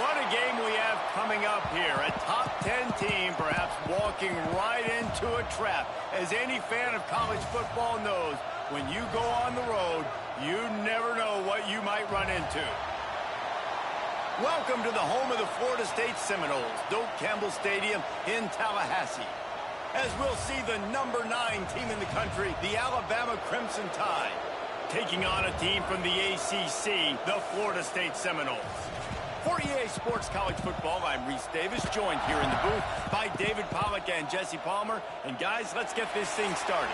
What a game we have coming up here. A top 10 team perhaps walking right into a trap. As any fan of college football knows, when you go on the road, you never know what you might run into. Welcome to the home of the Florida State Seminoles, Doak Campbell Stadium in Tallahassee. As we'll see the number 9 team in the country, the Alabama Crimson Tide, taking on a team from the ACC, the Florida State Seminoles. For EA Sports College Football, I'm Reese Davis, joined here in the booth by David Pollack and Jesse Palmer. And guys, let's get this thing started.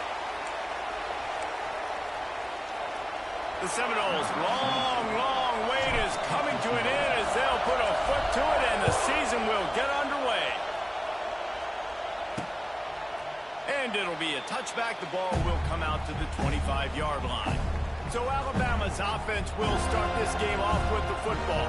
The Seminoles' long wait is coming to an end as they'll put a foot to it and the season will get underway. And it'll be a touchback. The ball will come out to the 25-yard line. So Alabama's offense will start this game off with the football.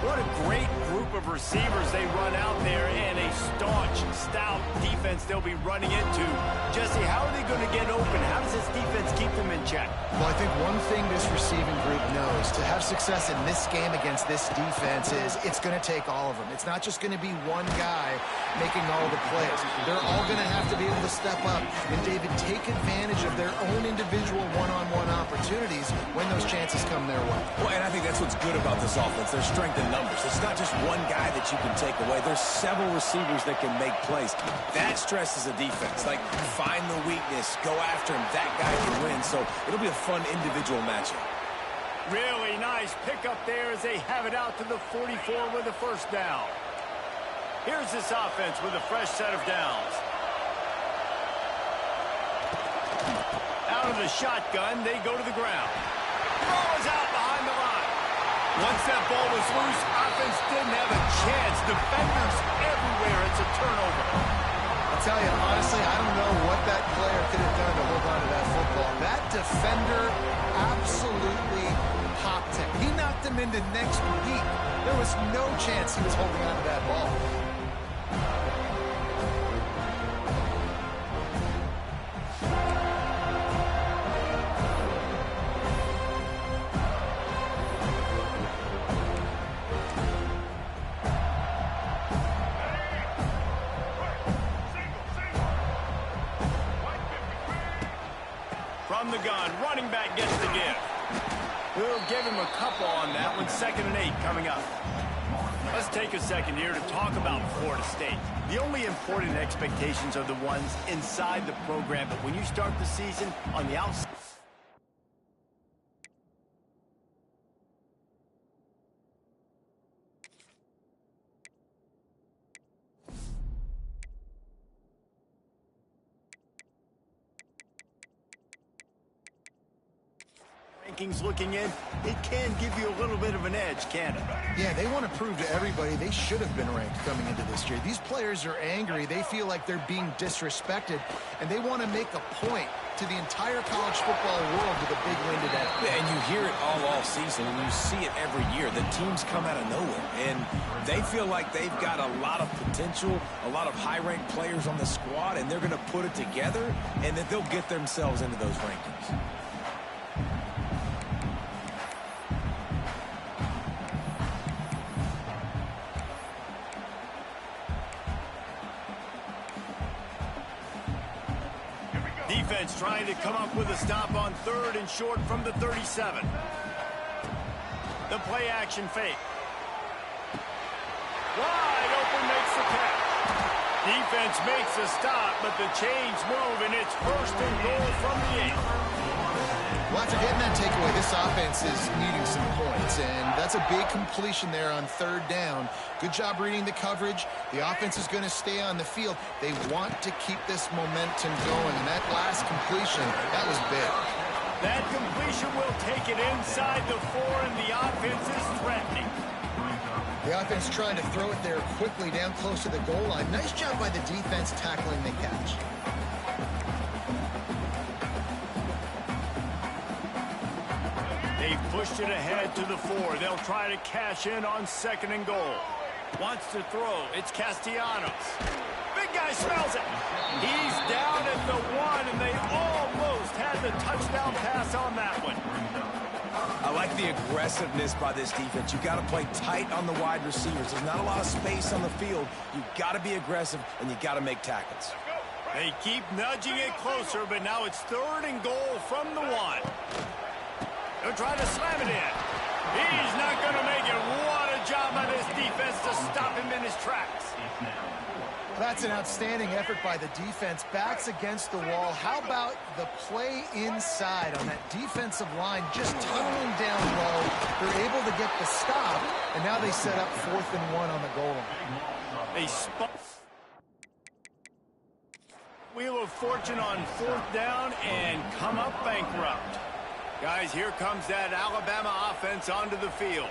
What a great group of receivers they run out there, and a staunch, stout defense they'll be running into. Jesse, how are they going to get open? How does this defense keep them in check? Well, I think one thing this receiving group knows, to have success in this game against this defense, is it's going to take all of them. It's not just going to be one guy making all the plays. They're all going to have to be able to step up and, David, take advantage of their own individual one-on-one opportunities when those chances come their way. Well, and I think that's what's good about this offense. Their strength in numbers. It's not just one guy that you can take away. There's several receivers that can make plays. That stresses a defense. Like, find the weakness, go after him. That guy can win. So it'll be a fun individual matchup. Really nice pickup there as they have it out to the 44 with a first down. Here's this offense with a fresh set of downs. Out of the shotgun, they go to the ground. Throw is out behind the line. Once that ball was loose, offense didn't have a chance. Defenders everywhere. It's a turnover. I'll tell you, honestly, I don't know what that player could have done to hold on to that football. That defender absolutely popped him. He knocked him into next week. There was no chance he was holding on to that ball. From the gun, running back gets the give. We'll give him a couple on that one. 2nd and 8 coming up. Let's take a second here to talk about Florida State. The only important expectations are the ones inside the program, but when you start the season on the outside, looking in, it can give you a little bit of an edge, can it? Yeah, they want to prove to everybody they should have been ranked coming into this year. These players are angry. They feel like they're being disrespected, and they want to make a point to the entire college football world with a big win today. Yeah, and you hear it all season, and you see it every year. The teams come out of nowhere, and they feel like they've got a lot of potential, a lot of high-ranked players on the squad, and they're going to put it together, and that they'll get themselves into those rankings. Defense trying to come up with a stop on 3rd and short from the 37. The play action fake. Wide open makes the catch. Defense makes a stop, but the chains move, and it's 1st and goal from the 8. Well, after getting that takeaway, this offense is needing some points, and that's a big completion there on 3rd down. Good job reading the coverage. The offense is going to stay on the field. They want to keep this momentum going, and that last completion, that was big. That completion will take it inside the 4, and the offense is threatening. The offense trying to throw it there quickly down close to the goal line. Nice job by the defense tackling the catch. They've pushed it ahead to the 4. They'll try to cash in on 2nd and goal. Wants to throw. It's Castellanos. Big guy smells it. He's down at the 1, and they almost had the touchdown pass on that one. I like the aggressiveness by this defense. You got to play tight on the wide receivers. There's not a lot of space on the field. You got to be aggressive, and you got to make tackles. They keep nudging it closer, but now it's 3rd and goal from the 1. They'll try to slam it in. He's not going to make it. What a job by this defense to stop him in his tracks. That's an outstanding effort by the defense. Backs against the wall. How about the play inside on that defensive line, just tunneling down low. They're able to get the stop, and now they set up 4th and 1 on the goal line. They spot Wheel of Fortune on 4th down and come up bankrupt. Guys, here comes that Alabama offense onto the field.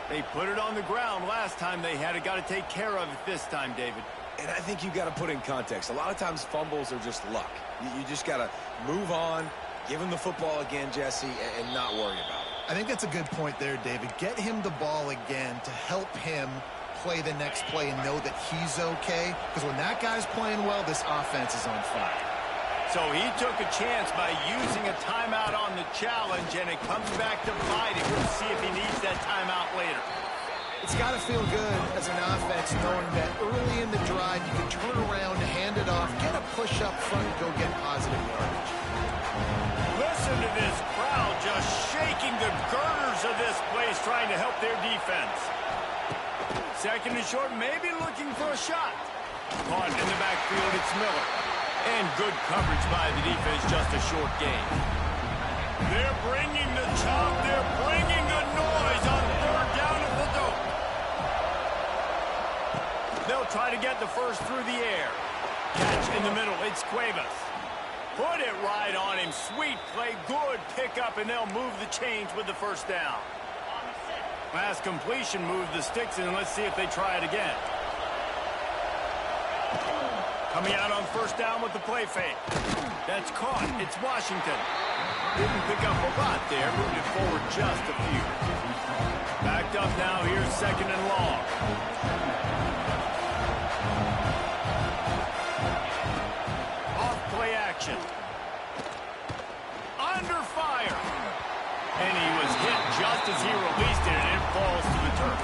They put it on the ground last time they had it. Got to take care of it this time, David. And I think you got to put in context. A lot of times fumbles are just luck. You just got to move on, give him the football again, Jesse, and not worry about it. I think that's a good point there, David. Get him the ball again to help him play the next play and know that he's okay. Because when that guy's playing well, this offense is on fire. So he took a chance by using a timeout on the challenge, and it comes back to bite him. We'll see if he needs that timeout later. It's got to feel good as an offense knowing that early in the drive you can turn around, hand it off, get a push up front, and go get positive yardage. Listen to this crowd just shaking the girders of this place, trying to help their defense. 2nd and short, maybe looking for a shot. Caught in the backfield, it's Miller. And good coverage by the defense, just a short gain. They're bringing the chop, they're bringing the noise on 3rd down at the dope. They'll try to get the first through the air. Catch in the middle, it's Cuevas. Put it right on him, sweet play, good pickup, and they'll move the chains with the 1st down. Last completion moved the sticks in, and let's see if they try it again. Coming out on 1st down with the play fake. That's caught. It's Washington. Didn't pick up a lot there. Moved it forward just a few. Backed up now. Here's 2nd and long. Off play action. Under fire. And he was hit just as he released it, and it falls to the turf.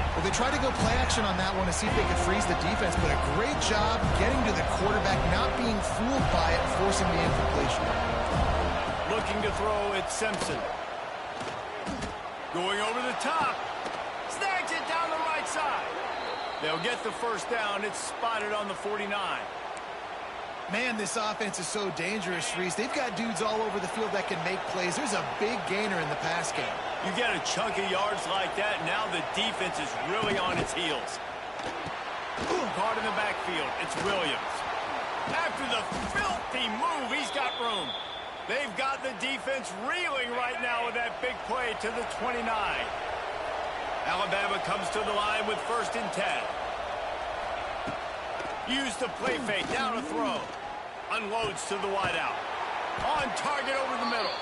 Well, they tried to go play action on that one to see if they could freeze the defense, but a great job getting to the quarterback, not being fooled by it, forcing the incompletion. Looking to throw, it's Simpson. Going over the top. Snags it down the right side. They'll get the 1st down. It's spotted on the 49. Man, this offense is so dangerous, Reese. They've got dudes all over the field that can make plays. There's a big gainer in the pass game. You get a chunk of yards like that, now the defense is really on its heels. Caught in the backfield, it's Williams. After the filthy move, he's got room. They've got the defense reeling right now with that big play to the 29. Alabama comes to the line with 1st and 10. Use the play fake, down to throw. Unloads to the wideout. On target over the middle.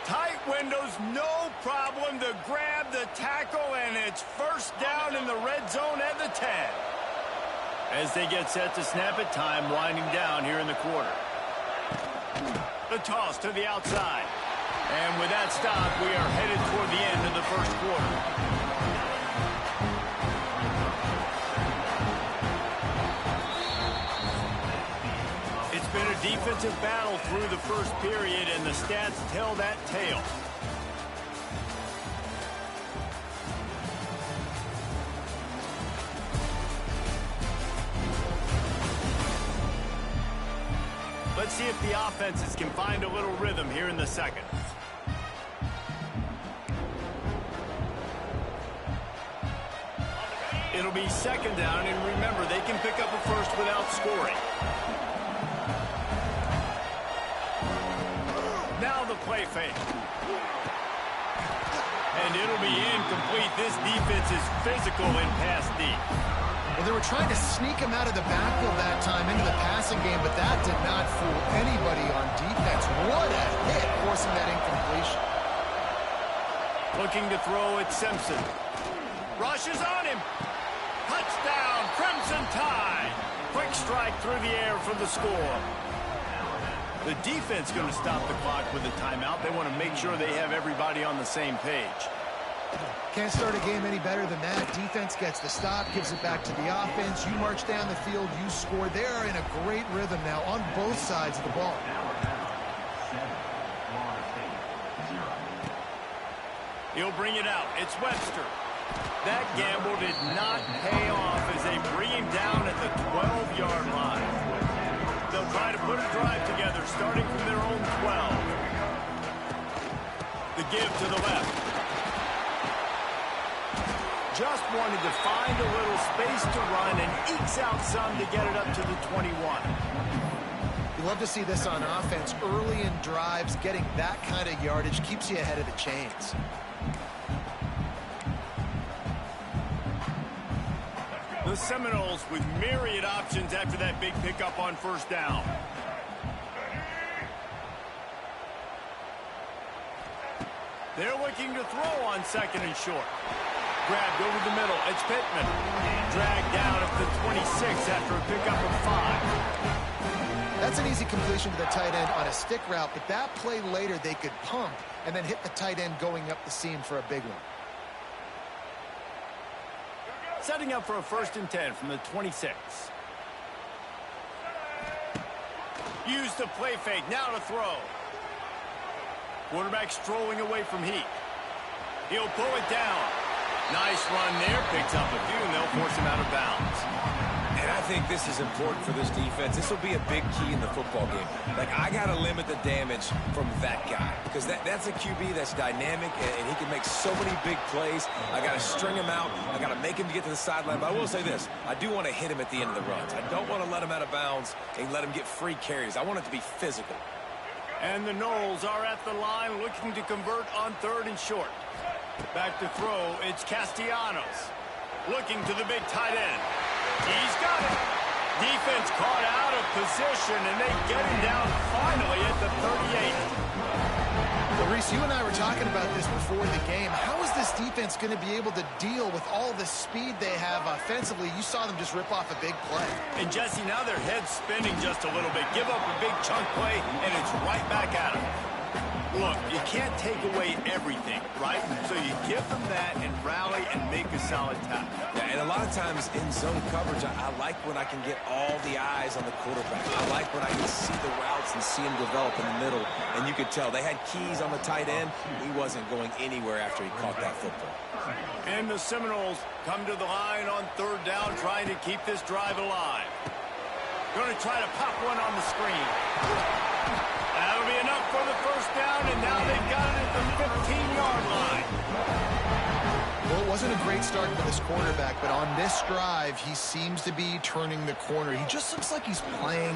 Tight windows, no problem to grab the tackle, and it's 1st down in the red zone at the 10. As they get set to snap it, time winding down here in the quarter. The toss to the outside. And with that stop, we are headed toward the end of the 1st quarter. It's been a defensive battle through the 1st period, and the stats tell that tale. Let's see if the offenses can find a little rhythm here in the 2nd. It'll be 2nd down, and remember, they can pick up a 1st without scoring. Now the play fake. And it'll be incomplete. This defense is physical in pass deep. Well, they were trying to sneak him out of the backfield that time into the passing game, but that did not fool anybody on defense. What a hit, forcing that incompletion. Looking to throw at Simpson. Rushes on him. Touchdown, Crimson Tide. Quick strike through the air for the score. The defense going to stop the clock with a timeout. They want to make sure they have everybody on the same page. Can't start a game any better than that. Defense gets the stop, gives it back to the offense. You march down the field, you score. They are in a great rhythm now on both sides of the ball. He'll bring it out. It's Webster. That gamble did not pay off as they bring him down at the 12-yard line. They'll try to put a drive together, starting from their own 12. The give to the left. Just wanted to find a little space to run and ekes out some to get it up to the 21. You love to see this on offense. Early in drives, getting that kind of yardage keeps you ahead of the chains. The Seminoles with myriad options after that big pickup on first down. They're looking to throw on second and short. Grabbed over the middle. It's Pittman. Dragged down at the 26 after a pickup of 5. That's an easy completion to the tight end on a stick route, but that play later they could pump and then hit the tight end going up the seam for a big one. Setting up for a 1st and 10 from the 26. Use the play fake. Now to throw. Quarterback strolling away from Heat. He'll pull it down. Nice run there. Picks up a few, and they'll force him out of bounds. And I think this is important for this defense. This will be a big key in the football game. Like, I got to limit the damage from that guy because that's a QB that's dynamic, and he can make so many big plays. I got to string him out. I got to make him get to the sideline. But I will say this. I do want to hit him at the end of the runs. I don't want to let him out of bounds and let him get free carries. I want it to be physical. And the Noles are at the line looking to convert on 3rd and short. Back to throw, it's Castellanos. Looking to the big tight end. He's got it. Defense caught out of position, and they get him down finally at the 38. Well, Reese, you and I were talking about this before the game. How is this defense going to be able to deal with all the speed they have offensively? You saw them just rip off a big play. And, Jesse, now their head's spinning just a little bit. Give up a big chunk play, and it's right back at them. Look, you can't take away everything, right? So you give them that and rally and make a solid tackle. Yeah, and a lot of times in zone coverage, I like when I can get all the eyes on the quarterback. I like when I can see the routes and see him develop in the middle. And you could tell they had keys on the tight end. He wasn't going anywhere after he caught that football. And the Seminoles come to the line on 3rd down, trying to keep this drive alive. Going to try to pop one on the screen. That'll be enough for the 1st down, and now they've got it at the 15-yard line. Well, it wasn't a great start for this quarterback, but on this drive, he seems to be turning the corner. He just looks like he's playing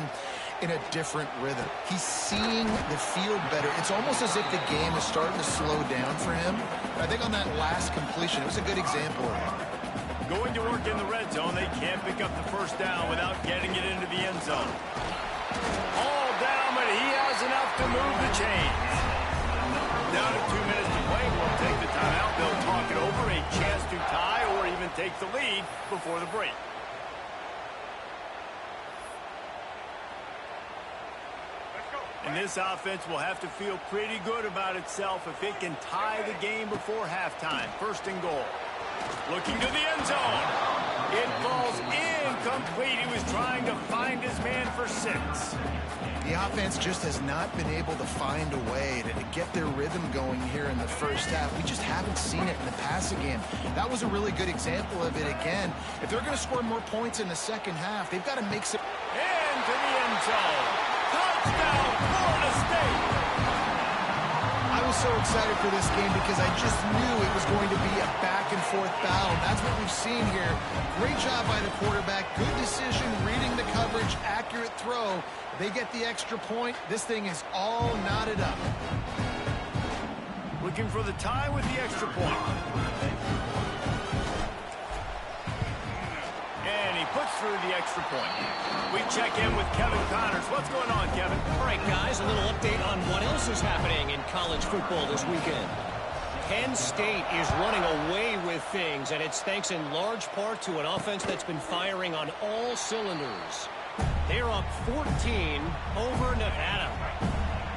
in a different rhythm. He's seeing the field better. It's almost as if the game is starting to slow down for him. I think on that last completion, it was a good example of it. Going to work in the red zone, they can't pick up the 1st down without getting it into the end zone. All down, but he has enough to move the chains. Down to 2 minutes to play. We'll take the timeout. They'll talk it over. A chance to tie or even take the lead before the break. And this offense will have to feel pretty good about itself if it can tie the game before halftime. 1st and goal. Looking to the end zone. It falls incomplete. He was trying to find his man for 6. The offense just has not been able to find a way to get their rhythm going here in the 1st half. We just haven't seen it in the passing game. That was a really good example of it again. If they're going to score more points in the 2nd half, they've got to make some... Into the end zone. Touchdown, Florida State. I was so excited for this game because I just knew it was going to be a back-and-forth battle. That's what we've seen here. Great job by the quarterback. Good decision, reading the coverage, accurate throw. They get the extra point. This thing is all knotted up. Looking for the tie with the extra point. And he puts through the extra point. We check in with Kevin Connors. What's going on, Kevin? All right, guys, a little update on what else is happening in college football this weekend. Penn State is running away with things, and it's thanks in large part to an offense that's been firing on all cylinders. They're up 14 over Nevada.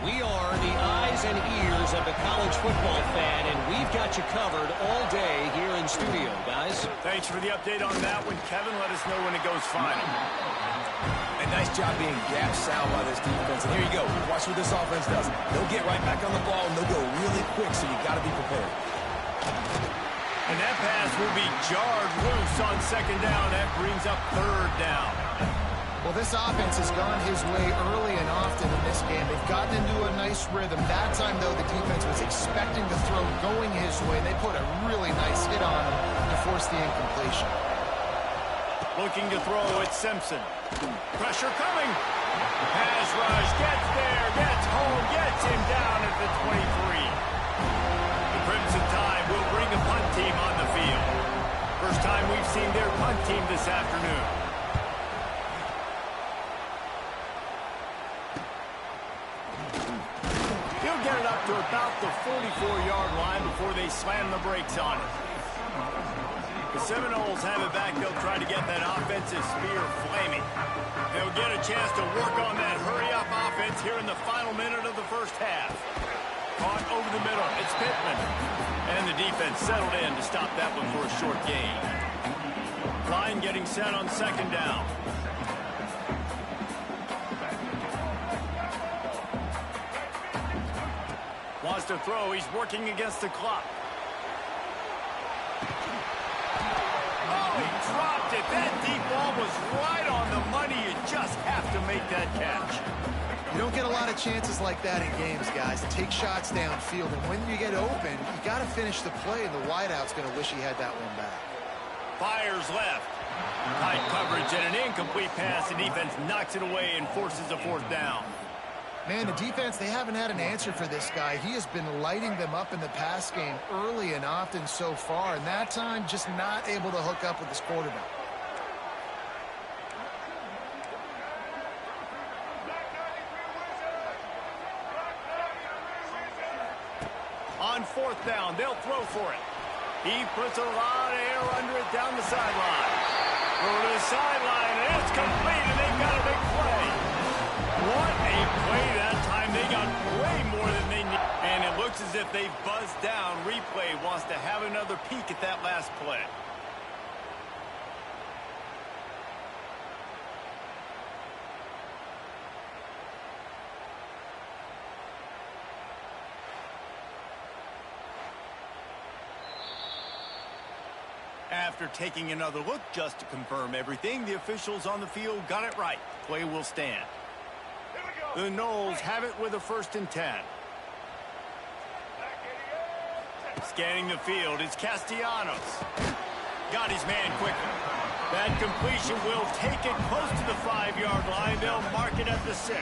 We are the eyes and ears of the college football fan, and we've got you covered all day here in studio, guys. Thanks for the update on that one, Kevin. Let us know when it goes final. A nice job being gap sound by this defense. And here you go. Watch what this offense does. They'll get right back on the ball, and they'll go really quick, so you got to be prepared. And that pass will be jarred loose on second down. That brings up third down. Well, this offense has gone his way early and often in this game. They've gotten into a nice rhythm. That time, though, the defense was expecting the throw going his way. They put a really nice hit on him to force the incompletion. Looking to throw, it's Simpson. Pressure coming. Pass rush, gets there, gets home, gets him down at the 23. The Crimson Tide will bring a punt team on the field. First time we've seen their punt team this afternoon. He'll get it up to about the 44-yard line before they slam the brakes on it. The Seminoles have it back. They'll try to get that offensive spear flaming. They'll get a chance to work on that hurry-up offense here in the final minute of the first half. Caught over the middle. It's Pittman. And the defense settled in to stop that one for a short gain. Line getting set on second down. Wants to throw. He's working against the clock. Oh, he dropped it. That deep ball was right on the money. You just have to make that catch. You don't get a lot of chances like that in games, guys. Take shots downfield, and when you get open, you got to finish the play, and the wideout's going to wish he had that one back. Fires left. Tight coverage and an incomplete pass. The defense knocks it away and forces a fourth down. Man, the defense, they haven't had an answer for this guy. He has been lighting them up in the pass game early and often so far, and that time just not able to hook up with his quarterback. On fourth down, they'll throw for it. He puts a lot of air under it down the sideline. Throw to the sideline, and it's complete, and they've got a big play. What a play that time. They got way more than they need. And it looks as if they've buzzed down. Replay wants to have another peek at that last play. After taking another look just to confirm everything, the officials on the field got it right. Play will stand. The Noles have it with a 1st and 10. Scanning the field, it's Castellanos. Got his man quickly. That completion will take it close to the 5-yard line. They'll mark it at the 6.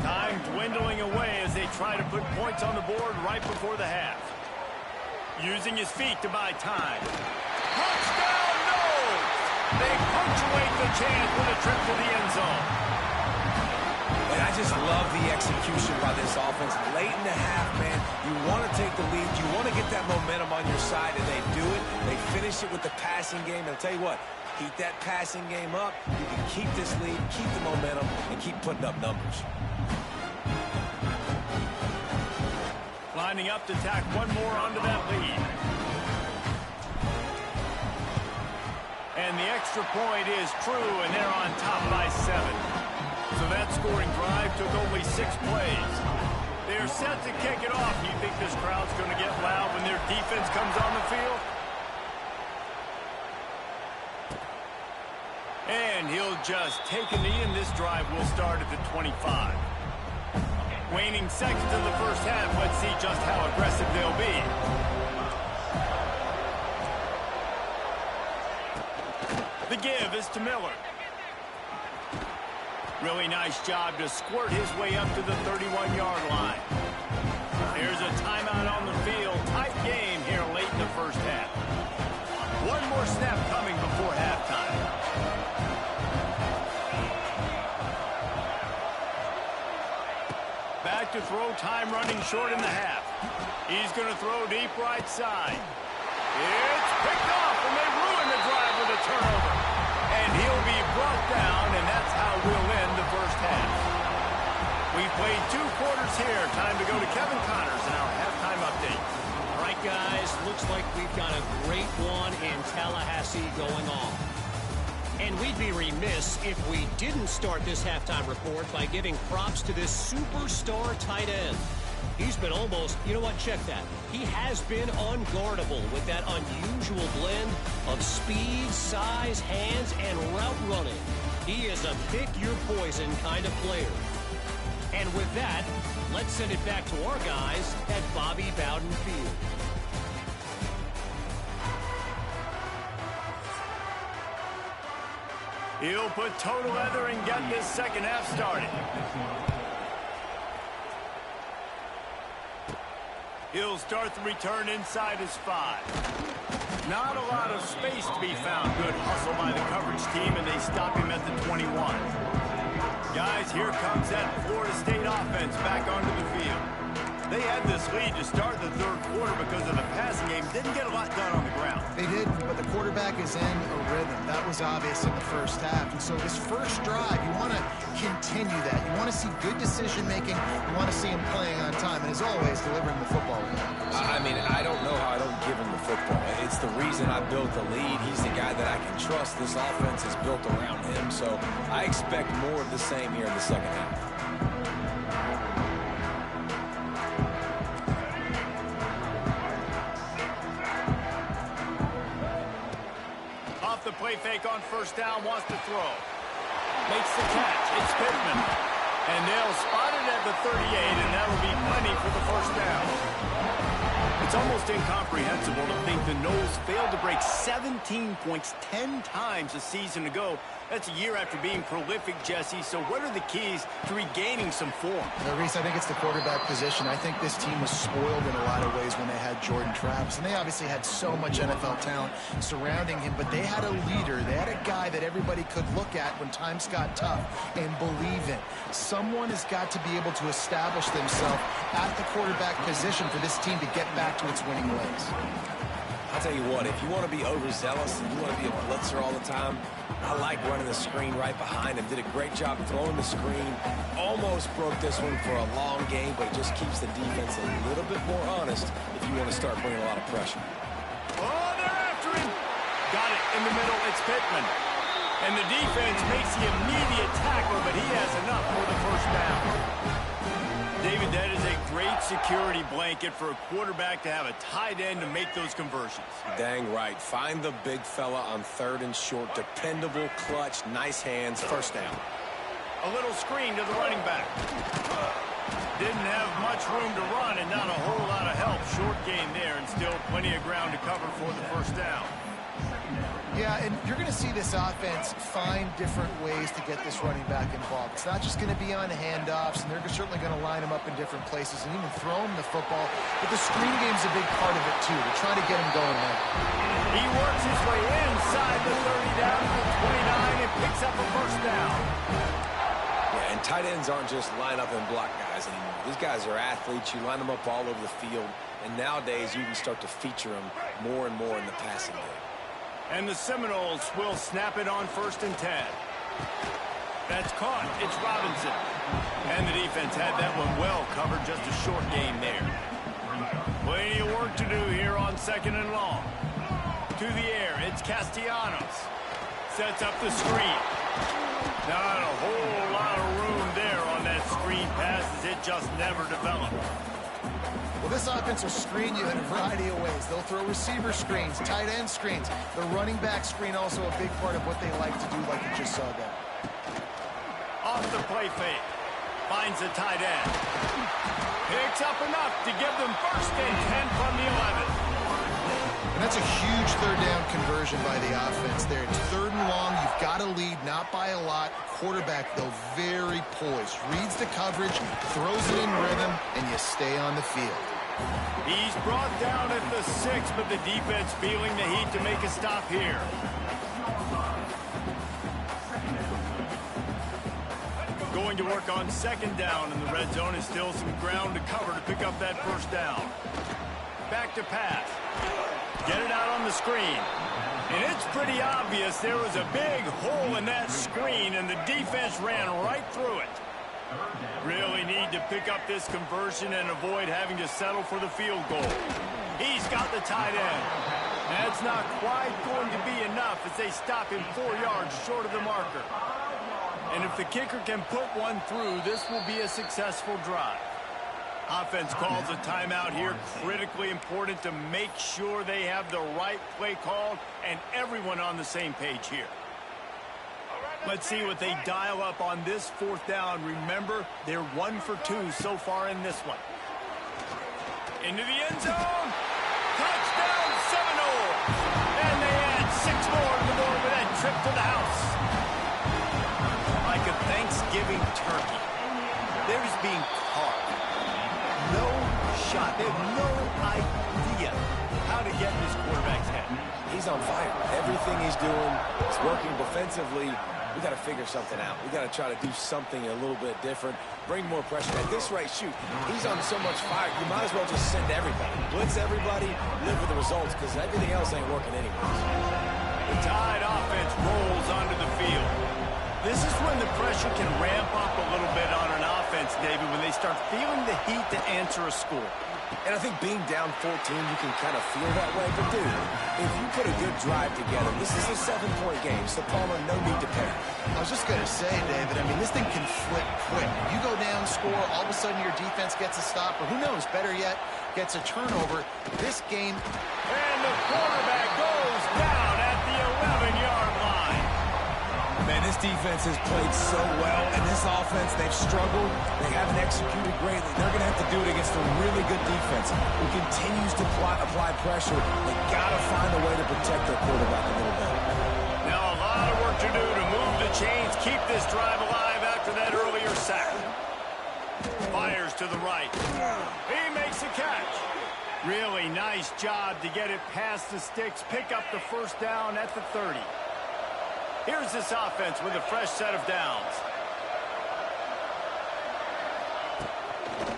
Time dwindling away as they try to put points on the board right before the half. Using his feet to buy time. Touchdown, Noles! They punctuate the chance with a trip to the end zone. And I just love the execution by this offense. Late in the half, man, you want to take the lead. You want to get that momentum on your side, and they do it. They finish it with the passing game. And I'll tell you what, keep that passing game up. You can keep this lead, keep the momentum, and keep putting up numbers. Lining up to tack one more onto that lead. And the extra point is true, and they're on top by 7. So that scoring drive took only 6 plays. They're set to kick it off. Do you think this crowd's going to get loud when their defense comes on the field? And he'll just take a knee, and this drive will start at the 25. Waning seconds in the first half. Let's see just how aggressive they'll be. The give is to Miller. Really nice job to squirt his way up to the 31-yard line. There's a timeout on the field. Tight game here late in the first half. One more snap coming before halftime. Back to throw, time running short in the half. He's going to throw deep right side. It's picked off, and they ruin the drive with a turnover. And he'll be brought down, and that's how Played 2 quarters here. Time to go to Kevin Connors in our halftime update. All right, guys, looks like we've got a great one in Tallahassee going on. And we'd be remiss if we didn't start this halftime report by giving props to this superstar tight end. He's been almost, you know what, check that. He has been unguardable with that unusual blend of speed, size, hands, and route running. He is a pick-your-poison kind of player. And with that, let's send it back to our guys at Bobby Bowden Field. He'll put total leather and get this second half started. He'll start the return inside his 5. Not a lot of space to be found. Good hustle by the coverage team, and they stop him at the 21. Guys, here comes that Florida State offense back onto the field. They had this lead to start the third quarter because of the passing game. Didn't get a lot done on the ground. They did, but the quarterback is in a rhythm. That was obvious in the first half. And so this first drive, you want to continue that. You want to see good decision-making. You want to see him playing on time. And as always, delivering the football. I mean, I don't know how I don't give him the football. It's the reason I built the lead. He's the guy that I can trust. This offense is built around him. So I expect more of the same here in the second half. The play fake on first down, wants to throw. Makes the catch. It's Pittman. And they'll spot it at the 38, and that'll be plenty for the first down. It's almost incomprehensible to think the Noles failed to break 17 points 10 times a season ago. That's a year after being prolific, Jesse. So what are the keys to regaining some form? Reese, I think it's the quarterback position. I think this team was spoiled in a lot of ways when they had Jordan Travis. And they obviously had so much NFL talent surrounding him, but they had a leader. They had a guy that everybody could look at when times got tough and believe in. Someone has got to be able to establish themselves at the quarterback position for this team to get back to its winning ways. I'll tell you what, if you want to be overzealous and you want to be a blitzer all the time, I like running the screen right behind him. Did a great job throwing the screen. Almost broke this one for a long game, but it just keeps the defense a little bit more honest if you want to start bringing a lot of pressure. Oh, they're after him. Got it in the middle. It's Pittman. And the defense makes the immediate tackle, but he has enough for the first down. David, that is a great security blanket for a quarterback to have a tight end to make those conversions. Dang right. Find the big fella on third and short. Dependable, clutch, nice hands. First down. A little screen to the running back. Didn't have much room to run and not a whole lot of help. Short gain there and still plenty of ground to cover for the first down. Yeah, and you're going to see this offense find different ways to get this running back involved. It's not just going to be on handoffs, and they're certainly going to line him up in different places and even throw him the football. But the screen game's a big part of it, too. They're trying to get him going there. He works his way inside the 30 down to the 29 and picks up a first down. Yeah, and tight ends aren't just line up and block guys anymore. These guys are athletes. You line them up all over the field, and nowadays you can start to feature them more and more in the passing game. And the Seminoles will snap it on 1st and 10. That's caught. It's Robinson. And the defense had that one well covered. Just a short gain there. Plenty of work to do here on 2nd and long. To the air. It's Castellanos. Sets up the screen. Not a whole lot of room there on that screen pass as it just never developed. Well, this offense will screen you in a variety of ways. They'll throw receiver screens, tight end screens. The running back screen also a big part of what they like to do, like you just saw there. Off the play fake. Finds the tight end. Picks up enough to give them 1st and 10 from the 11. And that's a huge third down conversion by the offense there. It's 3rd and long. You've got to lead, not by a lot. Quarterback, though, very poised. Reads the coverage, throws it in rhythm, and you stay on the field. He's brought down at the 6, but the defense feeling the heat to make a stop here. Going to work on 2nd down, and the red zone is still some ground to cover to pick up that first down. Back to pass. Get it out on the screen. And it's pretty obvious there was a big hole in that screen, and the defense ran right through it. Really need to pick up this conversion and avoid having to settle for the field goal. He's got the tight end. That's not quite going to be enough as they stop him 4 yards short of the marker. And if the kicker can put one through, this will be a successful drive. Offense calls a timeout here. Critically important to make sure they have the right play called and everyone on the same page here. Let's see what they dial up on this 4th down. Remember, they're 1 for 2 so far in this one. Into the end zone. Touchdown Seminoles. And they add 6 more to the board with that trip to the house. Like a Thanksgiving turkey. They're just being carved. No shot. They have no idea how to get in this quarterback's head. He's on fire. Everything he's doing is working defensively. We got to figure something out. We got to try to do something a little bit different. Bring more pressure. At this rate, shoot, he's on so much fire, you might as well just send everybody. Blitz everybody, live with the results, because everything else ain't working anyways. The Tide offense rolls onto the field. This is when the pressure can ramp up a little bit on an offense, David, when they start feeling the heat to answer a score. And I think being down 14, you can kind of feel that way. But, dude, if you put a good drive together, this is a 7-point game, so Palmer, no need to panic. I was just going to say, David, I mean, this thing can flip quick. You go down, score, all of a sudden your defense gets a stop, or who knows, better yet, gets a turnover. This game... And the quarterback goes down at the 11-yard line. Man, this defense has played so well, and this offense, they've struggled. They haven't executed greatly. They're going to have to do it against a really good defense who continues to apply pressure. They got to find a way to protect their quarterback a little bit. Now a lot of work to do to move the chains, keep this drive alive after that earlier sack. Fires to the right. He makes a catch. Really nice job to get it past the sticks, pick up the 1st down at the 30. Here's this offense with a fresh set of downs.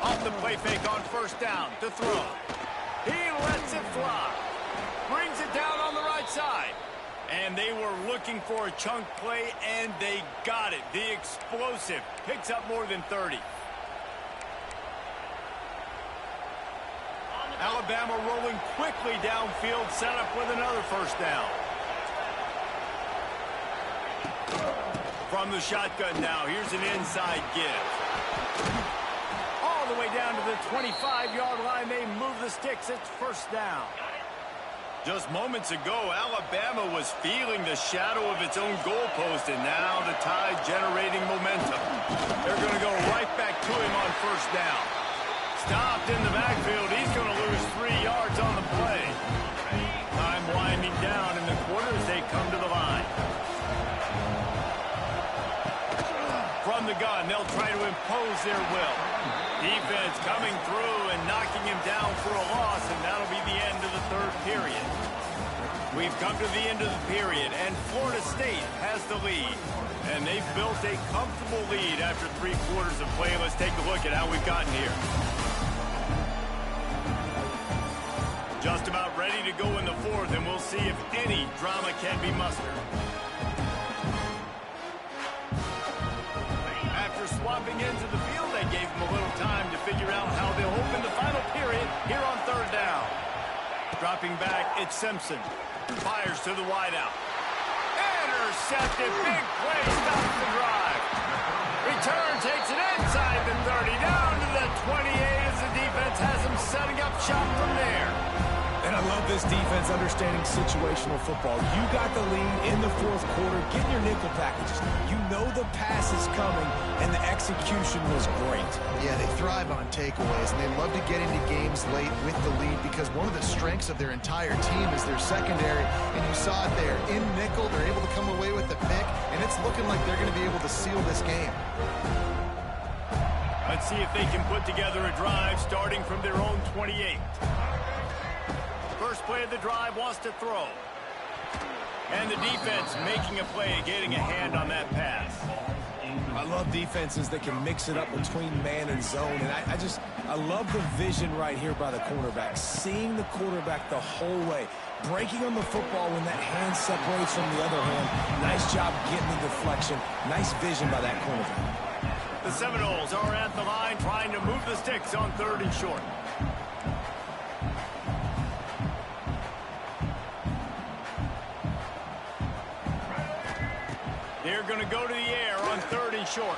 Off the play fake on 1st down to throw. He lets it fly. Brings it down on the right side. And they were looking for a chunk play, and they got it. The explosive picks up more than 30. Alabama rolling quickly downfield, set up with another 1st down. From the shotgun now, here's an inside give. All the way down to the 25-yard line, they move the sticks. It's 1st down. Just moments ago, Alabama was feeling the shadow of its own goalpost, and now the Tide generating momentum. They're going to go right back to him on 1st down. Stopped in the backfield. He's going to lose 3 yards on the play. Time winding down in the quarter as they come to the line. From the gun, they'll try to impose their will. Defense coming through and knocking him down for a loss, and that'll be the end of the 3rd period. We've come to the end of the period, and Florida State has the lead. And they've built a comfortable lead after 3 quarters of play. Let's take a look at how we've gotten here. Just about ready to go in the 4th, and we'll see if any drama can be mustered. After swapping into the field, they gave him a little time to figure out how they'll open the final period here on 3rd down. Dropping back, it's Simpson. Fires to the wideout. Intercepted. Big play stops the drive. Return takes it inside the 30, down to the 28 as the defense has them setting up shop from there. And I love this defense understanding situational football. You got the lead in the 4th quarter. Get your nickel packages. You know the pass is coming, and the execution was great. Yeah, they thrive on takeaways, and they love to get into games late with the lead because one of the strengths of their entire team is their secondary, and you saw it there. In nickel, they're able to come away with the pick, and it's looking like they're going to be able to seal this game. Let's see if they can put together a drive starting from their own 28. First play of the drive wants to throw. And the defense making a play, getting a hand on that pass. I love defenses that can mix it up between man and zone. And I love the vision right here by the cornerback. Seeing the quarterback the whole way. Breaking on the football when that hand separates from the other hand. Nice job getting the deflection. Nice vision by that cornerback. The Seminoles are at the line trying to move the sticks on 3rd and short. They're going to go to the air on 3rd and short.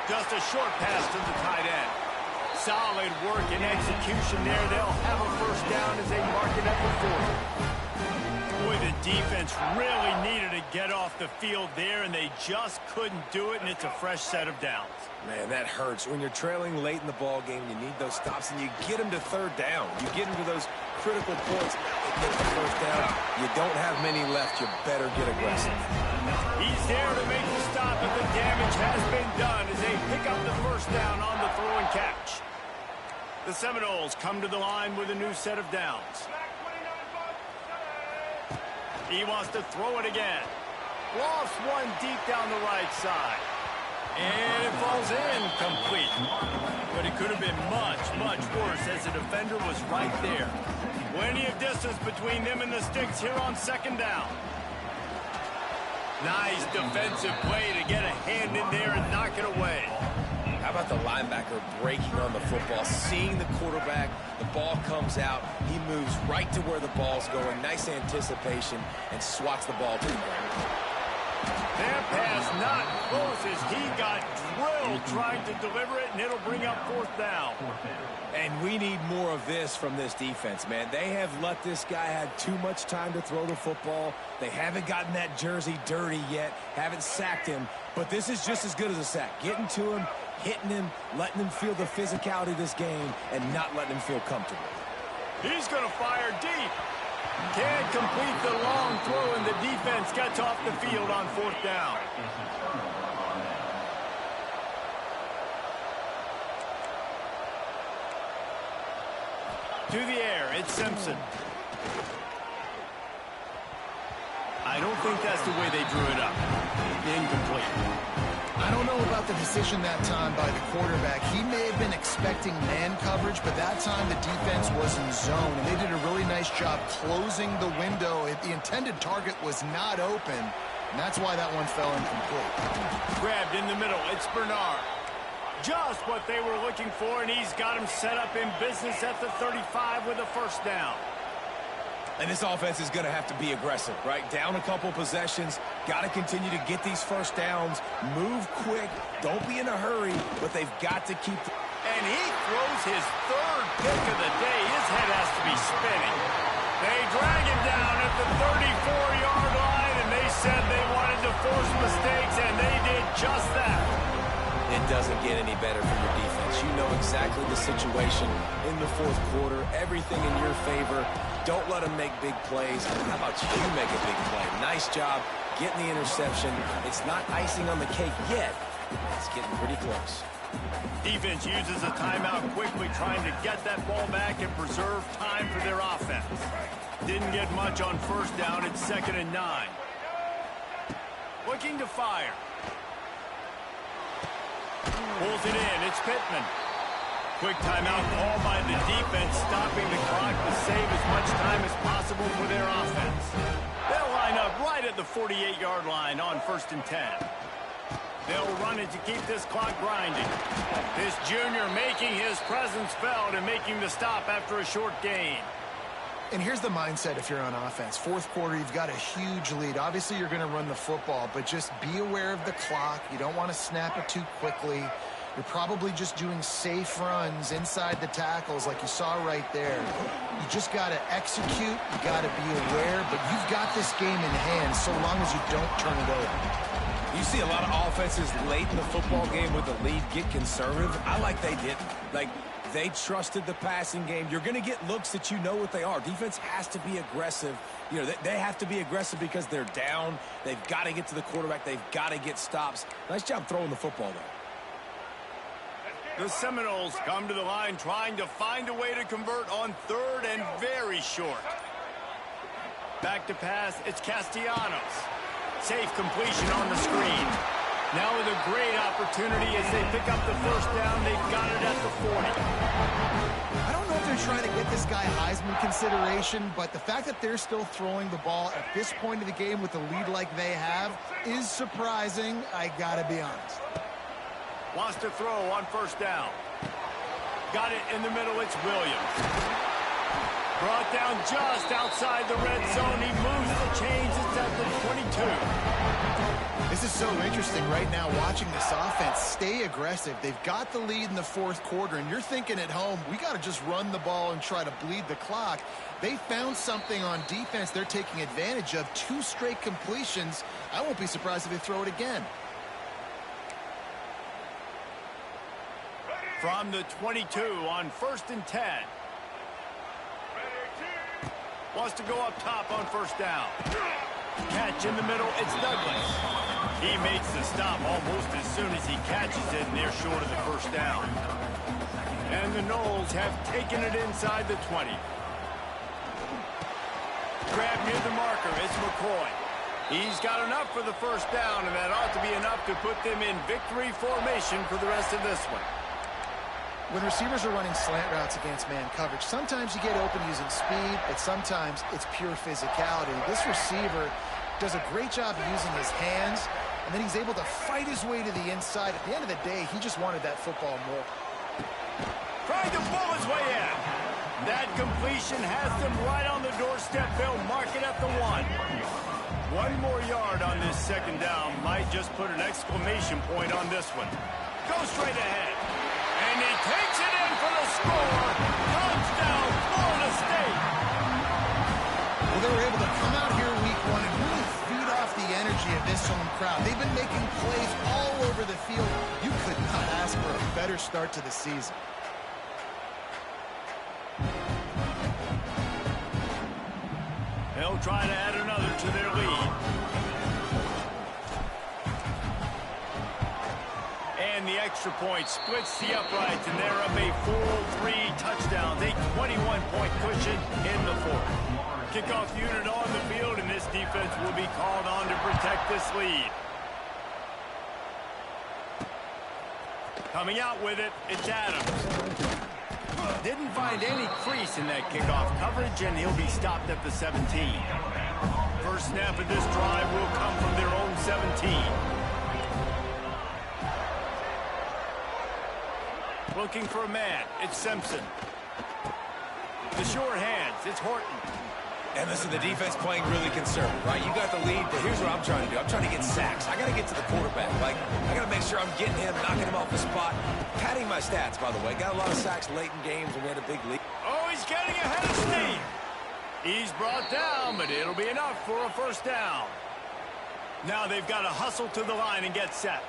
Just a short pass to the tight end. Solid work and execution there. They'll have a first down as they mark it at the 40. Boy, the defense really needed to get off the field there, and they just couldn't do it, and it's a fresh set of downs. Man, that hurts. When you're trailing late in the ball game, you need those stops, and you get them to 3rd down. You get them to those critical points. They get the first down. You don't have many left. You better get aggressive. He's there to make the stop, but the damage has been done as they pick up the first down on the throw and catch. The Seminoles come to the line with a new set of downs. He wants to throw it again. Lofts one deep down the right side. And it falls in complete. But it could have been much, much worse as the defender was right there. Plenty of distance between them and the sticks here on 2nd down. Nice defensive play to get a hand in there and knock it away. How about the linebacker breaking on the football, seeing the quarterback, the ball comes out, he moves right to where the ball's going, nice anticipation, and swats the ball to the ground. That pass not close as he got drilled trying to deliver it, and it'll bring up 4th down. And we need more of this from this defense, man. They have let this guy have too much time to throw the football. They haven't gotten that jersey dirty yet, haven't sacked him, but this is just as good as a sack. Getting to him, hitting him, letting him feel the physicality of this game, and not letting him feel comfortable. He's going to fire deep. Can't complete the long throw, and the defense gets off the field on 4th down. To the air, it's Simpson. I don't think that's the way they drew it up. Incomplete. I don't know about the decision that time by the quarterback. He may have been expecting man coverage, but that time the defense was in zone, and they did a really nice job closing the window. The intended target was not open, and that's why that one fell incomplete. Grabbed in the middle, it's Bernard. Just what they were looking for, and he's got him set up in business at the 35 with a first down. And this offense is going to have to be aggressive, right? Down a couple possessions, got to continue to get these first downs, move quick, don't be in a hurry, but they've got to keep... And he throws his 3rd pick of the day. His head has to be spinning. They drag him down at the 34-yard line, and they said they wanted to force mistakes, and they did just that. It doesn't get any better for your defense. You know exactly the situation in the 4th quarter, everything in your favor. Don't let them make big plays. How about you make a big play? Nice job getting the interception. It's not icing on the cake yet. It's getting pretty close. Defense uses a timeout quickly, trying to get that ball back and preserve time for their offense. Didn't get much on 1st down. It's 2nd and 9. Looking to fire. Pulls it in. It's Pittman. Quick timeout called by the defense, stopping the clock to save as much time as possible for their offense. They'll line up right at the 48-yard line on 1st and 10. They'll run it to keep this clock grinding. This junior making his presence felt and making the stop after a short gain. And here's the mindset if you're on offense. 4th quarter, you've got a huge lead. Obviously, you're going to run the football, but just be aware of the clock. You don't want to snap it too quickly. You're probably just doing safe runs inside the tackles like you saw right there. You just got to execute. You got to be aware, but you've got this game in hand so long as you don't turn it over. You see a lot of offenses late in the football game with the lead get conservative. I like they didn't. Like, they trusted the passing game. You're going to get looks that you know what they are. Defense has to be aggressive. You know, they have to be aggressive because they're down. They've got to get to the quarterback. They've got to get stops. Nice job throwing the football, though. The Seminoles come to the line trying to find a way to convert on 3rd and very short. Back to pass, it's Castellanos. Safe completion on the screen. Now with a great opportunity as they pick up the first down. They've got it at the 40. I don't know if they're trying to get this guy Heisman consideration, but the fact that they're still throwing the ball at this point of the game with a lead like they have is surprising, I gotta be honest. Wants to throw on first down. Got it in the middle. It's Williams. Brought down just outside the red zone. He moves the chains. It's at the 22. This is so interesting right now watching this offense stay aggressive. They've got the lead in the fourth quarter, and you're thinking at home, we got to just run the ball and try to bleed the clock. They found something on defense they're taking advantage of. 2 straight completions. I won't be surprised if they throw it again. From the 22 on 1st and 10. Wants to go up top on first down. Catch in the middle. It's Douglas. He makes the stop almost as soon as he catches it, and they're short of the first down. And the Noles have taken it inside the 20. Grab near the marker. It's McCoy. He's got enough for the first down, and that ought to be enough to put them in victory formation for the rest of this one. When receivers are running slant routes against man coverage, sometimes you get open using speed, but sometimes it's pure physicality. This receiver does a great job of using his hands, and then he's able to fight his way to the inside. At the end of the day, he just wanted that football more. Trying to pull his way in. That completion has them right on the doorstep. They'll mark it at the 1. 1 more yard on this second down might just put an exclamation point on this one. Go straight ahead. And he takes it in for the score. Touchdown, Florida State. Well, they were able to come out here week 1 and really feed off the energy of this home crowd. They've been making plays all over the field. You could not ask for a better start to the season. They'll try to add another to their lead. And the extra point splits the uprights, and they're up a full 3 touchdowns, a 21-point cushion in the 4th. Kickoff unit on the field, and this defense will be called on to protect this lead. Coming out with it, it's Adams. Didn't find any crease in that kickoff coverage, and he'll be stopped at the 17. First snap of this drive will come from their own 17. Looking for a man. It's Simpson. The short hands. It's Horton. And listen, the defense playing really conservative, right? You got the lead, but here's what I'm trying to do. I'm trying to get sacks. I got to get to the quarterback. Like, I got to make sure I'm getting him, knocking him off the spot. Padding my stats, by the way. Got a lot of sacks late in games when we had a big lead. Oh, he's getting ahead of steam. He's brought down, but it'll be enough for a first down. Now they've got to hustle to the line and get set.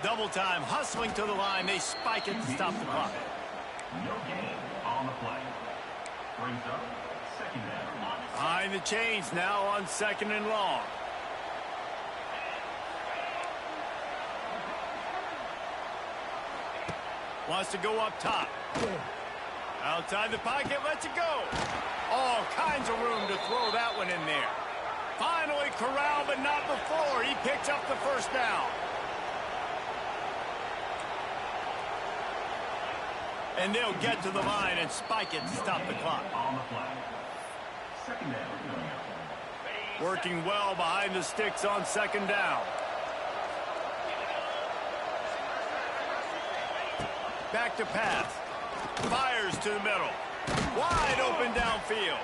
Double time, hustling to the line. They spike it to stop the clock. No gain on the play. Brings up second down. Behind the chains now on 2nd and long. Wants to go up top. Outside the pocket, lets it go. All kinds of room to throw that one in there. Finally corralled, but not before. He picks up the first down. And they'll get to the line and spike it to stop the clock. On the flag. Second down. Working well behind the sticks on 2nd down. Back to pass. Fires to the middle. Wide open downfield.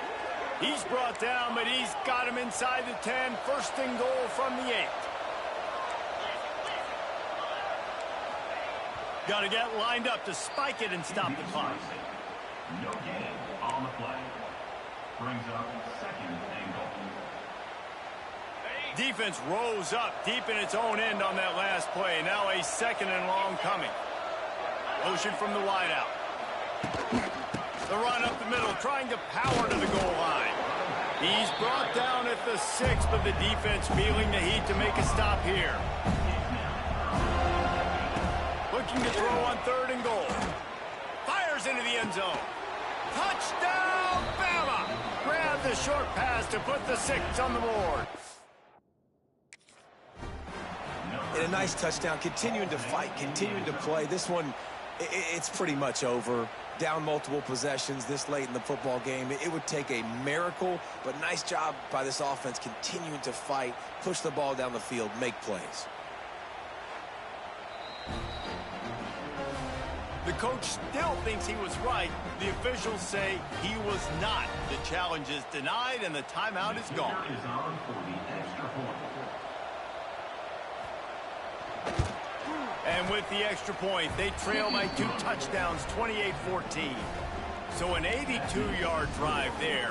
He's brought down, but he's got him inside the 10. First and goal from the 8. Got to get lined up to spike it and stop the clock. No gain on the play. Brings up second and goal. Defense rose up deep in its own end on that last play. Now a 2nd and long coming. Motion from the wideout. The run up the middle, trying to power to the goal line. He's brought down at the 6, but the defense feeling the heat to make a stop here. Looking to throw on 3rd and goal. Fires into the end zone. Touchdown, Bama! Grab the short pass to put the 6 on the board. And a nice touchdown, continuing to fight, continuing to play. This one, it's pretty much over. Down multiple possessions this late in the football game. It would take a miracle, but nice job by this offense continuing to fight, push the ball down the field, make plays. The coach still thinks he was right. The officials say he was not. The challenge is denied, and the timeout is gone. Kicker is on for the extra point. And with the extra point, they trail by 2 touchdowns, 28-14. So an 82-yard drive there.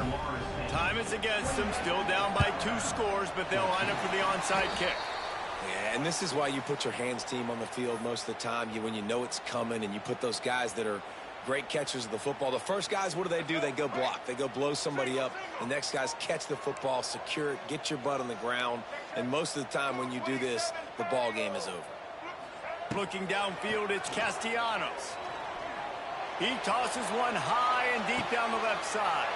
Time is against them, still down by 2 scores, but they'll line up for the onside kick. Yeah, and this is why you put your hands team on the field most of the time. When you know it's coming, and you put those guys that are great catchers of the football. The first guys, what do? They go block. They go blow somebody up. The next guys catch the football, secure it, get your butt on the ground. And most of the time when you do this, the ball game is over. Looking downfield, it's Castellanos. He tosses one high and deep down the left side.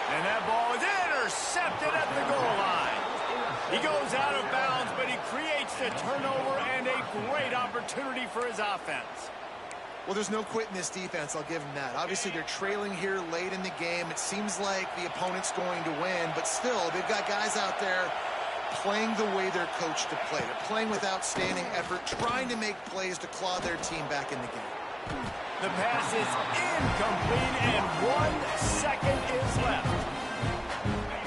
And that ball is intercepted at the goal line. He goes out of bounds, but he creates the turnover and a great opportunity for his offense. Well, there's no quit in this defense, I'll give them that. Obviously, they're trailing here late in the game. It seems like the opponent's going to win, but still, they've got guys out there playing the way they're coached to play. They're playing with outstanding effort, trying to make plays to claw their team back in the game. The pass is incomplete, and 1 second is left.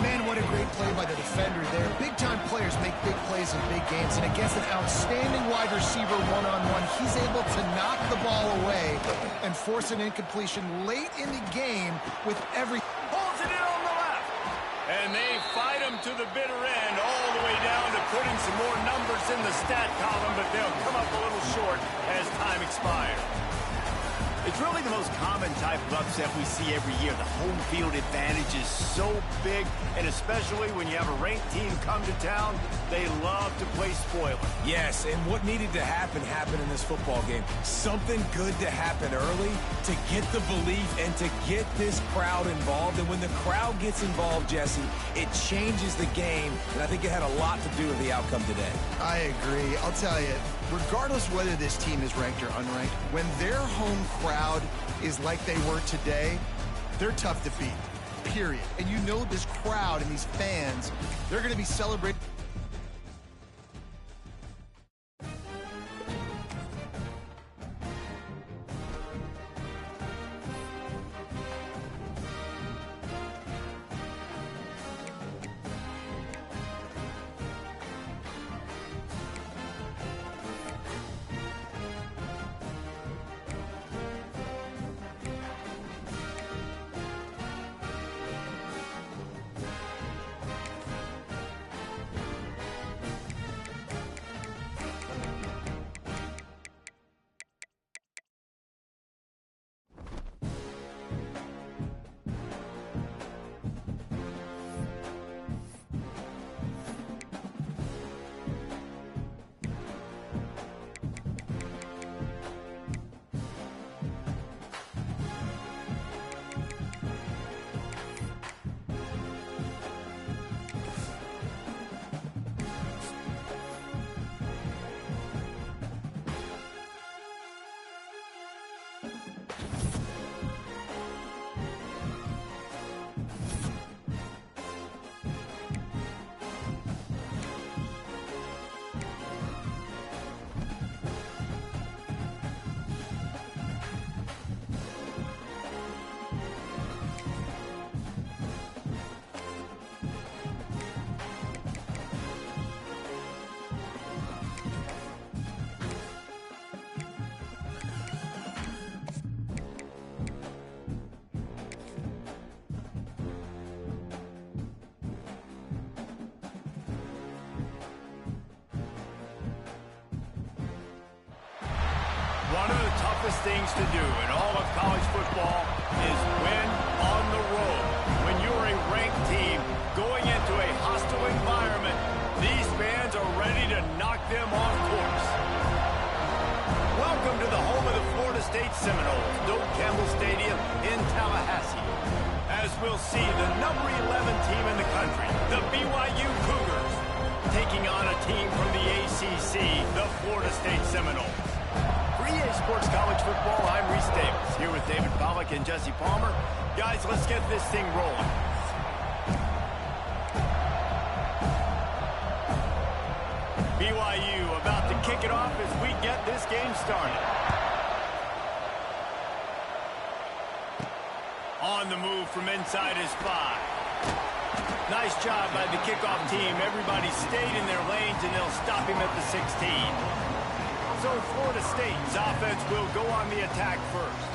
Man, what a great play by the defender there. Big-time players make big plays in big games, and against an outstanding wide receiver one-on-one, he's able to knock the ball away and force an incompletion late in the game with every... Pulls it in on the left. And they fight him to the bitter end, all the way down to putting some more numbers in the stat column, but they'll come up a little short as time expires. It's really the most common type of upset we see every year. The home field advantage is so big, and especially when you have a ranked team come to town, they love to play spoiler. Yes, and what needed to happen happened in this football game. Something good to happen early to get the belief and to get this crowd involved. And when the crowd gets involved, Jesse, it changes the game, and I think it had a lot to do with the outcome today. I agree. I'll tell you, regardless whether this team is ranked or unranked, when their home crowd is like they were today, they're tough to beat, period. And you know this crowd and these fans, they're going to be celebrating. One of the toughest things to do in all of college football is win on the road. When you're a ranked team going into a hostile environment, these fans are ready to knock them off course. Welcome to the home of the Florida State Seminoles, Doak Campbell Stadium in Tallahassee. As we'll see, the number 11 team in the country, the BYU Cougars, taking on a team from the ACC, the Florida State Seminoles. For EA Sports College Football, I'm Reese Davis, here with David Pollack and Jesse Palmer. Guys, let's get this thing rolling. BYU about to kick it off as we get this game started. On the move from inside his 5. Nice job by the kickoff team. Everybody stayed in their lanes, and they'll stop him at the 16. So Florida State's offense will go on the attack first.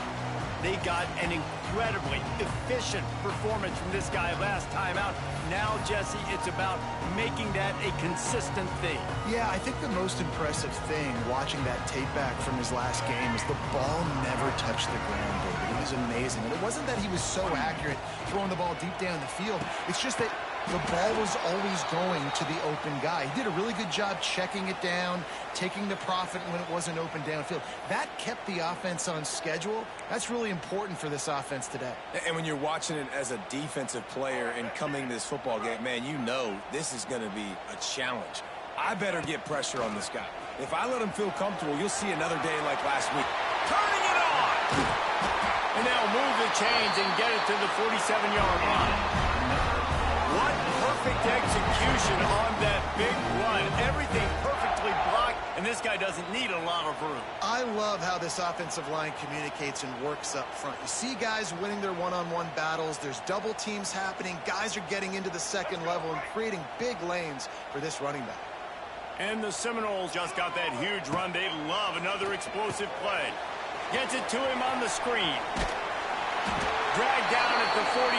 They got an incredibly efficient performance from this guy last time out. Now, Jesse, it's about making that a consistent thing. Yeah, I think the most impressive thing watching that tape back from his last game is the ball never touched the ground, David. It was amazing. And it wasn't that he was so accurate throwing the ball deep down the field. It's just that the ball was always going to the open guy. He did a really good job checking it down, taking the profit when it wasn't open downfield. That kept the offense on schedule. That's really important for this offense today. And when you're watching it as a defensive player and coming this football game, man, you know this is going to be a challenge. I better get pressure on this guy. If I let him feel comfortable, you'll see another day like last week. Turning it on! And they'll move the chains and get it to the 47-yard line. What perfect execution on that big run. Everything perfectly blocked, and this guy doesn't need a lot of room. I love how this offensive line communicates and works up front. You see guys winning their one-on-one battles. There's double teams happening. Guys are getting into the second level and creating big lanes for this running back. And the Seminoles just got that huge run. They love another explosive play. Gets it to him on the screen. Dragged down at the 43,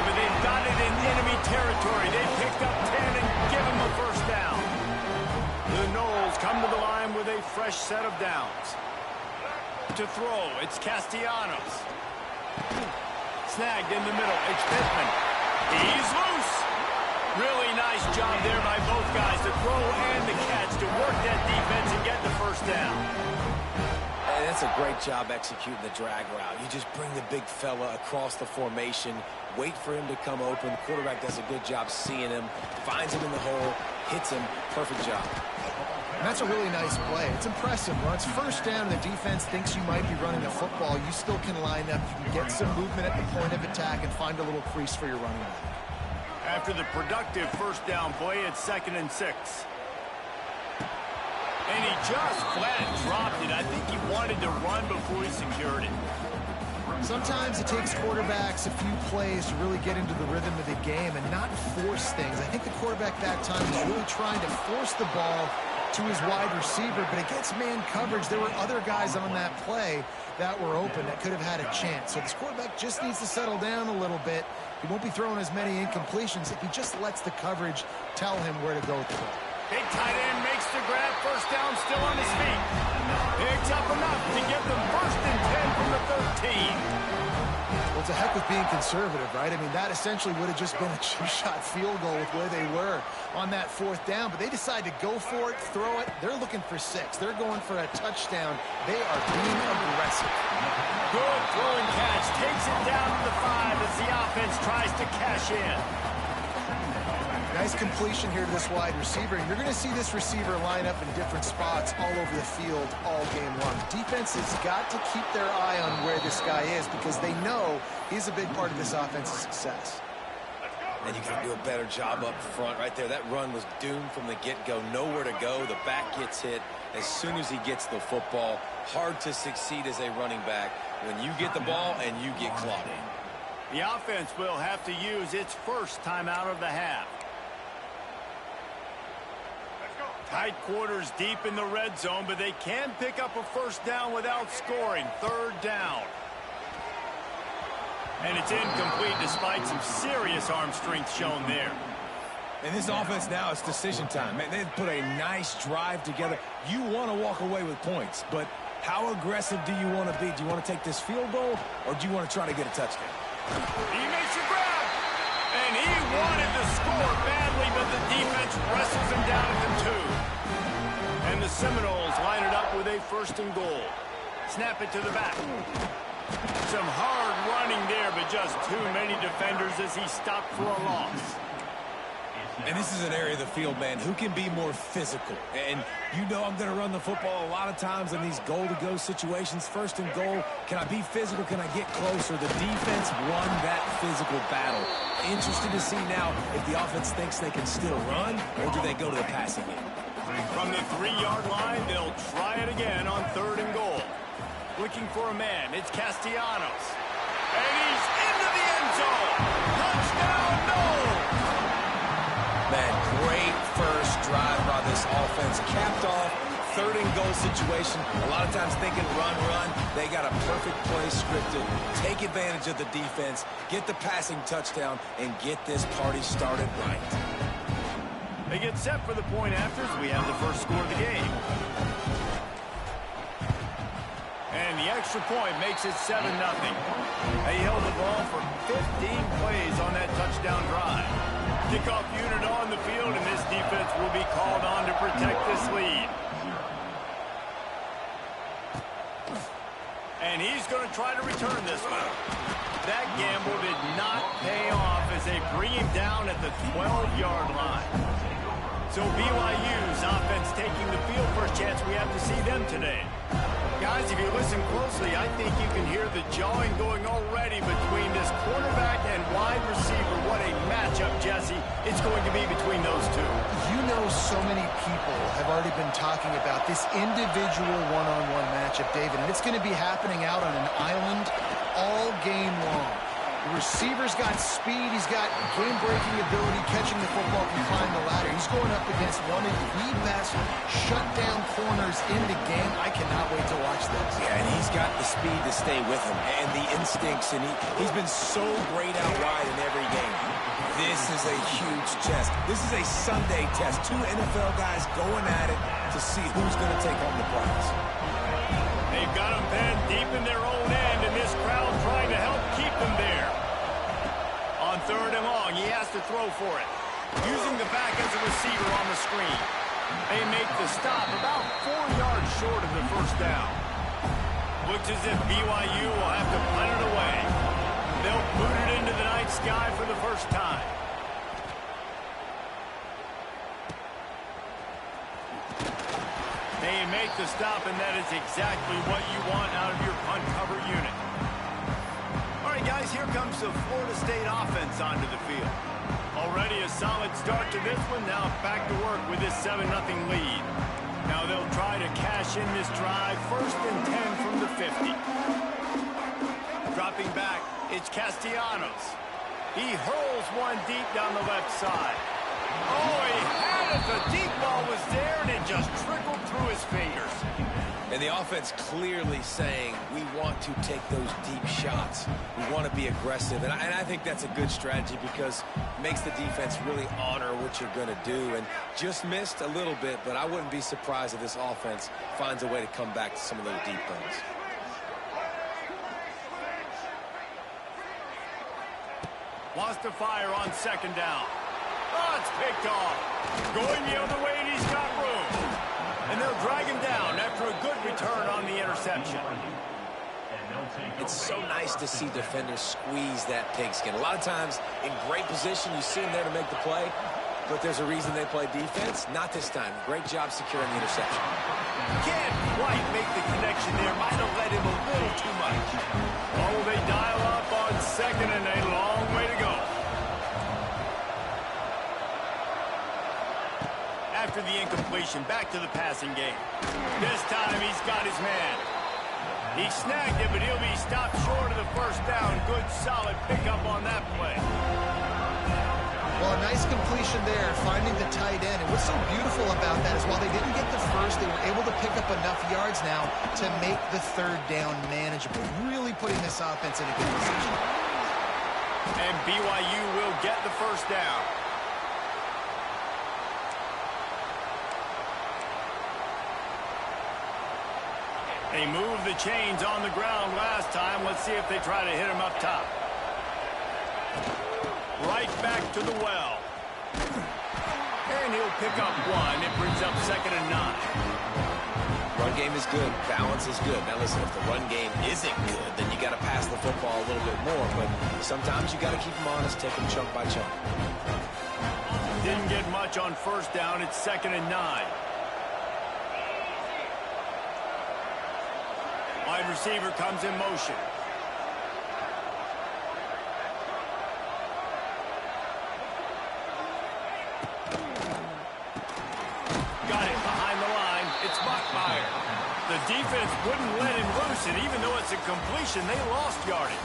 but they've got it in enemy territory. They picked up 10 and give him a first down. The Noles come to the line with a fresh set of downs. To throw, it's Castellanos. Snagged in the middle, it's Pittman. He's loose. Really nice job there by both guys to throw and the catch to work that defense and get the first down. And that's a great job executing the drag route. You just bring the big fella across the formation, wait for him to come open. The quarterback does a good job seeing him, finds him in the hole, hits him. Perfect job. And that's a really nice play. It's impressive. When it's first down and the defense thinks you might be running the football, you still can line up. You can get some movement at the point of attack and find a little crease for your running back. After the productive first down play, it's 2nd and 6. And he just flat dropped it. I think he wanted to run before he secured it. Sometimes it takes quarterbacks a few plays to really get into the rhythm of the game and not force things. I think the quarterback that time was really trying to force the ball to his wide receiver, but against man coverage, there were other guys on that play that were open that could have had a chance. So this quarterback just needs to settle down a little bit. He won't be throwing as many incompletions if he just lets the coverage tell him where to go throw. Big tight end makes the grab. First down, still on his feet. Picks up enough to get them 1st and 10 from the 13. Well, it's a heck of being conservative, right? I mean, that essentially would have just been a two-shot field goal with where they were on that 4th down. But they decide to go for it, throw it. They're looking for 6. They're going for a touchdown. They are being aggressive. Good throw and catch. Takes it down to the 5 as the offense tries to cash in. Nice completion here to this wide receiver. You're going to see this receiver line up in different spots all over the field all game long. Defense has got to keep their eye on where this guy is because they know he's a big part of this offense's success. And you got to do a better job up front right there. That run was doomed from the get-go. Nowhere to go. The back gets hit as soon as he gets the football. Hard to succeed as a running back when you get the ball and you get clawed in. The offense will have to use its first timeout of the half. Tight quarters deep in the red zone, but they can pick up a first down without scoring. 3rd down. And it's incomplete despite some serious arm strength shown there. And this offense now, it's decision time. Man, they've put a nice drive together. You want to walk away with points, but how aggressive do you want to be? Do you want to take this field goal, or do you want to try to get a touchdown? He makes a grab. And he wanted to score badly, but the defense wrestles him down at the 2. And the Seminoles line it up with a 1st and goal. Snap it to the back. Some hard running there, but just too many defenders as he stopped for a loss. And this is an area of the field, man, who can be more physical. And you know I'm going to run the football a lot of times in these goal-to-go situations. 1st and goal, can I be physical? Can I get closer? The defense won that physical battle. Interested to see now if the offense thinks they can still run, or do they go to the passing game? From the 3-yard line, they'll try it again on 3rd and goal. Looking for a man, it's Castellanos. And he's into the end zone. Touchdown, no! Man, great first drive by this offense. Capped off, 3rd and goal situation. A lot of times thinking run. They got a perfect play scripted. Take advantage of the defense, get the passing touchdown, and get this party started right. They get set for the point afters. We have the first score of the game. And the extra point makes it 7-0. They held the ball for 15 plays on that touchdown drive. Kickoff unit on the field, and this defense will be called on to protect this lead. And he's going to try to return this one. That gamble did not pay off as they bring him down at the 12-yard line. So BYU's offense taking the field. First chance we have to see them today. Guys, if you listen closely, I think you can hear the jawing going already between this quarterback and wide receiver. What a matchup, Jesse, it's going to be between those two. You know, so many people have already been talking about this individual one-on-one matchup, David, and it's going to be happening out on an island all game long. The receiver's got speed. He's got game-breaking ability, catching the football, can climb the ladder. He's going up against one of the best shutdown corners in the game. I cannot wait to watch this. Yeah, and he's got the speed to stay with him and the instincts, and he's been so great out wide in every game. This is a huge test. This is a Sunday test. 2 NFL guys going at it to see who's going to take home the prize. They've got them pinned deep in their own end, and this crowd trying to help keep them there. On 3rd and long, he has to throw for it. Using the back as a receiver on the screen. They make the stop about 4 yards short of the first down. Looks as if BYU will have to punt it away. They'll boot it into the night sky for the first time. They make the stop, and that is exactly what you want out of your punt cover unit. All right, guys, here comes the Florida State offense onto the field. Already a solid start to this one. Now back to work with this 7-0 lead. Now they'll try to cash in this drive. 1st and 10 from the 50. Dropping back, it's Castellanos. He hurls one deep down the left side. Oh, he had it. The deep ball was there, and it just trickled through his fingers. And the offense clearly saying, we want to take those deep shots. We want to be aggressive. And I think that's a good strategy because it makes the defense really honor what you're going to do. And just missed a little bit, but I wouldn't be surprised if this offense finds a way to come back to some of those deep runs. Wants to fire on 2nd down. Oh, it's picked off. Going the other way, and he's got room. And they'll drag him down after a good return on the interception. It's so nice to see defenders squeeze that pigskin. A lot of times, in great position, you see him there to make the play, but there's a reason they play defense. Not this time. Great job securing the interception. Can't quite make the connection there. Might have led him a little too much. Oh, they dial up on 2nd, and a long way to go. After the incompletion, back to the passing game. This time he's got his man. He snagged it, but he'll be stopped short of the 1st down. Good, solid pickup on that play. Well, a nice completion there, finding the tight end. And what's so beautiful about that is while they didn't get the first, they were able to pick up enough yards now to make the 3rd down manageable. Really putting this offense in a good position. And BYU will get the 1st down. They moved the chains on the ground last time. Let's see if they try to hit him up top. Right back to the well. And he'll pick up 1. It brings up 2nd and 9. Run game is good. Balance is good. Now listen, if the run game isn't good, then you got to pass the football a little bit more. But sometimes you got to keep them honest, take them chunk by chunk. Didn't get much on 1st down. It's 2nd and 9. Wide receiver comes in motion. Got it behind the line. It's Bachmeyer. The defense wouldn't let him loose, and even though it's a completion, they lost yardage.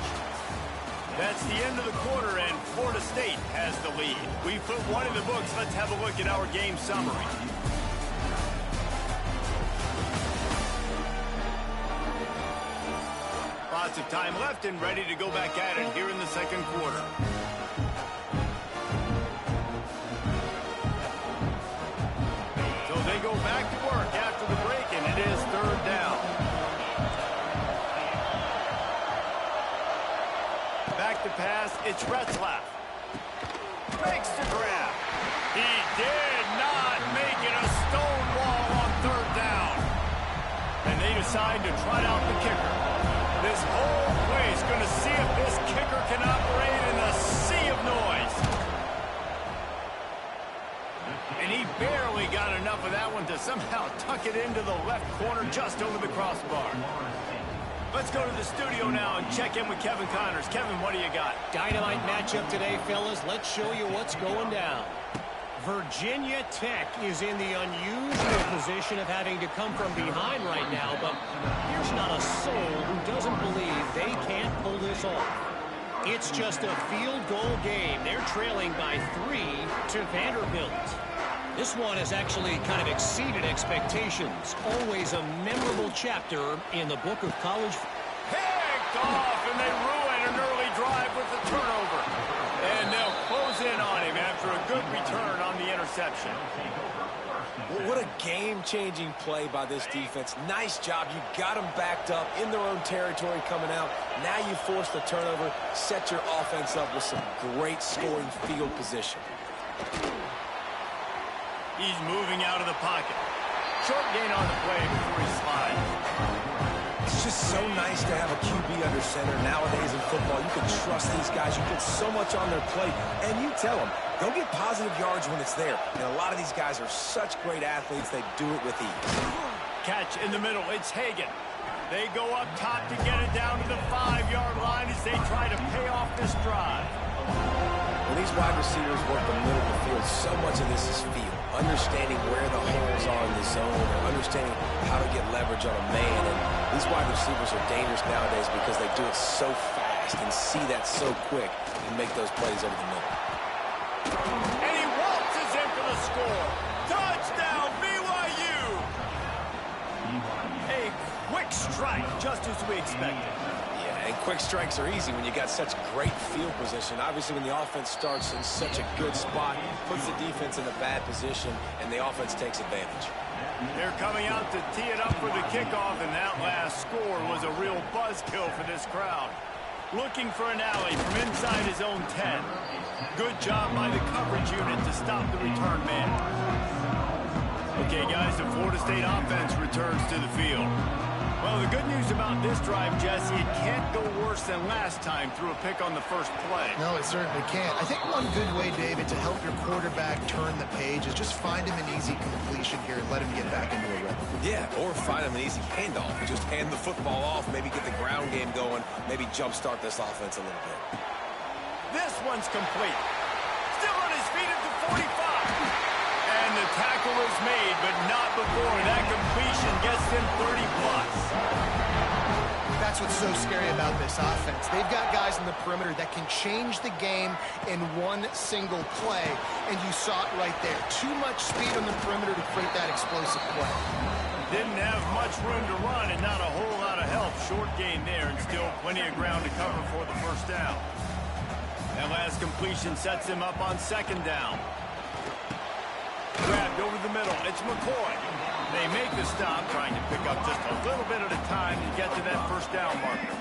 That's the end of the quarter, and Florida State has the lead. We put one in the books. Let's have a look at our game summary. Lots of time left and ready to go back at it here in the second quarter. So they go back to work after the break, and it is third down. Back to pass, it's Retzlaff. Makes the grab. He did not make it a stone wall on third down. And they decide to trot out the kicker. This whole play is going to see if this kicker can operate in a sea of noise. And he barely got enough of that one to somehow tuck it into the left corner just over the crossbar. Let's go to the studio now and check in with Kevin Connors. Kevin, what do you got? Dynamite matchup today, fellas. Let's show you what's going down. Virginia Tech is in the unusual position of having to come from behind right now, but there's not a soul who doesn't believe they can't pull this off. It's just a field goal game. They're trailing by 3 to Vanderbilt. This one has actually kind of exceeded expectations. Always a memorable chapter in the book of college. Picked off, and they ruin an early drive with the turnover. And they'll close in on him after a good return on the interception. Well, what a game-changing play by this defense. Nice job. You got them backed up in their own territory coming out. Now you force the turnover, set your offense up with some great scoring field position. He's moving out of the pocket. Short gain on the play before he slides. It's just so nice to have a QB under center. Nowadays in football, you can trust these guys. You put so much on their plate, and you tell them, go get positive yards when it's there. And a lot of these guys are such great athletes, they do it with ease. Catch in the middle. It's Hagan. They go up top to get it down to the 5-yard line as they try to pay off this drive. When these wide receivers work the middle of the field, so much of this is feel. Understanding where the holes are in the zone, or understanding how to get leverage on a man. And these wide receivers are dangerous nowadays because they do it so fast and see that so quick and make those plays over the middle. And he waltzes in for the score. Touchdown, BYU! A quick strike, just as we expected. And quick strikes are easy when you got such great field position. Obviously, when the offense starts in such a good spot, puts the defense in a bad position, and the offense takes advantage. They're coming out to tee it up for the kickoff, and that last score was a real buzzkill for this crowd. Looking for an alley from inside his own 10. Good job by the coverage unit to stop the return man. Okay, guys, the Florida State offense returns to the field. Well, the good news about this drive, Jesse, it can't go worse than last time through a pick on the first play. No, it certainly can't. I think one good way, David, to help your quarterback turn the page is just find him an easy completion here and let him get back into a rhythm. Yeah, or find him an easy handoff. Just hand the football off, maybe get the ground game going, maybe jumpstart this offense a little bit. This one's complete. Still on his feet at the 45. And the tackle is made, but not before that completion gets him 30+. That's what's so scary about this offense. They've got guys in the perimeter that can change the game in one single play, and you saw it right there. Too much speed on the perimeter to create that explosive play. Didn't have much room to run and not a whole lot of help. Short gain there and still plenty of ground to cover for the first down. That last completion sets him up on second down. Grabbed over the middle. It's McCoy. They make the stop, trying to pick up just a little bit at a time to get to that first down marker.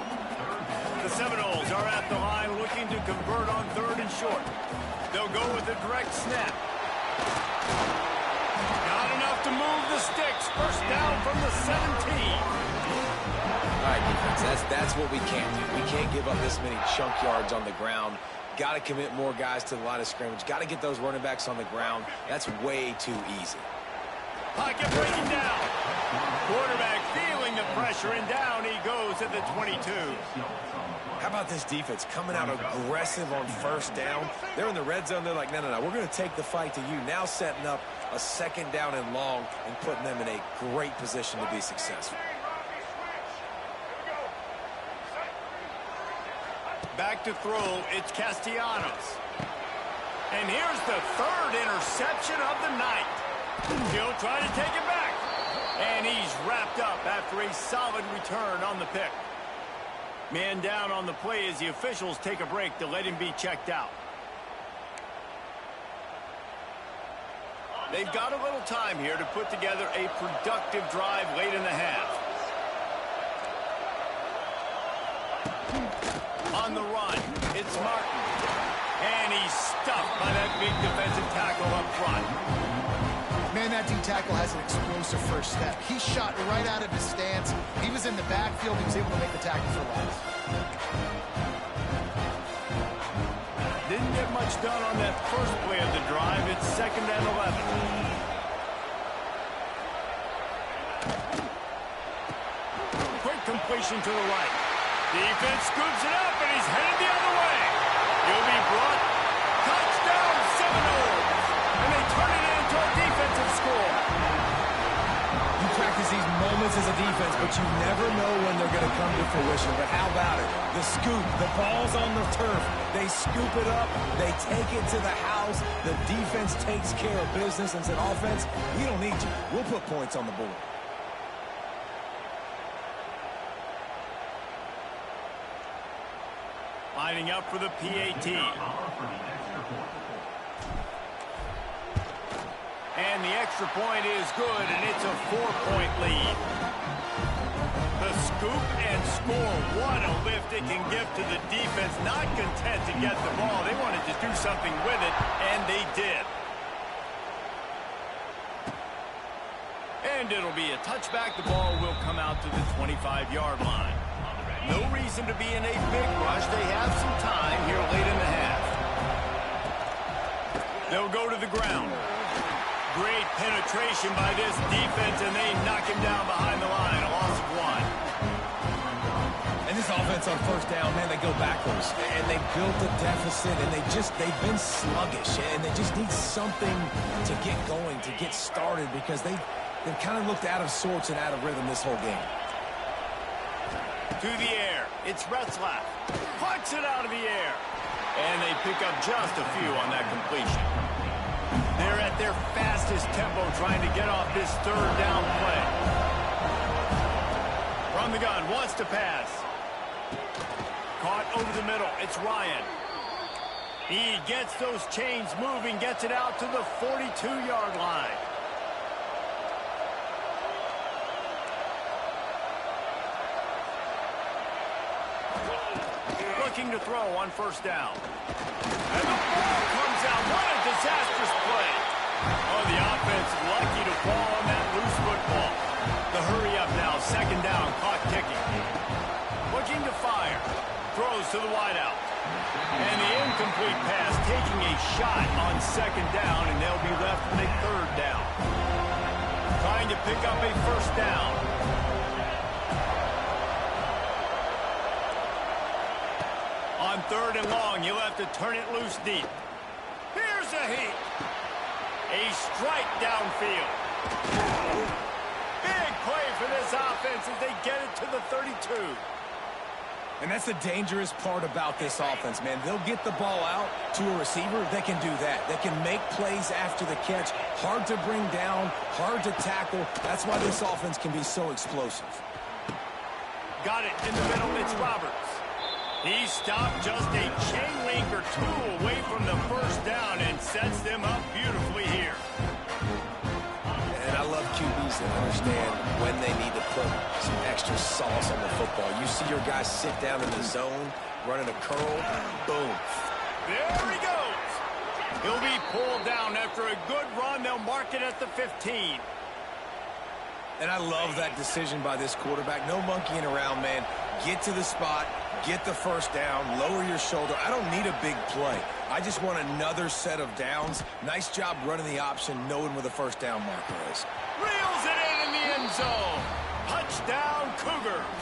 The Seminoles are at the line looking to convert on third and short. They'll go with a direct snap. Not enough to move the sticks. First down from the 17. All right, defense, that's what we can't do. We can't give up this many chunk yards on the ground. Got to commit more guys to the line of scrimmage. Got to get those running backs on the ground. That's way too easy. Pocket breaking down. Quarterback feeling the pressure, and down he goes at the 22. How about this defense coming out aggressive on first down? They're in the red zone. They're like, no, we're going to take the fight to you. Now setting up a second down and long and putting them in a great position to be successful. Back to throw, it's Castellanos. And here's the third interception of the night. He'll try to take it back. And he's wrapped up after a solid return on the pick. Man down on the play as the officials take a break to let him be checked out. They've got a little time here to put together a productive drive late in the half. On the run, it's Martin. And he's stuffed by that big defensive tackle up front. Man, that D-tackle has an explosive first step. He shot right out of his stance. He was in the backfield. He was able to make the tackle for loss. Didn't get much done on that first play of the drive. It's 2nd and 11. Quick completion to the right. Defense scoops it up, and he's headed the other way. He'll be brought. Touchdown, Seminoles. And they turn it into a defensive score. You practice these moments as a defense, but you never know when they're going to come to fruition. But how about it? The scoop, the ball's on the turf. They scoop it up. They take it to the house. The defense takes care of business and said, offense, we don't need you. We'll put points on the board. Lining up for the PAT. And the extra point is good, and it's a 4-point lead. The scoop and score. What a lift it can give to the defense. Not content to get the ball. They wanted to do something with it, and they did. And it'll be a touchback. The ball will come out to the 25-yard line. No reason to be in a big rush. They have some time here late in the half. They'll go to the ground. Great penetration by this defense, and they knock him down behind the line. A loss of 1. And this offense on first down, man, they go backwards. And they built a deficit, and they've been sluggish. And they just need something to get going, to get started, because they've kind of looked out of sorts and out of rhythm this whole game. To the air, it's Retzlaff. Puts it out of the air. And they pick up just a few on that completion. They're at their fastest tempo trying to get off this third down play. From the gun, wants to pass. Caught over the middle, it's Ryan. He gets those chains moving, gets it out to the 42-yard line. Looking to throw on first down. And the ball comes out. What a disastrous play. Oh, the offense lucky to fall on that loose football. The hurry up now. 2nd down. Clock ticking. Looking to fire. Throws to the wideout. And the incomplete pass taking a shot on 2nd down, and they'll be left with a 3rd down. Trying to pick up a first down. On 3rd and long, you'll have to turn it loose deep. Here's a heat. A strike downfield. Big play for this offense as they get it to the 32. And that's the dangerous part about this offense, man. They'll get the ball out to a receiver. They can do that. They can make plays after the catch. Hard to bring down, hard to tackle. That's why this offense can be so explosive. Got it in the middle. It's Roberts. He stopped just a chain link or two away from the first down and sets them up beautifully here. And I love QBs that understand when they need to put some extra sauce on the football. You see your guys sit down in the zone, running a curl, boom. There he goes. He'll be pulled down after a good run. They'll mark it at the 15. And I love that decision by this quarterback. No monkeying around, man. Get to the spot, get the first down, lower your shoulder. I don't need a big play. I just want another set of downs. Nice job running the option, knowing where the first down marker is. Reels it in the end zone. Touchdown, Cougars.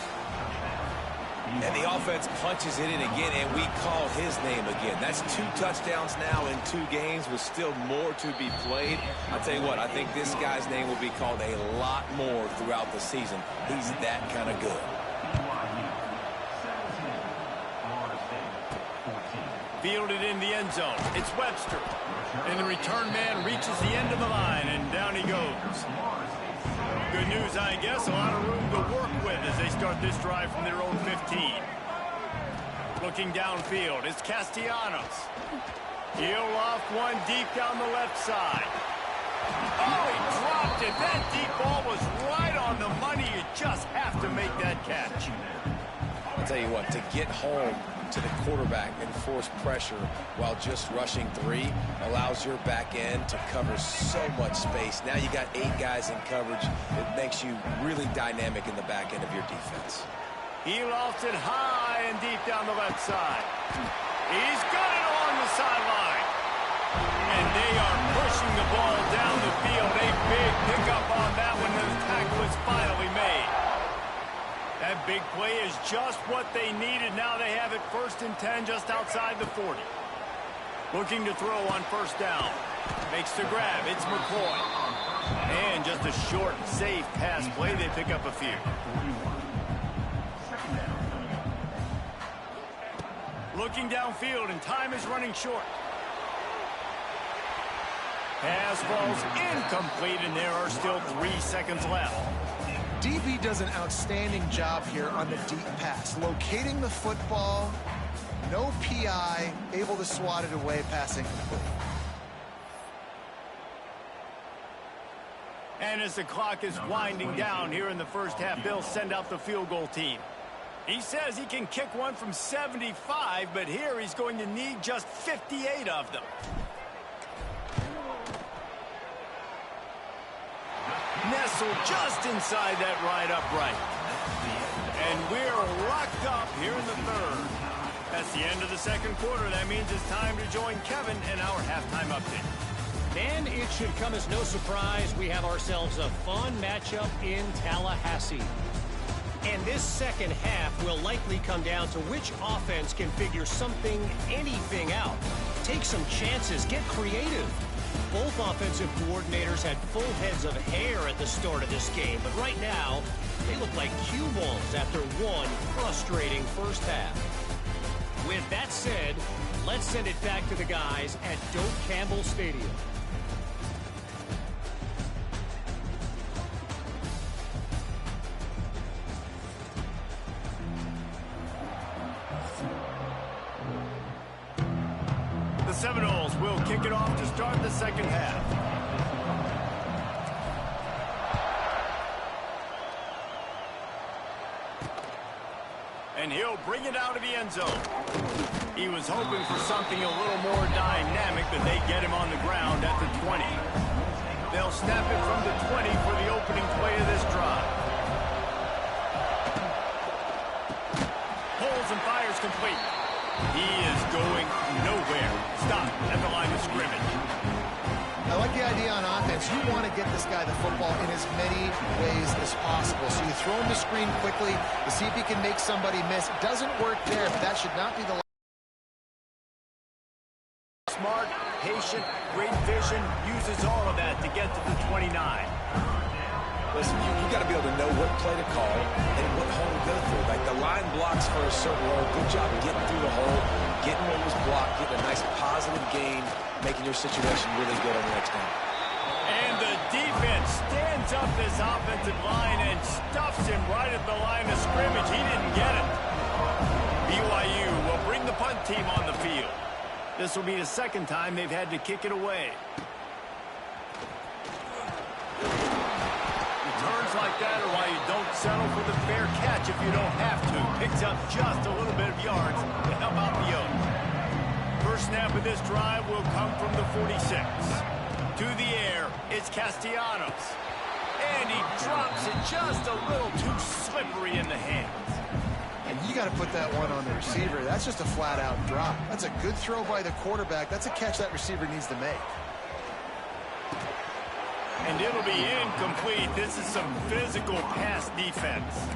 And the offense punches it in again, and we call his name again. That's 2 touchdowns now in 2 games with still more to be played. I'll tell you what, I think this guy's name will be called a lot more throughout the season. He's that kind of good. Fielded in the end zone. It's Webster. And the return man reaches the end of the line, and down he goes. Good news, I guess. A lot of room to work with as they start this drive from their own 15. Looking downfield, it's Castellanos. He'll off one deep down the left side. Oh, he dropped it. That deep ball was right on the money. You just have to make that catch. I'll tell you what, to get home to the quarterback and force pressure while just rushing 3 allows your back end to cover so much space. Now you got 8 guys in coverage. It makes you really dynamic in the back end of your defense. He lofts it high and deep down the left side. He's got it along the sideline. And they are pushing the ball down the field. A big pickup on that one. The tackle is finally made. That big play is just what they needed. Now they have it 1st and 10 just outside the 40. Looking to throw on 1st down. Makes the grab. It's McCoy. And just a short, safe pass play. They pick up a few. Looking downfield, and time is running short. Pass falls incomplete, and there are still 3 seconds left. DB does an outstanding job here on the deep pass. Locating the football, no PI, able to swat it away, passing complete. And as the clock is winding down here in the first half, they'll send out the field goal team. He says he can kick one from 75, but here he's going to need just 58 of them. Nestled just inside that right upright. And we're locked up here in the 3rd. That's the end of the 2nd quarter. That means it's time to join Kevin in our halftime update. And it should come as no surprise, we have ourselves a fun matchup in Tallahassee. And this 2nd half will likely come down to which offense can figure something, anything out. Take some chances, get creative. Both offensive coordinators had full heads of hair at the start of this game, but right now, they look like cue balls after one frustrating first half. With that said, let's send it back to the guys at Doak Campbell Stadium. The Seminoles will kick it off to start the 2nd half. And he'll bring it out of the end zone. He was hoping for something a little more dynamic, but they get him on the ground at the 20. They'll snap it from the 20 for the opening play of this drive. Pulls and fires complete. He is going nowhere. Stop at the line of scrimmage. I like the idea on offense. You want to get this guy the football in as many ways as possible. So you throw him the screen quickly to see if he can make somebody miss. It doesn't work there, but that should not be the... Smart, patient, great vision, uses all of that to get to the 29. Listen, you got to be able to know what play to call and what hole to go through. Like the line blocks for a certain hole. Good job getting through the hole, getting what was blocked, getting a nice positive gain, making your situation really good on the next down. And the defense stands up this offensive line and stuffs him right at the line of scrimmage. He didn't get it. BYU will bring the punt team on the field. This will be the 2nd time they've had to kick it away. Returns like that are why you don't settle for the fair catch if you don't have to. Picks up just a little bit of yards to help out the Oaks. First snap of this drive will come from the 46. To the air, it's Castellanos. And he drops it just a little too slippery in the hands. And you got to put that one on the receiver. That's just a flat-out drop. That's a good throw by the quarterback. That's a catch that receiver needs to make. And it'll be incomplete. This is some physical pass defense.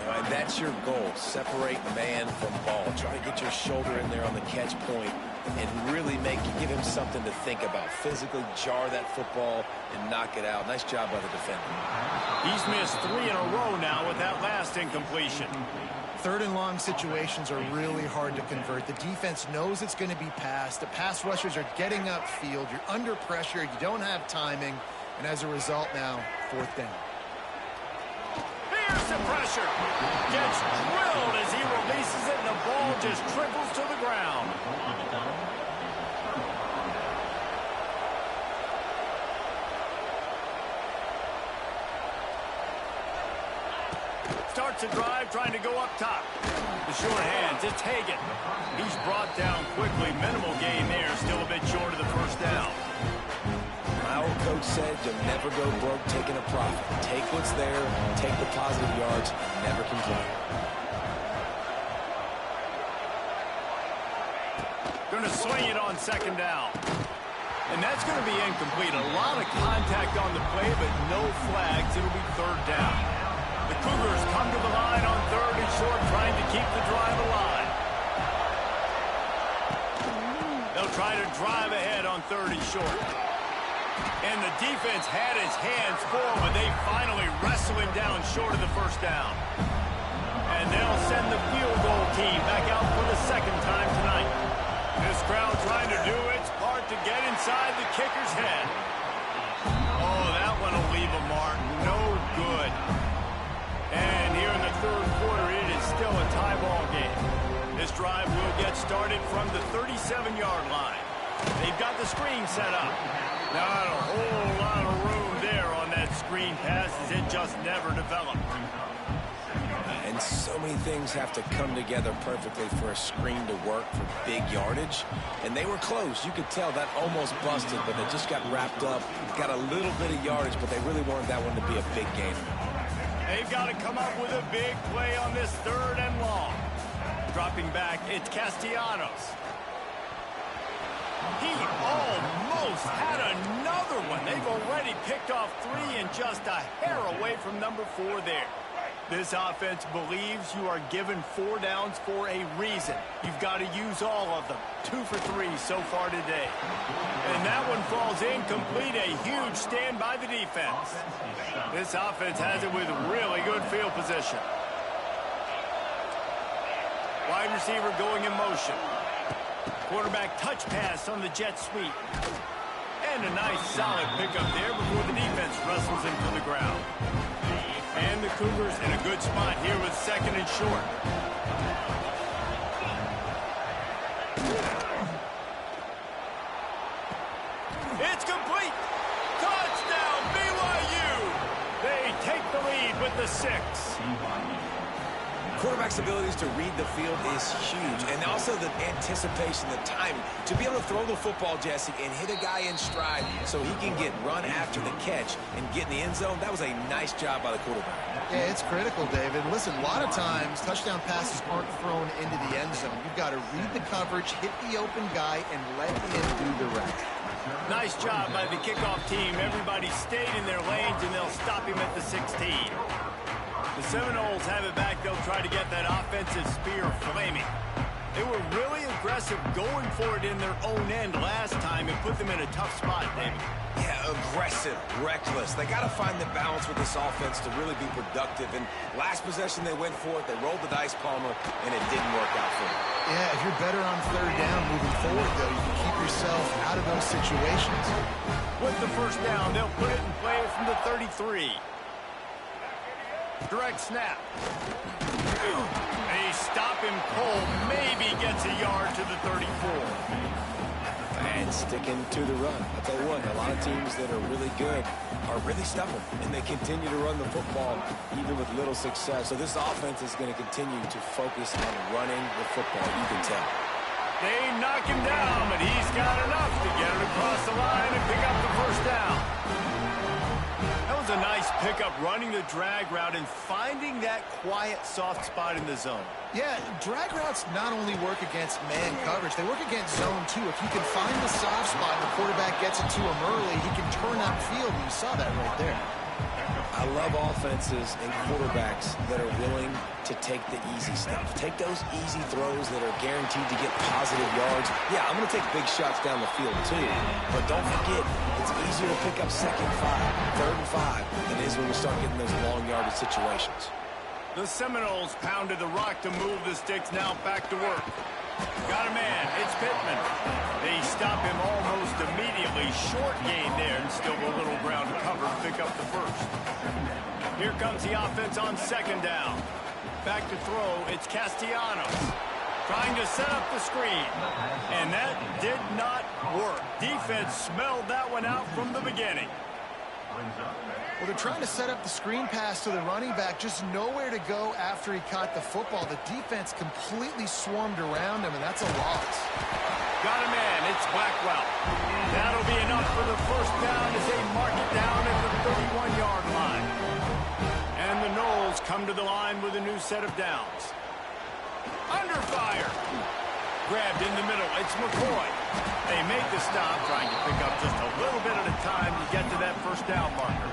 And that's your goal. Separate man from ball. Try to get your shoulder in there on the catch point and really give him something to think about. Physically jar that football and knock it out. Nice job by the defender. He's missed 3 in a row now with that last incompletion. 3rd and long situations are really hard to convert. The defense knows it's going to be passed. The pass rushers are getting upfield. You're under pressure. You don't have timing. And as a result now, 4th down. Here's the pressure. Gets drilled as he releases it, and the ball just trickles to the ground. Starts a drive trying to go up top. The short hands, it's Hagan. He's brought down quickly. Minimal gain there, still a bit short of the 1st down. Our coach said you'll never go broke taking a profit. Take what's there, take the positive yards, never complain. Going to swing it on 2nd down. And that's going to be incomplete. A lot of contact on the play, but no flags. It'll be 3rd down. The Cougars come to the line on 3rd and short, trying to keep the drive alive. They'll try to drive ahead on 3rd and short. And the defense had his hands full, but they finally wrestle him down short of the 1st down. And they'll send the field goal team back out for the 2nd time tonight. This crowd trying to do its part to get inside the kicker's head. Oh, that one will leave a mark. No good. And here in the 3rd quarter, it is still a tie ball game. This drive will get started from the 37-yard line. They've got the screen set up. Not a whole lot of room there on that screen pass as it just never developed. And so many things have to come together perfectly for a screen to work for big yardage. And they were close. You could tell that almost busted, but they just got wrapped up. Got a little bit of yardage, but they really wanted that one to be a big game. They've got to come up with a big play on this 3rd and long. Dropping back, it's Castellanos. He almost had another one. They've already picked off 3 and just a hair away from number 4 there. This offense believes you are given 4 downs for a reason. You've got to use all of them. 2 for 3 so far today. And that one falls incomplete. A huge stand by the defense. This offense has it with really good field position. Wide receiver going in motion. Quarterback touch pass on the jet sweep. And a nice solid pickup there before the defense wrestles him to the ground. And the Cougars in a good spot here with 2nd and short. It's complete. Touchdown, BYU. They take the lead with the 6. Quarterback's abilities to read the field is huge, and also the anticipation, the timing. To be able to throw the football, Jesse, and hit a guy in stride so he can get run after the catch and get in the end zone, that was a nice job by the quarterback. Yeah, it's critical, David. Listen, a lot of times touchdown passes aren't thrown into the end zone. You've got to read the coverage, hit the open guy, and let him do the rest. Nice job by the kickoff team. Everybody stayed in their lanes, and they'll stop him at the 16. The Seminoles have it back. They'll try to get that offensive spear flaming. They were really aggressive going for it in their own end last time and put them in a tough spot, David. Yeah, aggressive, reckless. They got to find the balance with this offense to really be productive. And last possession, they went for it. They rolled the dice, Palmer, and it didn't work out for them. Yeah, if you're better on 3rd down moving forward, though, you can keep yourself out of those situations. With the 1st down, they'll put it in play from the 33. Direct snap. They stop him cold. Maybe gets a yard to the 34. And sticking to the run. I'll tell you what, a lot of teams that are really good are really stubborn, and they continue to run the football even with little success. So this offense is going to continue to focus on running the football, you can tell. They knock him down, but he's got enough to get it across the line and pick up the 1st down. That was was a nice pickup running the drag route and finding that quiet, soft spot in the zone. Yeah, drag routes not only work against man coverage, they work against zone too. If you can find the soft spot and the quarterback gets it to him early, he can turn upfield, and you saw that right there. I love offenses and quarterbacks that are willing to take the easy stuff. Take those easy throws that are guaranteed to get positive yards. Yeah, I'm going to take big shots down the field too. But don't forget, it's easier to pick up 2nd and 5, 3rd and 5 than it is when we start getting those long yardage situations. The Seminoles pounded the rock to move the sticks. Now back to work. Got a man. It's Pittman. They stop him almost immediately. Short gain there, and still a little ground to cover to pick up the first. Here comes the offense on 2nd down. Back to throw. It's Castellanos. Trying to set up the screen. And that did not work. Defense smelled that one out from the beginning. Well, they're trying to set up the screen pass to the running back, just nowhere to go after he caught the football. The defense completely swarmed around him, and that's a loss. Got a man. It's Blackwell. That'll be enough for the first down as they mark it down at the 31-yard line. And the Noles come to the line with a new set of downs. Under fire. Grabbed in the middle. It's McCoy. They make the stop, trying to pick up just a little bit at a time to get to that first down marker.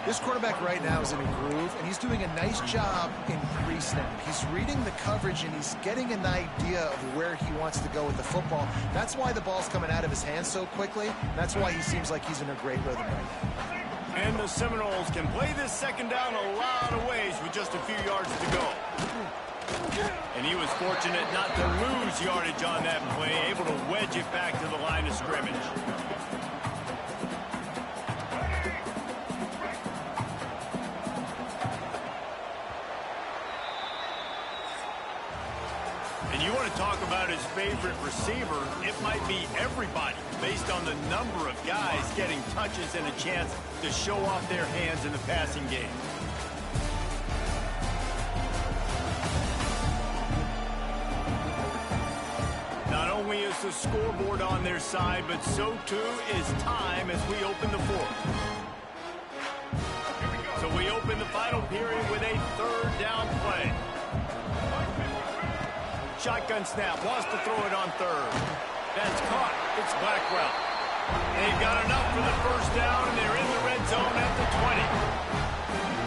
This quarterback right now is in a groove, and he's doing a nice job in pre-snap. He's reading the coverage, and he's getting an idea of where he wants to go with the football. That's why the ball's coming out of his hands so quickly. That's why he seems like he's in a great rhythm right now. And the Seminoles can play this 2nd down a lot of ways with just a few yards to go. And he was fortunate not to lose yardage on that play, able to wedge it back to the line of scrimmage. And you want to talk about his favorite receiver, it might be everybody, based on the number of guys getting touches and a chance to show off their hands in the passing game. Not only is the scoreboard on their side, but so too is time as we open the 4th. So we open the final period with a 3rd down play. Shotgun snap, wants to throw it on 3rd. That's caught. It's Blackwell. They've got enough for the first down, and they're in the red zone at the 20.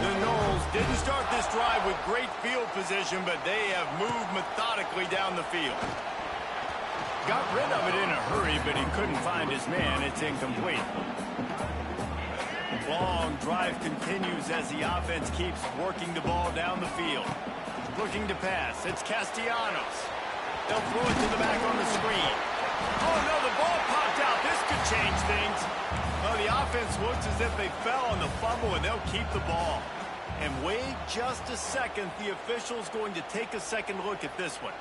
The Noles didn't start this drive with great field position, but they have moved methodically down the field. Got rid of it in a hurry, but he couldn't find his man. It's incomplete. Long drive continues as the offense keeps working the ball down the field. Looking to pass. It's Castellanos. They'll throw it to the back on the screen. Oh, no, the ball popped out. This could change things. Well, the offense looks as if they fell on the fumble, and they'll keep the ball. And wait just a second. The official's going to take a second look at this one.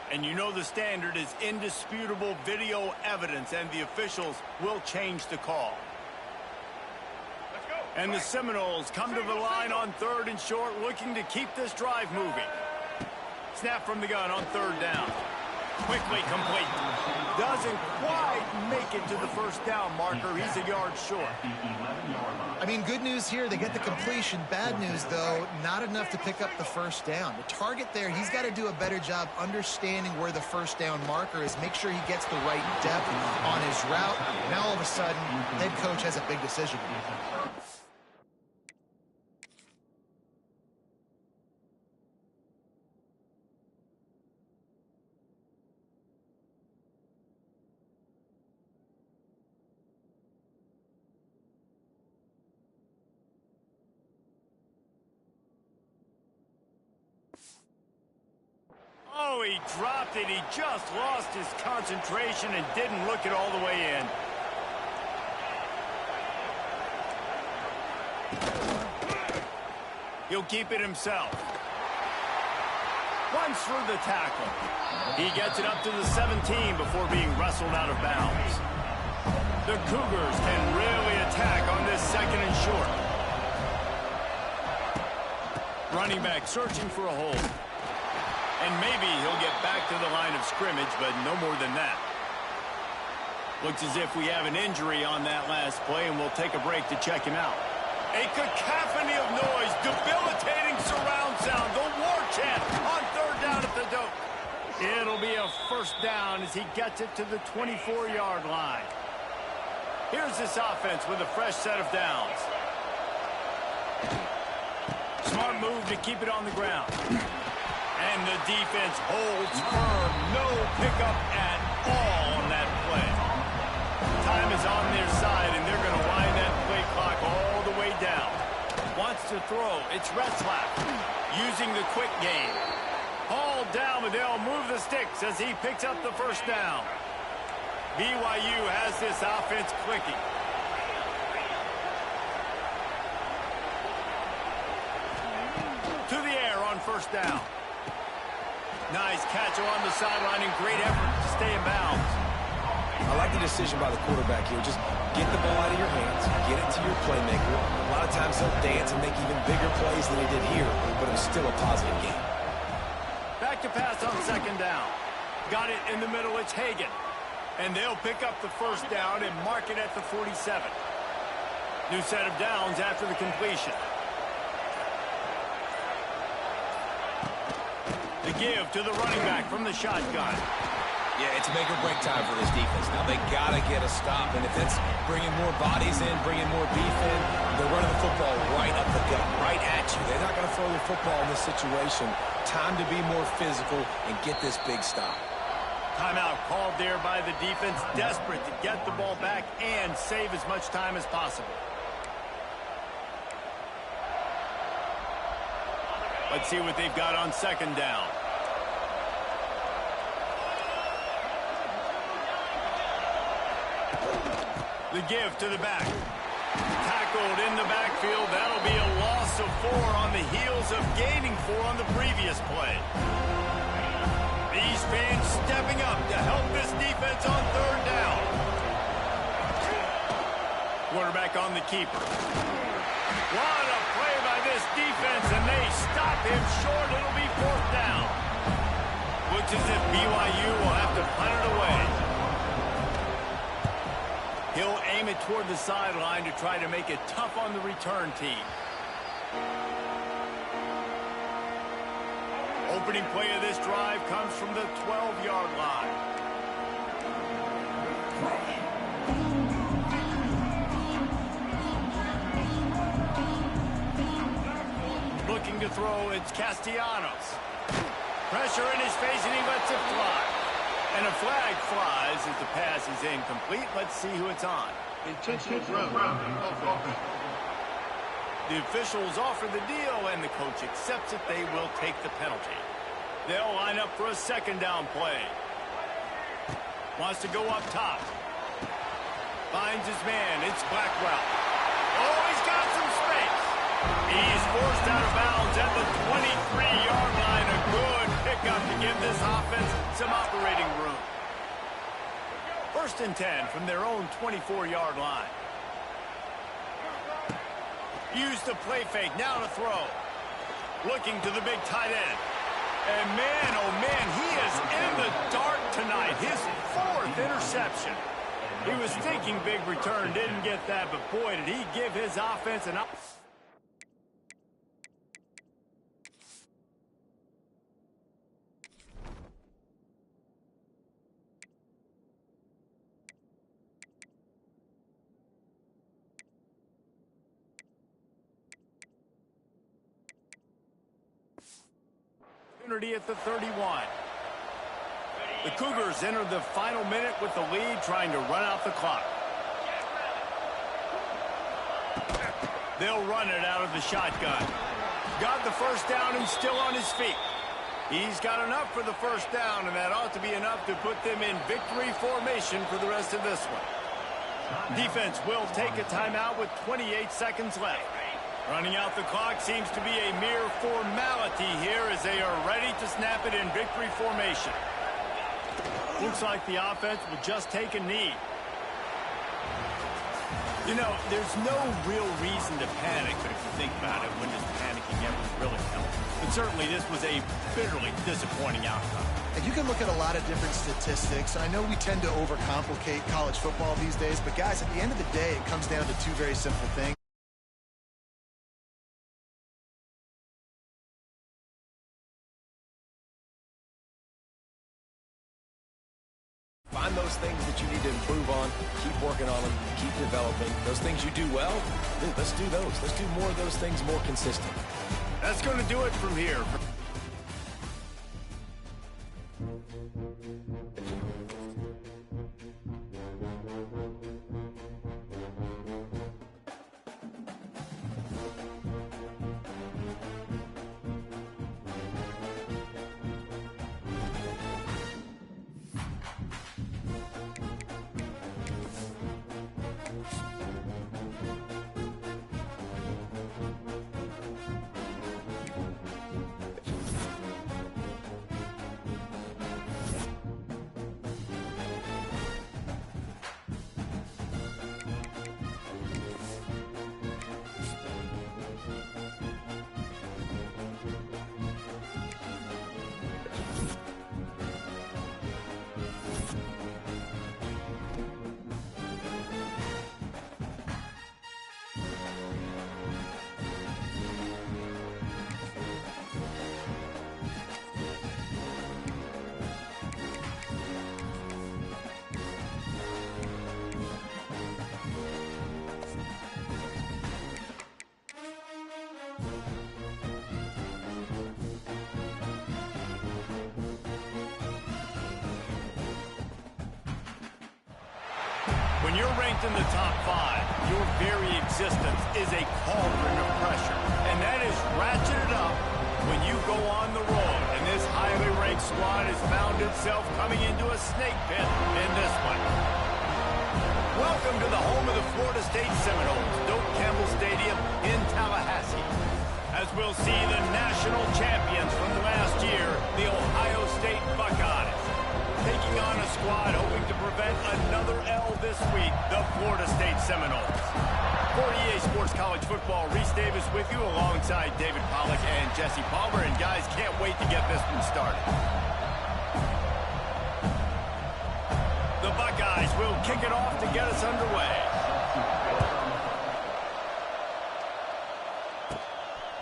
And you know the standard is indisputable video evidence, and the officials will change the call. And the Seminoles come to the line on 3rd and short, looking to keep this drive moving. Snap from the gun on 3rd down. Quickly complete. Doesn't quite make it to the first down marker. He's a yard short. I mean, good news here, they get the completion. Bad news, though, not enough to pick up the first down. The target there, he's got to do a better job understanding where the first down marker is, make sure he gets the right depth on his route. Now, all of a sudden, head coach has a big decision to make. Oh, he dropped it. He just lost his concentration and didn't look it all the way in. He'll keep it himself. Runs through the tackle. He gets it up to the 17 before being wrestled out of bounds. The Cougars can really attack on this 2nd and short. Running back searching for a hole. And maybe he'll get back to the line of scrimmage, but no more than that. Looks as if we have an injury on that last play, and we'll take a break to check him out. A cacophony of noise, debilitating surround sound, the war chant on third down at the dope. It'll be a first down as he gets it to the 24-yard line. Here's this offense with a fresh set of downs. Smart move to keep it on the ground. And the defense holds firm. No pickup at all on that play. Time is on their side, and they're going to wind that play clock all the way down. Wants to throw. It's Retzlaff using the quick game. Hauled down, but they'll move the sticks as he picks up the first down. BYU has this offense clicking. To the air on first down. Nice catch on the sideline and great effort to stay in bounds. I like the decision by the quarterback here. Just get the ball out of your hands, get it to your playmaker. A lot of times he'll dance and make even bigger plays than he did here, but it was still a positive game. Back to pass on second down. Got it in the middle, it's Hagan. And they'll pick up the first down and mark it at the 47. New set of downs after the completion. The give to the running back from the shotgun. Yeah, it's make or break time for this defense. Now they got to get a stop, and if it's bringing more bodies in, bringing more beef in, they're running the football right up the gut, right at you. They're not going to throw the football in this situation. Time to be more physical and get this big stop. Timeout called there by the defense, desperate to get the ball back and save as much time as possible. Let's see what they've got on second down. The give to the back. Tackled in the backfield. That'll be a loss of 4 on the heels of gaining 4 on the previous play. These fans stepping up to help this defense on third down. Quarterback on the keeper. What a play by this defense, and they stop him short. It'll be fourth down. Looks as if BYU will have to punt it away. He'll aim it toward the sideline to try to make it tough on the return team. Opening play of this drive comes from the 12-yard line. Looking to throw, it's Castellanos. Pressure in his face, and he lets it fly. And a flag flies as the pass is incomplete. Let's see who it's on. Intentional grounding. The officials offer the deal, and the coach accepts it. They will take the penalty. They'll line up for a second down play. Wants to go up top. Finds his man. It's Blackwell. Oh, he's got some space. He's forced out of bounds at the 23-yard line. A good pickup to give this offense some operating room. First and 10 from their own 24-yard line. Use the play fake. Now to throw. Looking to the big tight end. And man, oh man, he is in the dark tonight. His 4th interception. He was thinking big return, didn't get that, but boy, did he give his offense an opportunity. At the 31. The Cougars enter the final minute with the lead, trying to run out the clock. They'll run it out of the shotgun. Got the first down and still on his feet. He's got enough for the first down, and that ought to be enough to put them in victory formation for the rest of this one. Defense will take a timeout with 28 seconds left. Running out the clock seems to be a mere formality here as they are ready to snap it in victory formation. Looks like the offense will just take a knee. You know, there's no real reason to panic, but if you think about it, when does panicking ever really help? But certainly this was a bitterly disappointing outcome. And you can look at a lot of different statistics. I know we tend to overcomplicate college football these days, but guys, at the end of the day, it comes down to two very simple things. Find those things that you need to improve on, keep working on them, keep developing. Those things you do well, let's do those. Let's do more of those things more consistent. That's going to do it from here. When you're ranked in the top 5, your very existence is a cauldron of pressure. And that is ratcheted up when you go on the road. And this highly ranked squad has found itself coming into a snake pit in this one. Welcome to the home of the Florida State Seminoles, Doak Campbell Stadium in Tallahassee. As we'll see the national champions from last year, the Ohio State Buckeyes, taking on a squad hoping to prevent another L this week, the Florida State Seminoles. For EA Sports College Football, Reese Davis with you alongside David Pollack and Jesse Palmer. And guys, can't wait to get this one started. The Buckeyes will kick it off to get us underway.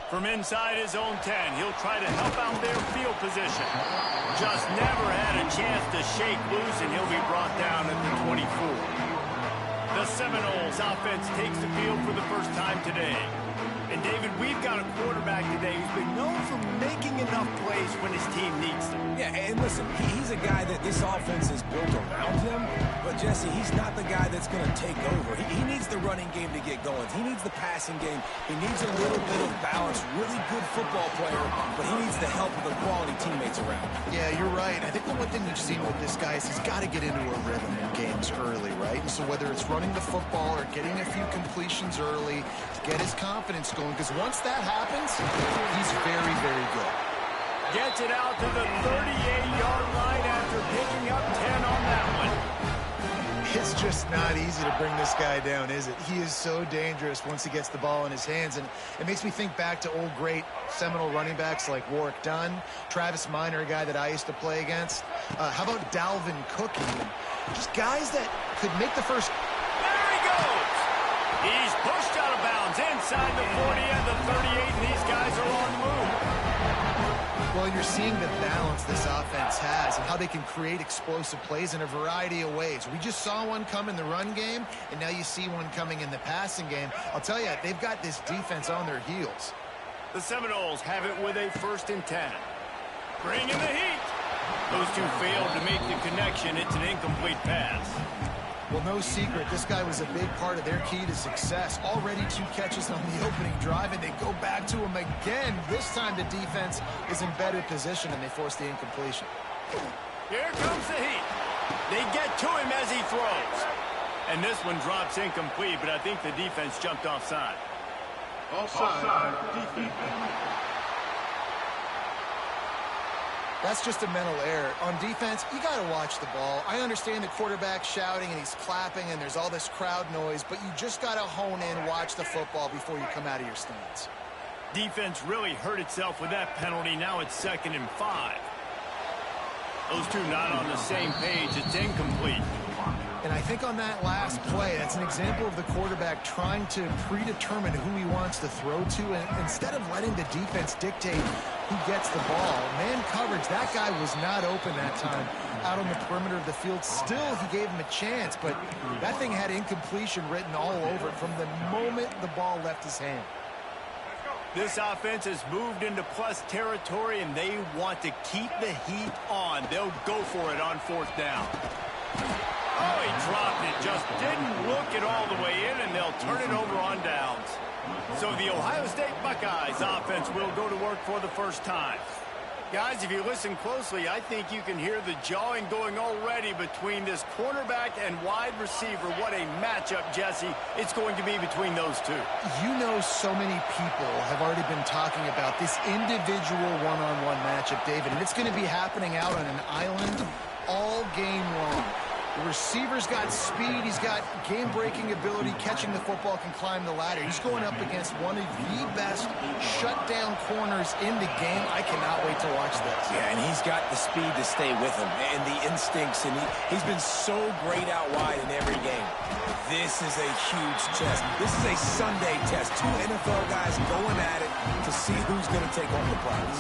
From inside his own 10, he'll try to help out their field position. Just never had a chance to shake loose, and he'll be brought down at the 24. The Seminoles offense takes the field for the first time today. And, David, we've got a quarterback today who's been known for making enough plays when his team needs them. Yeah, and listen, he's a guy that this offense is built around him. But, Jesse, he's not the guy that's going to take over. He needs the running game to get going. He needs the passing game. He needs a little bit of balance. Really good football player, but he needs the help of the quality teammates around. Yeah, you're right. I think the one thing we've seen with this guy is he's got to get into a rhythm in games early, right? And so whether it's running the football or getting a few completions early to get his confidence going, because once that happens, he's very, very good. Gets it out to the 38-yard line after picking up 10 on that one. It's just not easy to bring this guy down, is it? He is so dangerous once he gets the ball in his hands, and it makes me think back to old great Seminole running backs like Warwick Dunn, Travis Minor, a guy that I used to play against. How about Dalvin Cook even? Just guys that could make the first... There he goes! He's pushed out of bounds inside the 40 and the 38, and these guys are on the move. Well, you're seeing the balance this offense has and how they can create explosive plays in a variety of ways. We just saw one come in the run game, and now you see one coming in the passing game. I'll tell you, they've got this defense on their heels. The Seminoles have it with a 1st and 10. Bringing the heat. Those two failed to make the connection. It's an incomplete pass. Well, no secret, this guy was a big part of their key to success. Already 2 catches on the opening drive, and they go back to him again. This time the defense is in better position, and they force the incompletion. Here comes the heat. They get to him as he throws. And this one drops incomplete, but I think the defense jumped offside. Offside, defense. That's just a mental error. On defense, you got to watch the ball. I understand the quarterback shouting and he's clapping and there's all this crowd noise, but you just got to hone in, watch the football before you come out of your stance. Defense really hurt itself with that penalty. Now it's 2nd and 5. Those two not on the same page. It's incomplete. And I think on that last play, that's an example of the quarterback trying to predetermine who he wants to throw to, and instead of letting the defense dictate who gets the ball. Man coverage, that guy was not open that time out on the perimeter of the field. Still, he gave him a chance, but that thing had incompletion written all over it from the moment the ball left his hand. This offense has moved into plus territory, and they want to keep the heat on. They'll go for it on 4th down. Oh, he dropped it. Just didn't look it all the way in, and they'll turn it over on downs. So the Ohio State Buckeyes offense will go to work for the first time. Guys, if you listen closely, I think you can hear the jawing going already between this cornerback and wide receiver. What a matchup, Jesse, it's going to be between those two. You know, so many people have already been talking about this individual one-on-one matchup, David, and it's going to be happening out on an island all game long. The receiver's got speed. He's got game-breaking ability. Catching the football, can climb the ladder. He's going up against one of the best shutdown corners in the game. I cannot wait to watch this. Yeah, and he's got the speed to stay with him and the instincts, and he's been so great out wide in every game. This is a huge test. This is a Sunday test. Two NFL guys going at it to see who's going to take home the prize.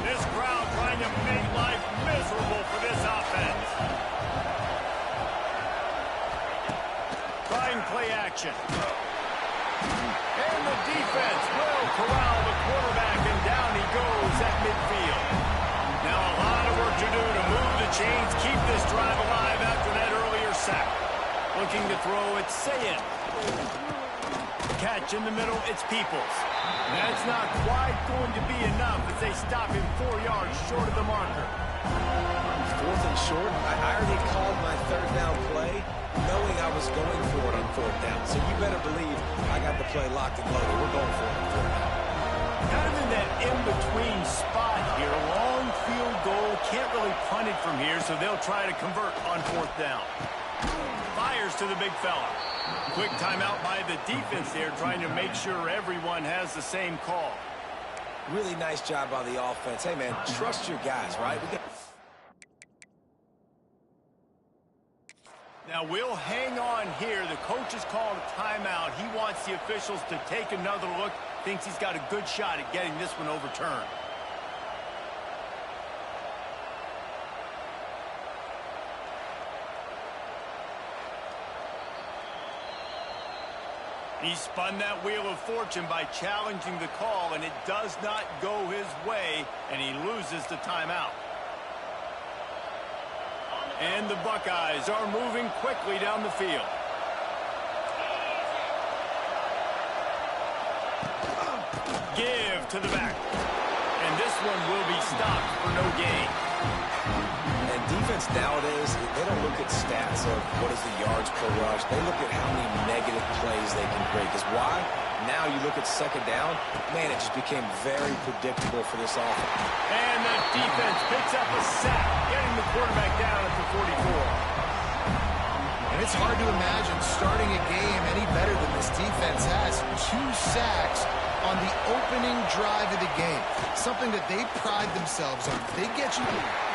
This crowd trying to make life miserable for this offense. Trying play action. And the defense will corral the quarterback, and down he goes at midfield. Now a lot of work to do to move the chains, keep this drive alive after that earlier sack. Looking to throw, it's Sayin. Catch in the middle, it's Peoples. That's not quite going to be enough as they stop him 4 yards short of the marker. 4th and short. I already called my 3rd down play, knowing I was going for it on 4th down. So you better believe I got the play locked and loaded. We're going for it on 4th down. Kind of in that in-between spot here. Long field goal. Can't really punt it from here, so they'll try to convert on 4th down. Fires to the big fella. Quick timeout by the defense there, trying to make sure everyone has the same call. Really nice job by the offense. Hey, man, trust your guys, right? Now, we'll hang on here. The coach has called a timeout. He wants the officials to take another look. Thinks he's got a good shot at getting this one overturned. He spun that wheel of fortune by challenging the call, and it does not go his way, and he loses the timeout. And the Buckeyes are moving quickly down the field. Give to the back. And this one will be stopped for no gain. And defense nowadays, they don't look at stats of what is the yards per rush. They look at how many negative plays they can create. Because why? Now you look at 2nd down, man, it just became very predictable for this offense. And the defense picks up a sack, getting the quarterback down at the 44. And it's hard to imagine starting a game any better than this defense has. 2 sacks on the opening drive of the game. Something that they pride themselves on. They get you.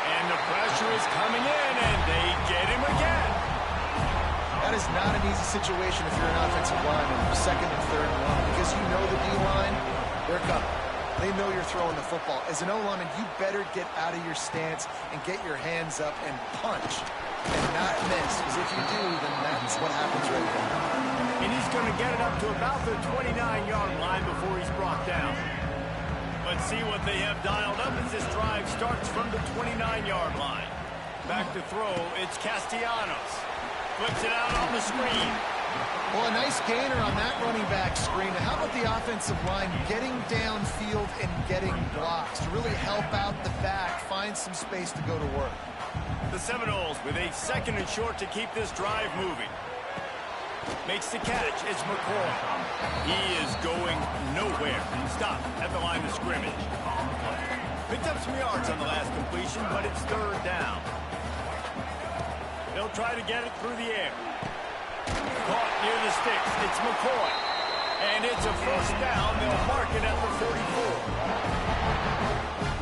And the pressure is coming in, and they get him again. That is not an easy situation if you're an offensive lineman, 2nd and 3rd and 1, because you know the D-line, they're coming. They know you're throwing the football. As an O-lineman, you better get out of your stance and get your hands up and punch and not miss, because if you do, then that's what happens right there. And he's going to get it up to about the 29-yard line before he's brought down. Let's see what they have dialed up as this drive starts from the 29-yard line. Back to throw, it's Castellanos. Flips it out on the screen. Well, a nice gainer on that running back screen. How about the offensive line getting downfield and getting blocks to really help out the back, find some space to go to work? The Seminoles with a 2nd and short to keep this drive moving. Makes the catch. It's McCoy. He is going nowhere. Stop at the line of scrimmage. Picked up some yards on the last completion, but it's third down. They'll try to get it through the air. Caught near the sticks. It's McCoy. And it's a first down. They'll mark it at the 44.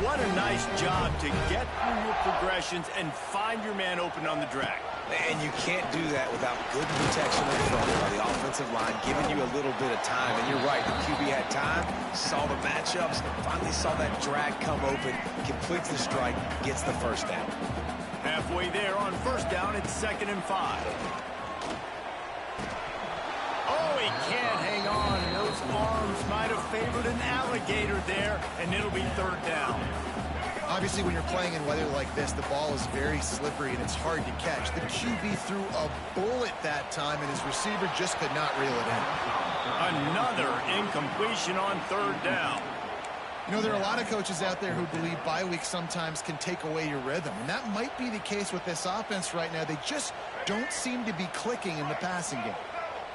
What a nice job to get through your progressions and find your man open on the drag. And you can't do that without good protection in front by the offensive line, giving you a little bit of time. And you're right, the QB had time, saw the matchups, finally saw that drag come open, completes the strike, gets the first down. Halfway there on first down, it's 2nd and 5. Oh, he can't hang on. Those arms might have favored an alligator there, and it'll be third down. Obviously, when you're playing in weather like this, the ball is very slippery and it's hard to catch. The QB threw a bullet that time, and his receiver just could not reel it in. Another incompletion on third down. You know, there are a lot of coaches out there who believe bye weeks sometimes can take away your rhythm, and that might be the case with this offense right now. They just don't seem to be clicking in the passing game.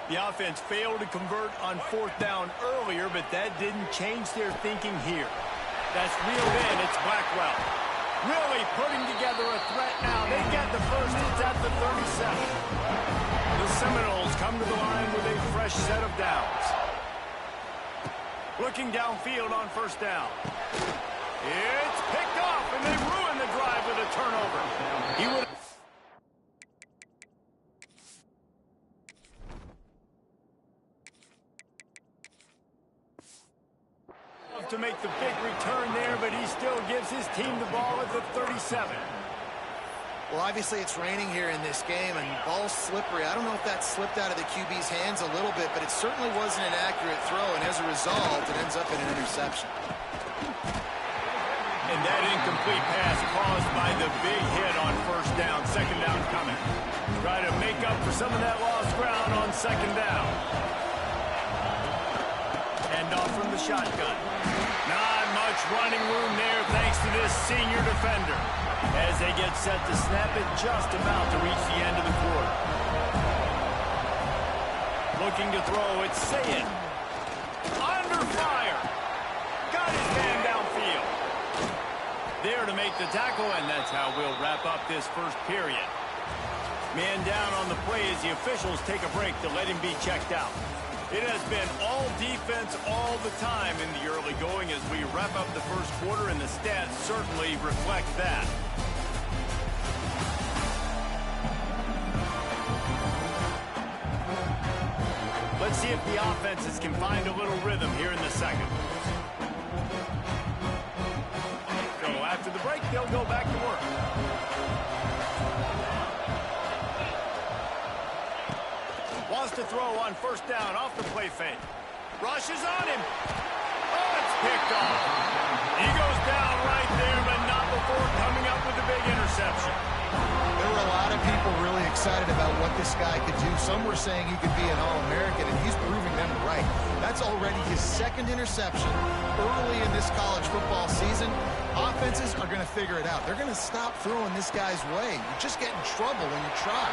The offense failed to convert on fourth down earlier, but that didn't change their thinking here. That's reeled in. It's Blackwell. Really putting together a threat now. They get the first. It's at the 37. The Seminoles come to the line with a fresh set of downs. Looking downfield on first down. It's picked off, and they ruin the drive with a turnover. He would. To make the big return there, but he still gives his team the ball at the 37. Well, obviously it's raining here in this game, and ball's slippery. I don't know if that slipped out of the QB's hands a little bit, but it certainly wasn't an accurate throw, and as a result, it ends up in an interception. And that incomplete pass caused by the big hit on first down. Second down coming. Try to make up for some of that lost ground on second down. Hand off from the shotgun. Not much running room there thanks to this senior defender. As they get set to snap it, just about to reach the end of the quarter. Looking to throw, it's Sayed. Under fire. Got his man downfield. There to make the tackle, and that's how we'll wrap up this first period. Man down on the play as the officials take a break to let him be checked out. It has been all defense all the time in the early going as we wrap up the first quarter, and the stats certainly reflect that. Let's see if the offenses can find a little rhythm here in the second. So after the break, they'll go back to work. Wants to throw on first down off the play fake. Rushes on him. Oh, it's picked off. He goes down right there, but not before coming up with a big interception. There were a lot of people really excited about what this guy could do. Some were saying he could be an All-American, and he's proving them right. That's already his second interception early in this college football season. Offenses are going to figure it out. They're going to stop throwing this guy's way. You just get in trouble when you try.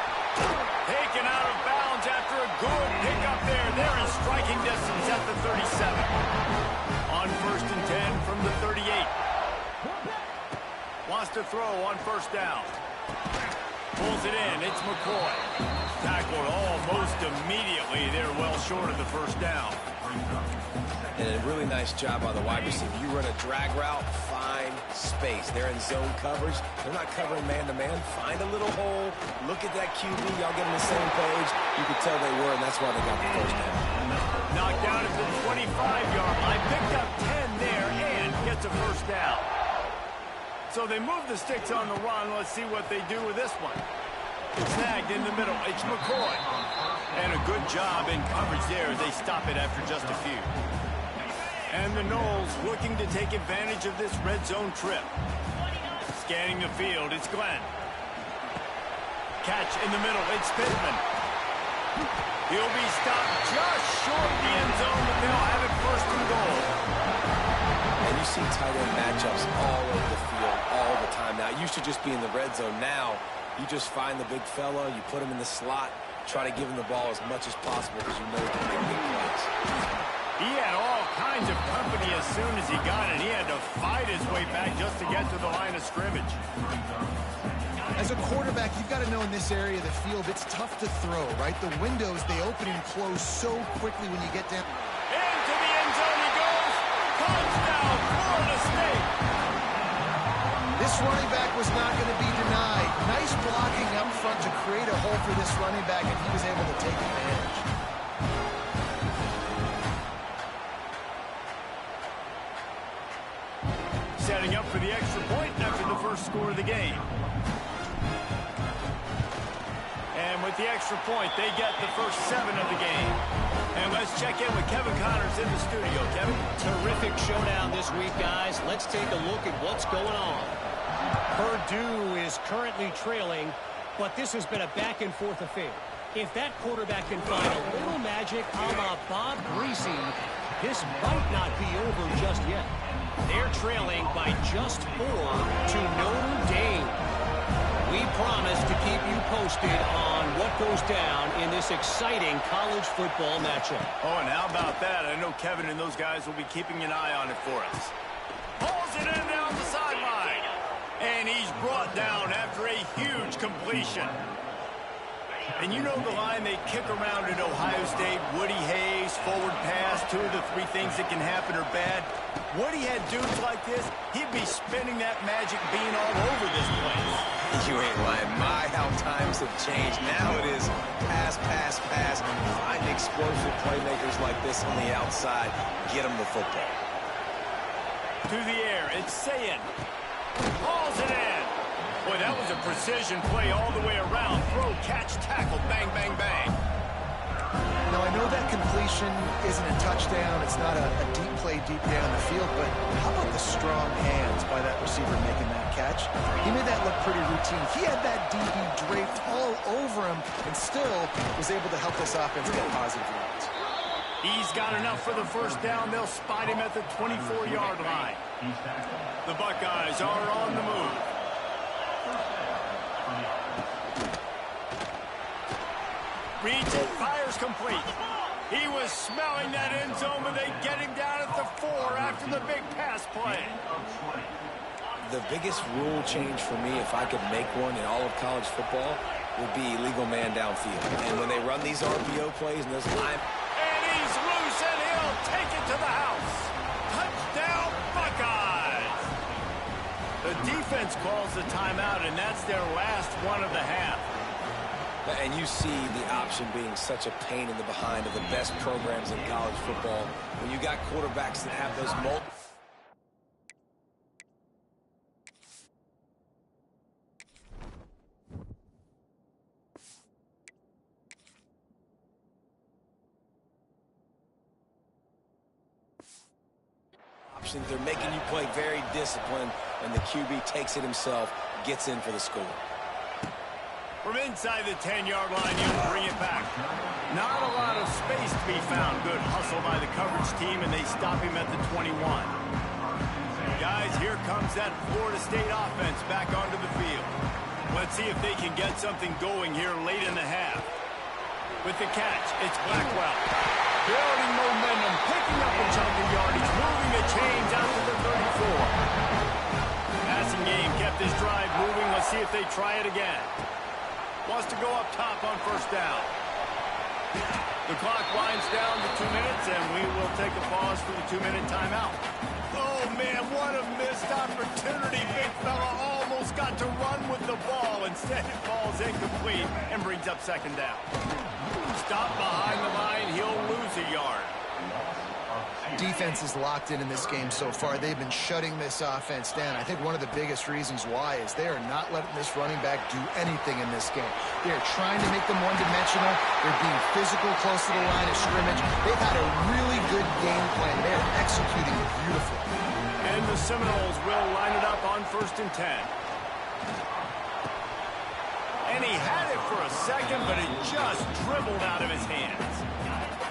Taken out of bounds after a good pickup there. They're in striking distance at the 37. On first and 10 from the 38. Wants to throw on first down. Pulls it in. It's McCoy. Tackled almost immediately. They're well short of the first down. And a really nice job by the wide receiver. You run a drag route, find space. They're in zone coverage. They're not covering man-to-man. Find a little hole. Look at that QB. Y'all get on the same page. You could tell they were, and that's why they got the first down. Knocked down at the 25-yard line. Picked up 10 there and gets a first down. So they move the sticks on the run. Let's see what they do with this one. Snagged in the middle. It's McCoy. And a good job in coverage there as they stop it after just a few. And the Noles looking to take advantage of this red zone trip. Scanning the field, it's Glenn. Catch in the middle, it's Pittman. He'll be stopped just short of the end zone, but they'll have it first and goal. And you see tight end matchups all over the field all the time now. It used to just be in the red zone. Now, you just find the big fella, you put him in the slot, try to give him the ball as much as possible because you know he can make big plays. He had all kinds of company as soon as he got it. He had to fight his way back just to get to the line of scrimmage. As a quarterback, you've got to know in this area of the field, it's tough to throw, right? The windows, they open and close so quickly when you get down. Into the end zone he goes. Touchdown, Florida State. This running back was not going to be denied. Nice blocking up front to create a hole for this running back, and he was able to take advantage. Setting up for the extra point after the first score of the game. And with the extra point, they get the first 7 of the game. And let's check in with Kevin Connors in the studio. Kevin? Terrific showdown this week, guys. Let's take a look at what's going on. Purdue is currently trailing, but this has been a back-and-forth affair. If that quarterback can find a little magic a la Bob Greasy, this might not be over just yet. They're trailing by just 4 to Notre Dame. We promise to keep you posted on what goes down in this exciting college football matchup. Oh, and how about that? I know Kevin and those guys will be keeping an eye on it for us. Pulls it in down the sideline. And he's brought down after a huge completion. And you know the line they kick around at Ohio State, Woody Hayes, forward pass, 2 of the 3 things that can happen are bad. Woody had dudes like this, he'd be spinning that magic bean all over this place. You ain't lying. My, how times have changed. Now it is pass, pass, pass. Find explosive playmakers like this on the outside. Get them the football. To the air, it's Sayin. Hauls it in. Boy, that was a precision play all the way around. Throw, catch, tackle, bang, bang, bang. Now, I know that completion isn't a touchdown. It's not a deep play deep down the field, but how about the strong hands by that receiver making that catch? He made that look pretty routine. He had that DB draped all over him and still was able to help this offense get positive yards. He's got enough for the first down. They'll spot him at the 24-yard line. The Buckeyes are on the move. Reads it, fires complete. He was smelling that end zone, but they get him down at the 4 after the big pass play. The biggest rule change for me, if I could make one in all of college football, would be illegal man downfield. And when they run these RPO plays and those line... And he's loose, and he'll take it to the house. Touchdown, Buckeyes! The defense calls the timeout, and that's their last one of the half. And you see the option being such a pain in the behind of the best programs in college football. When you got quarterbacks that have those multiple... They're making you play very disciplined, and the QB takes it himself, gets in for the score. From inside the 10-yard line, you'll bring it back. Not a lot of space to be found. Good hustle by the coverage team, and they stop him at the 21. Guys, here comes that Florida State offense back onto the field. Let's see if they can get something going here late in the half. With the catch, it's Blackwell. Building momentum, picking up a chunk of yardage, moving the chains out to the 34. Passing game kept this drive moving. Let's see if they try it again. Wants to go up top on first down. The clock winds down to 2 minutes, and we will take a pause for the 2-minute timeout. Oh, man, what a missed opportunity. Big fella almost got to run with the ball. Instead, it falls incomplete and brings up second down. Stop behind the line. He'll lose a yard. Defense is locked in this game so far. They've been shutting this offense down. I think one of the biggest reasons why is they are not letting this running back do anything in this game. They are trying to make them one-dimensional. They're being physical close to the line of scrimmage. They've had a really good game plan. They are executing beautifully. And the Seminoles will line it up on 1st and 10. And he had it for a second, but it just dribbled out of his hands.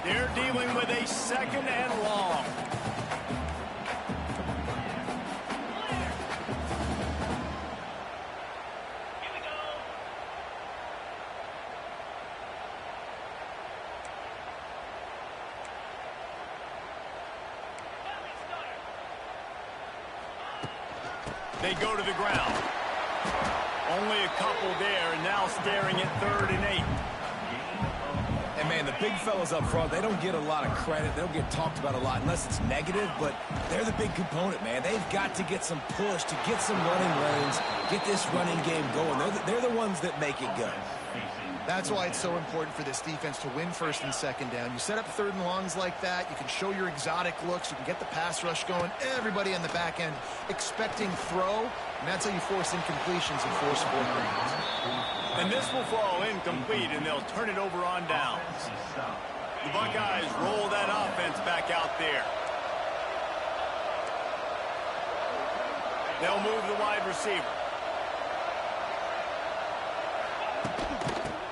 They're dealing with a 2nd and long. They go to the ground. Only a couple there, and now staring at 3rd and 8. And, man, the big fellas up front, they don't get a lot of credit. They don't get talked about a lot unless it's negative, but they're the big component, man. They've got to get some push, to get some running lanes, get this running game going. They're the ones that make it go. That's why it's so important for this defense to win 1st and 2nd down. You set up 3rd and longs like that. You can show your exotic looks. You can get the pass rush going. Everybody on the back end expecting throw, and that's how you force incompletions and force 4 downs. And this will fall incomplete, and they'll turn it over on downs. The Buckeyes roll that offense back out there. They'll move the wide receiver.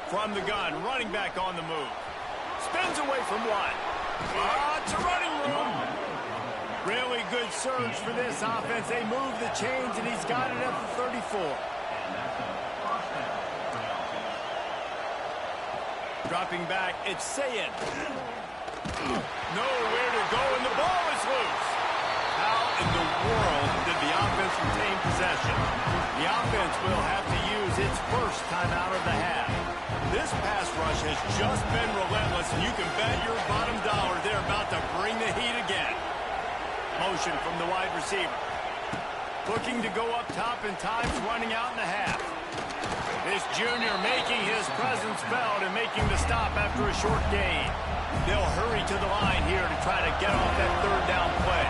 From the gun, running back on the move. Spins away from one. It's a running room. Really good surge for this offense. They move the chains, and he's got it at the 34. Dropping back, it's Sayin. Nowhere to go, and the ball is loose. How in the world did the offense retain possession? The offense will have to use its first timeout of the half. This pass rush has just been relentless, and you can bet your bottom dollar they're about to bring the heat again. Motion from the wide receiver. Looking to go up top, and time's running out in the half. This junior making his presence felt and making the stop after a short gain. They'll hurry to the line here to try to get off that 3rd down play.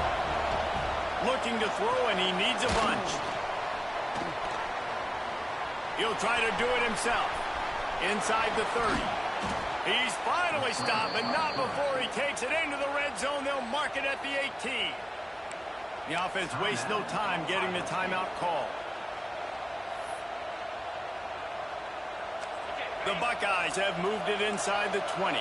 Looking to throw, and he needs a bunch. He'll try to do it himself. Inside the 30. He's finally stopped, but not before he takes it into the red zone. They'll mark it at the 18. The offense wastes no time getting the timeout call. The Buckeyes have moved it inside the 20.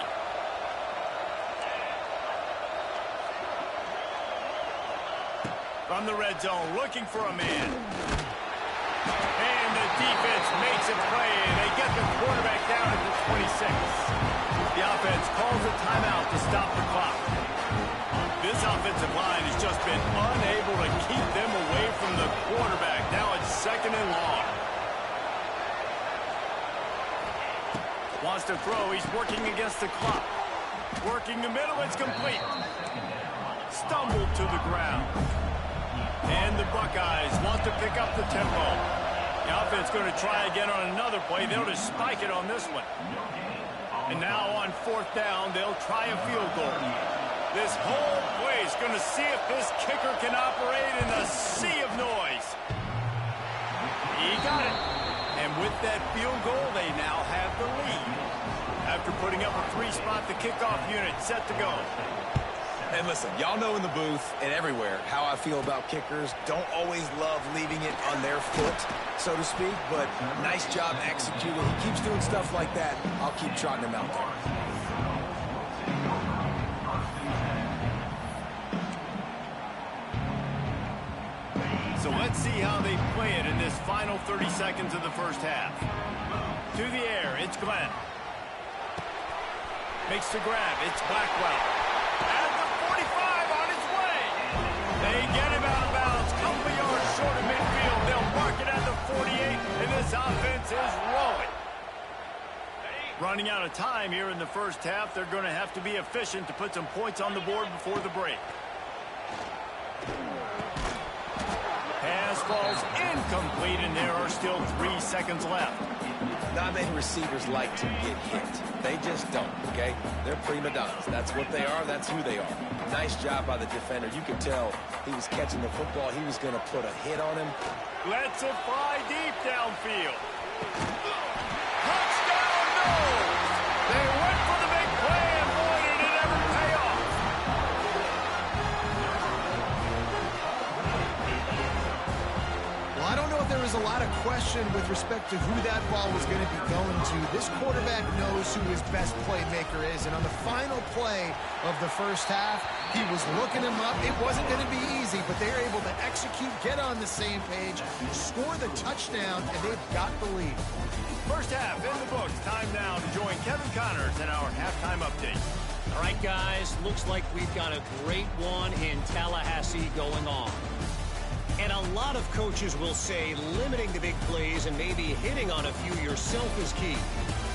From the red zone, looking for a man. And the defense makes a play, and they get the quarterback down at the 26. The offense calls a timeout to stop the clock. This offensive line has just been unable to keep them away from the quarterback. Now it's 2nd and long. Wants to throw. He's working against the clock. Working the middle. It's complete. Stumbled to the ground. And the Buckeyes want to pick up the tempo. The offense going to try again on another play. They'll just spike it on this one. And now on 4th down, they'll try a field goal. This whole place going to see if this kicker can operate in a sea of noise. He got it. And with that field goal, they now have the lead. After putting up a 3-spot, the kickoff unit set to go. And listen, y'all know in the booth and everywhere how I feel about kickers. Don't always love leaving it on their foot, so to speak, but nice job executing. He keeps doing stuff like that. I'll keep trotting him out there. So let's see how they play it in this final 30 seconds of the first half. To the air, it's Glenn. Makes the grab, it's Blackwell. At the 45 on his way. They get him out of bounds, couple of yards short of midfield. They'll mark it at the 48, and this offense is rolling. Running out of time here in the first half. They're going to have to be efficient to put some points on the board before the break. Pass falls incomplete, and there are still 3 seconds left. Not many receivers like to get hit. They just don't, okay? They're prima donnas. That's what they are. That's who they are. Nice job by the defender. You could tell he was catching the football. He was going to put a hit on him. Lets it fly deep downfield. Touchdown, no! They went for the big play, and boy, did it ever pay off. Well, I don't know if there was a lot of question with respect to who that ball was going to be going to. This quarterback knows who his best playmaker is, and on the final play of the first half, he was looking him up. It wasn't going to be easy, but they were able to execute, get on the same page, score the touchdown, and they've got the lead. First half in the books. Time now to join Kevin Connors in our halftime update. All right, guys, looks like we've got a great one in Tallahassee going on. And a lot of coaches will say limiting the big plays and maybe hitting on a few yourself is key.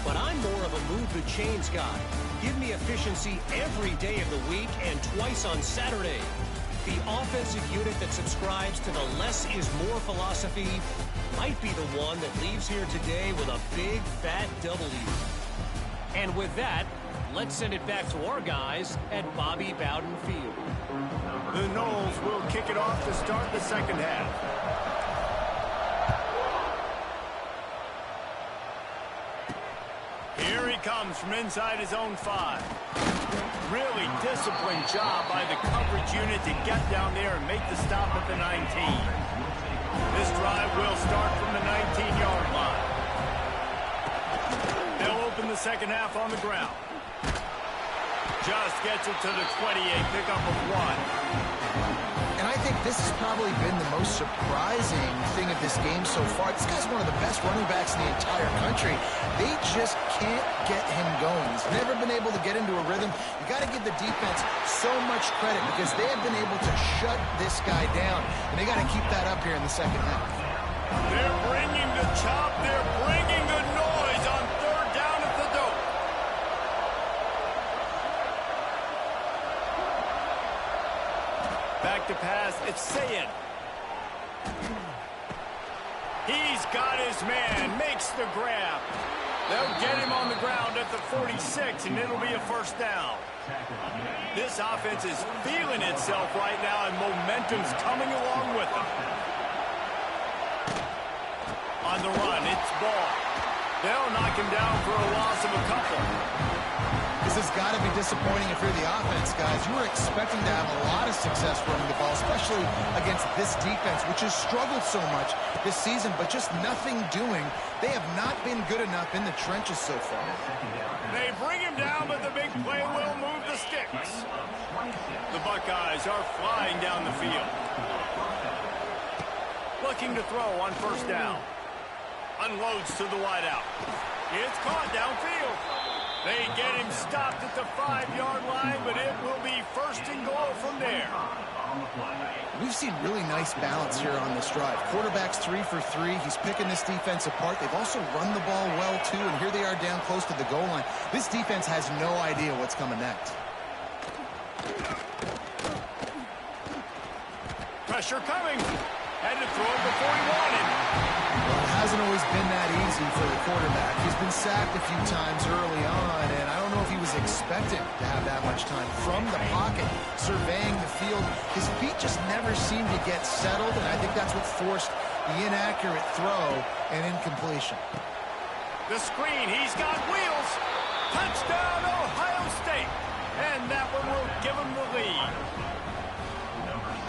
But I'm more of a move the chains guy. Give me efficiency every day of the week and twice on Saturday. The offensive unit that subscribes to the less is more philosophy might be the one that leaves here today with a big fat W. And with that, let's send it back to our guys at Bobby Bowden Field. The Noles will kick it off to start the second half. Here he comes from inside his own 5. Really disciplined job by the coverage unit to get down there and make the stop at the 19. This drive will start from the 19-yard line. They'll open the second half on the ground. Just gets it to the 28, pickup of 1. And I think this has probably been the most surprising thing of this game so far. This guy's one of the best running backs in the entire country. They just can't get him going. He's never been able to get into a rhythm. You got to give the defense so much credit because they have been able to shut this guy down. And they got to keep that up here in the second half. They're bringing the chop. They're bringing the noise on third down at the dope. Back to pass. It's Sayed. He's got his man. Makes the grab. They'll get him on the ground at the 46, and it'll be a first down. This offense is feeling itself right now, and momentum's coming along with them. On the run, it's Ball. They'll knock him down for a loss of a couple. This has got to be disappointing if you're the offense, guys. You were expecting to have a lot of success running the ball, especially against this defense, which has struggled so much this season, but just nothing doing. They have not been good enough in the trenches so far. They bring him down, but the big play will move the sticks. The Buckeyes are flying down the field. Looking to throw on first down. Unloads to the wideout. It's caught downfield. They get him stopped at the 5-yard line, but it will be first and goal from there. We've seen really nice balance here on this drive. Quarterback's 3 for 3. He's picking this defense apart. They've also run the ball well, too, and here they are down close to the goal line. This defense has no idea what's coming next. Pressure coming. Had to throw it before he wanted. Well, it hasn't always been that easy for the quarterback. He's been sacked a few times early on, and I don't know if he was expecting to have that much time. From the pocket, surveying the field, his feet just never seem to get settled, and I think that's what forced the inaccurate throw and incompletion. The screen, he's got wheels. Touchdown, Ohio State. And that one will give him the lead.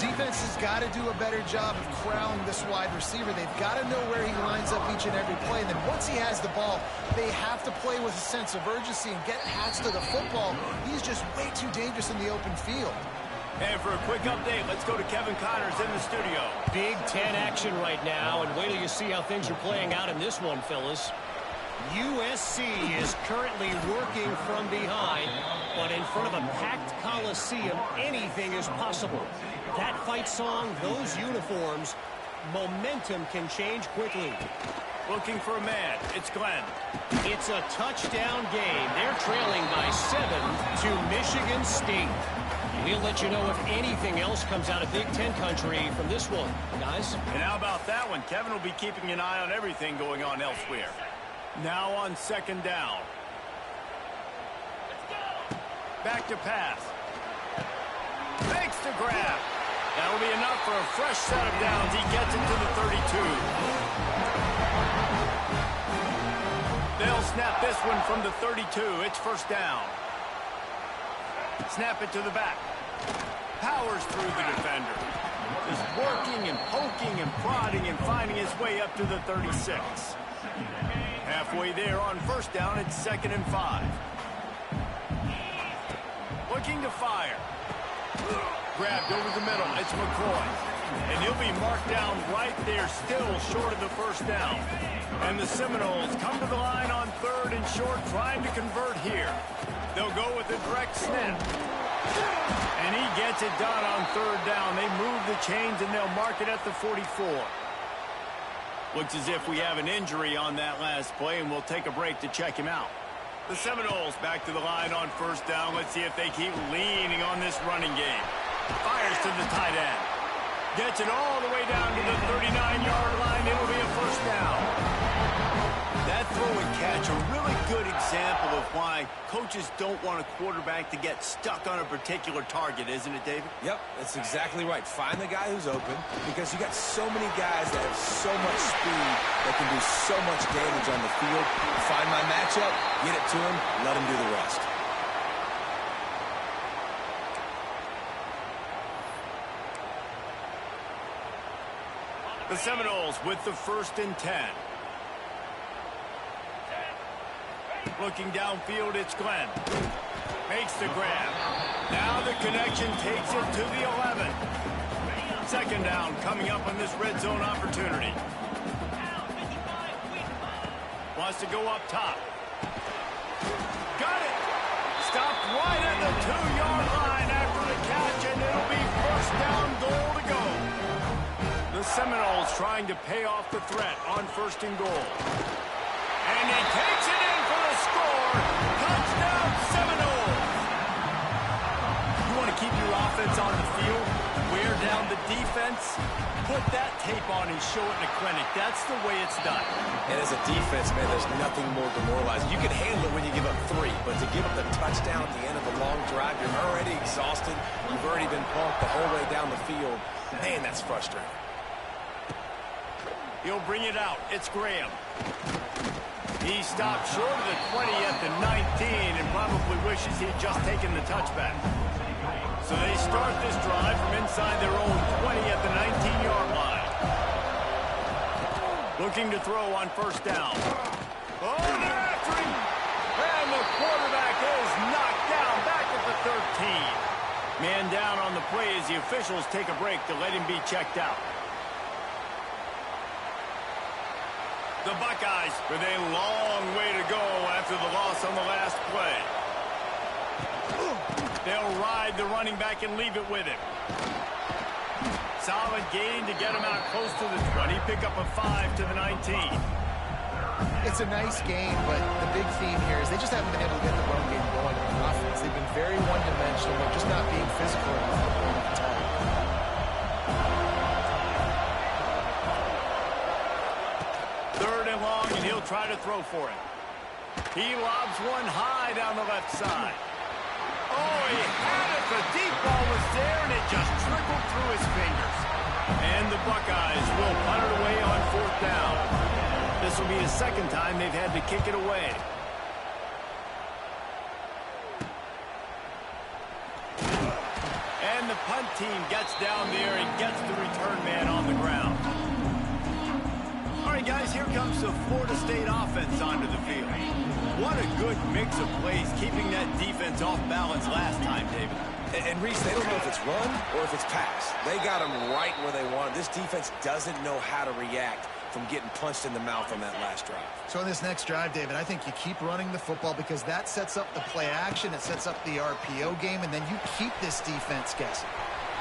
Defense has got to do a better job of corralling this wide receiver. They've got to know where he lines up each and every play. And then once he has the ball, they have to play with a sense of urgency and get hats to the football. He's just way too dangerous in the open field. And for a quick update, let's go to Kevin Connors in the studio. Big Ten action right now, and wait till you see how things are playing out in this one, fellas. USC is currently working from behind, but in front of a packed Coliseum, anything is possible. That fight song, those uniforms, momentum can change quickly. Looking for a man. It's Glenn. It's a touchdown game. They're trailing by 7 to Michigan State. We'll let you know if anything else comes out of Big Ten country from this one, guys. And how about that one? Kevin will be keeping an eye on everything going on elsewhere. Now on second down. Back to pass. Makes the grab. That'll be enough for a fresh set of downs. He gets it to the 32. They'll snap this one from the 32. It's first down. Snap it to the back. Powers through the defender. Just working and poking and prodding and finding his way up to the 36. Halfway there on first down, it's 2nd and 5. Looking to fire. Grabbed over the middle. It's McCoy. And he'll be marked down right there, still short of the first down. And the Seminoles come to the line on 3rd and short, trying to convert here. They'll go with a direct snap. And he gets it done on 3rd down. They move the chains, and they'll mark it at the 44. Looks as if we have an injury on that last play, and we'll take a break to check him out. The Seminoles back to the line on first down. Let's see if they keep leaning on this running game. Fires to the tight end. Gets it all the way down to the 39-yard line. It'll be a first down. That throw and catch, a really good example of why coaches don't want a quarterback to get stuck on a particular target, isn't it, David? Yep, that's exactly right. Find the guy who's open, because you got so many guys that have so much speed that can do so much damage on the field. Find my matchup, get it to him, let him do the rest. The Seminoles with the 1st and 10. Looking downfield, it's Glenn. Makes the grab. Now the connection takes it to the 11. 2nd down coming up on this red zone opportunity. Wants to go up top. Got it. Stopped right at the 2-yard line after the catch, and it'll be 1st down, goal to go. The Seminoles trying to pay off the threat on 1st and goal. And he takes it in for the score. Touchdown, Seminoles. You want to keep your offense on the field, wear down the defense, put that tape on and show it in a clinic. That's the way it's done. And as a defense, man, there's nothing more demoralizing. You can handle it when you give up 3, but to give up the touchdown at the end of a long drive, you're already exhausted. You've already been pumped the whole way down the field. Man, that's frustrating. He'll bring it out. It's Graham. He stopped short of the 20 at the 19 and probably wishes he'd just taken the touchback. So they start this drive from inside their own 20 at the 19-yard line. Looking to throw on 1st down. Oh, they're after him! And the quarterback is knocked down back at the 13. Man down on the play as the officials take a break to let him be checked out. The Buckeyes with a long way to go after the loss on the last play. They'll ride the running back and leave it with him. Solid gain to get him out close to the 20. Pick up a 5 to the 19. It's a nice game, but the big theme here is they just haven't been able to get the run game going on offense. They've been very one-dimensional. They're just not being physical enough to attack. And he'll try to throw for it. He lobs one high down the left side. Oh, he had it. The deep ball was there, and it just trickled through his fingers. And the Buckeyes will punt it away on 4th down. This will be the 2nd time they've had to kick it away. And the punt team gets down there and gets the return man on the ground. All right, guys, here comes the Florida State offense onto the field. What a good mix of plays, keeping that defense off balance last time, David. And Reese, they don't know if it's run or if it's pass. They got them right where they want. This defense doesn't know how to react from getting punched in the mouth on that last drive. So in this next drive, David, I think you keep running the football because that sets up the play action, it sets up the RPO game, and then you keep this defense guessing.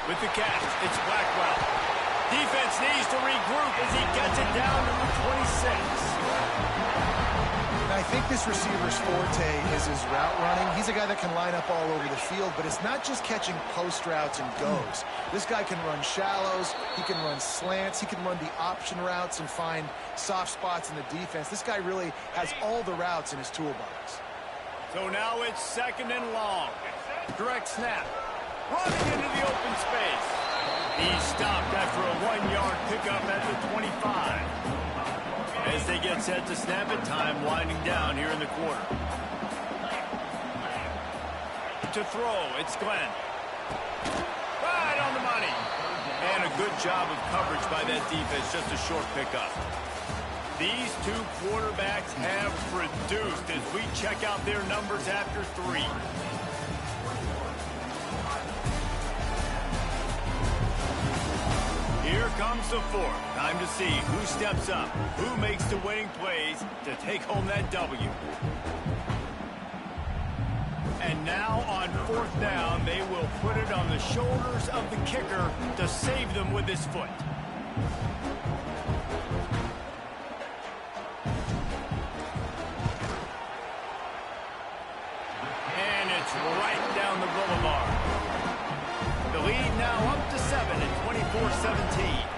With the catch, it's Blackwell. Defense needs to regroup as he gets it down to the 26. And I think this receiver's forte is his route running. He's a guy that can line up all over the field, but it's not just catching post routes and goes. This guy can run shallows, he can run slants, he can run the option routes and find soft spots in the defense. This guy really has all the routes in his toolbox. So now it's 2nd and long. Direct snap. Running into the open space. He's stopped after a 1-yard pickup at the 25. As they get set to snap it, time winding down here in the quarter. To throw, it's Glenn. Right on the money. And a good job of coverage by that defense, just a short pickup. These two quarterbacks have produced as we check out their numbers after 3. Here comes the 4th. Time to see who steps up, who makes the winning plays to take home that W. And now on 4th down, they will put it on the shoulders of the kicker to save them with his foot. And it's right down the boulevard. The lead now up to 7 at 24-17.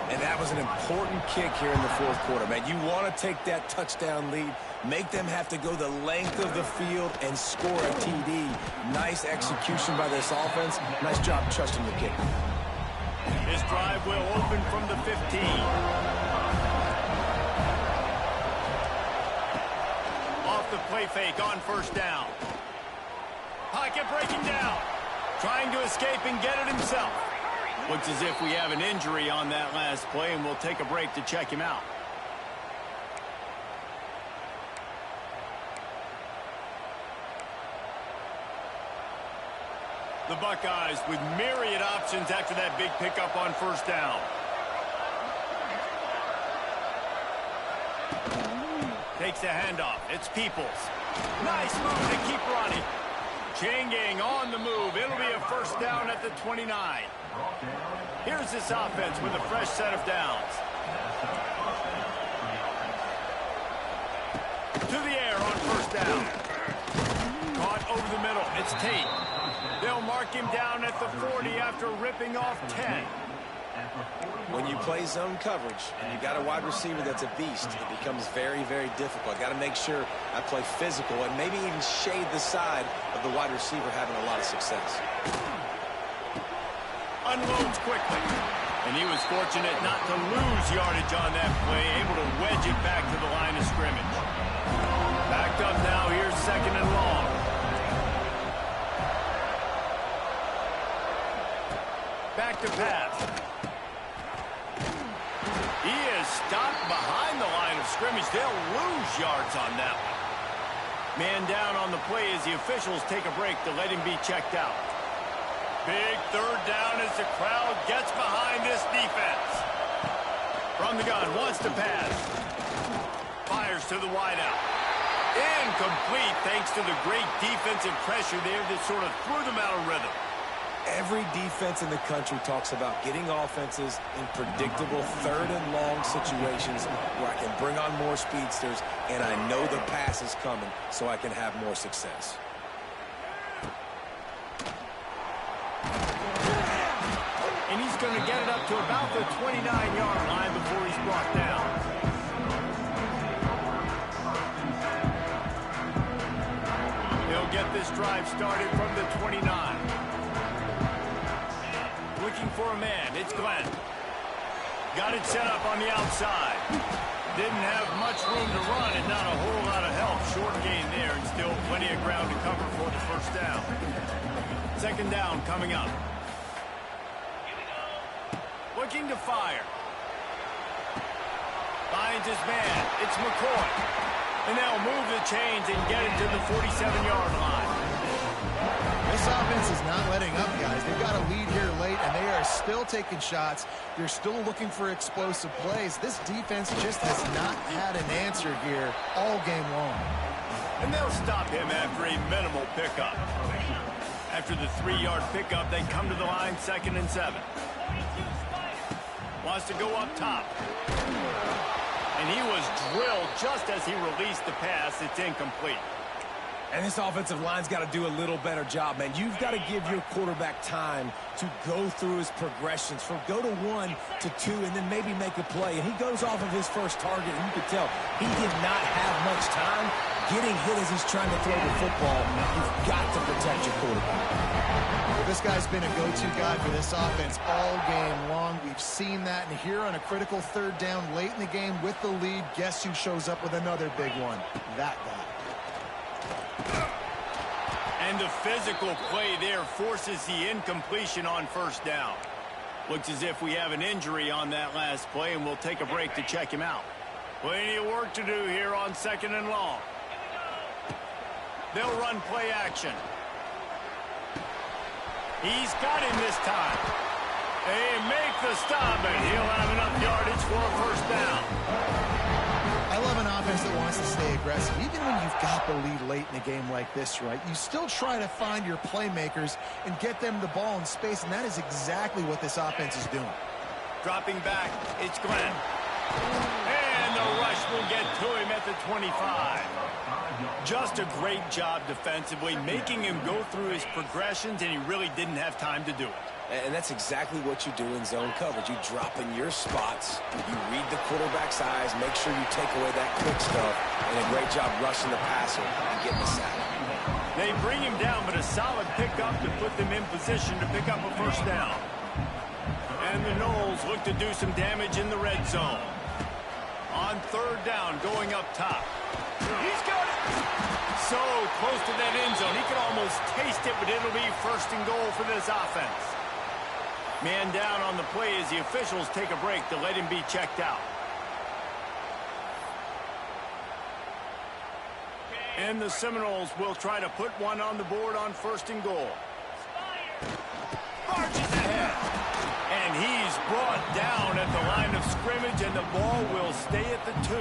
And that was an important kick here in the 4th quarter, man. You want to take that touchdown lead, make them have to go the length of the field and score a TD. Nice execution by this offense. Nice job trusting the kicker. This drive will open from the 15. Off the play fake on 1st down. Pocket breaking down. Trying to escape and get it himself. Looks as if we have an injury on that last play, and we'll take a break to check him out. The Buckeyes with myriad options after that big pickup on 1st down. Takes the handoff. It's Peoples. Nice move to keep running. Changing on the move. It'll be a 1st down at the 29. Here's this offense with a fresh set of downs. To the air on 1st down. Caught over the middle. It's Tate. They'll mark him down at the 40 after ripping off 10. When you play zone coverage and you got a wide receiver that's a beast, it becomes very, very difficult. Got to make sure I play physical and maybe even shade the side of the wide receiver having a lot of success. Unloads quickly. And he was fortunate not to lose yardage on that play, able to wedge it back to the line of scrimmage. Backed up now, here's 2nd and long. Back to pass. He is stopped behind the line of scrimmage. They'll lose yards on that one. Man down on the play as the officials take a break to let him be checked out. Big 3rd down as the crowd gets behind this defense. From the gun, wants to pass. Fires to the wideout. Incomplete thanks to the great defensive pressure there that sort of threw them out of rhythm. Every defense in the country talks about getting offenses in predictable 3rd and long situations where I can bring on more speedsters and I know the pass is coming so I can have more success. And he's going to get it up to about the 29-yard line before he's brought down. He'll get this drive started from the 29. Looking for a man. It's Glenn. Got it set up on the outside. Didn't have much room to run and not a whole lot of help. Short gain there and still plenty of ground to cover for the 1st down. 2nd down coming up. Looking to fire. Finds his man. It's McCoy. And they'll move the chains and get it to the 47-yard line. This offense is not letting up, guys. They've got a lead here late, and they are still taking shots. They're still looking for explosive plays. This defense just has not had an answer here all game long. And they'll stop him after a minimal pickup. After the 3-yard pickup, they come to the line 2nd and 7. Wants to go up top. And he was drilled just as he released the pass. It's incomplete. And this offensive line's got to do a little better job, man. You've got to give your quarterback time to go through his progressions from go to 1 to 2 and then maybe make a play. And he goes off of his first target, and you can tell he did not have much time getting hit as he's trying to throw the football. You've got to protect your quarterback. This guy's been a go-to guy for this offense all game long. We've seen that, and here on a critical 3rd down late in the game with the lead, guess who shows up with another big one? That guy. And the physical play there forces the incompletion on 1st down. Looks as if we have an injury on that last play, and we'll take a break to check him out. Plenty of work to do here on 2nd and long. They'll run play action. He's got him this time. They make the stop, and he'll have enough yardage for a 1st down. I love an offense defense that wants to stay aggressive. Even when you've got the lead late in a game like this, right, you still try to find your playmakers and get them the ball in space, and that is exactly what this offense is doing. Dropping back, it's Glenn. And the rush will get to him at the 25. Just a great job defensively, making him go through his progressions, and he really didn't have time to do it. And that's exactly what you do in zone coverage. You drop in your spots, you read the quarterback's eyes, make sure you take away that quick stuff, and a great job rushing the passer and getting the sack. They bring him down, but a solid pickup to put them in position to pick up a first down. And the Noles look to do some damage in the red zone. On third down, going up top. He's got it! So close to that end zone. He can almost taste it, but it'll be first and goal for this offense. Man down on the play as the officials take a break to let him be checked out. And the Seminoles will try to put one on the board on first and goal. Marches ahead. And he's brought down at the line of scrimmage, and the ball will stay at the 2.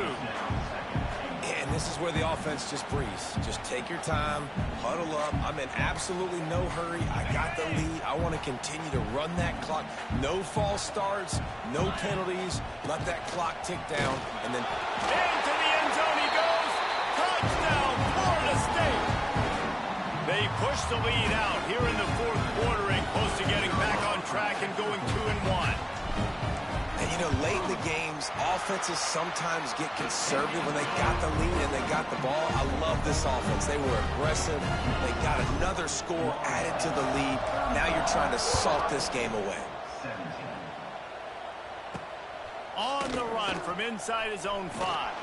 And this is where the offense just breathes. Just take your time, huddle up. I'm in absolutely no hurry. I got the lead. I want to continue to run that clock. No false starts, no penalties. Let that clock tick down, and then into the end zone he goes. Touchdown, Florida State. They push the lead out here in the fourth quarter and close to getting back on track and going 2-1. And, you know, late in the games, offenses sometimes get conservative when they got the lead and they got the ball. I love this offense. They were aggressive. They got another score added to the lead. Now you're trying to salt this game away. On the run from inside his own 5.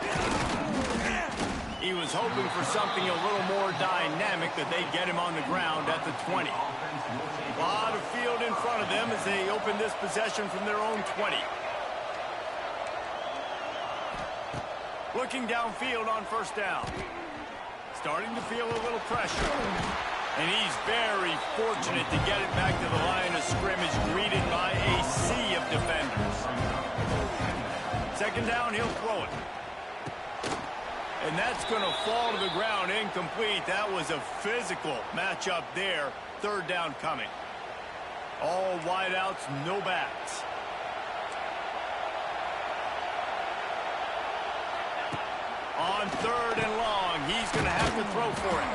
He was hoping for something a little more dynamic, that they get him on the ground at the 20. A lot of field in front of them as they open this possession from their own 20. Looking downfield on first down. Starting to feel a little pressure. And he's very fortunate to get it back to the line of scrimmage, greeted by a sea of defenders. Second down, he'll throw it. And that's going to fall to the ground incomplete. That was a physical matchup there. Third down coming. All wideouts, no backs. On third and long, he's going to have to throw for it.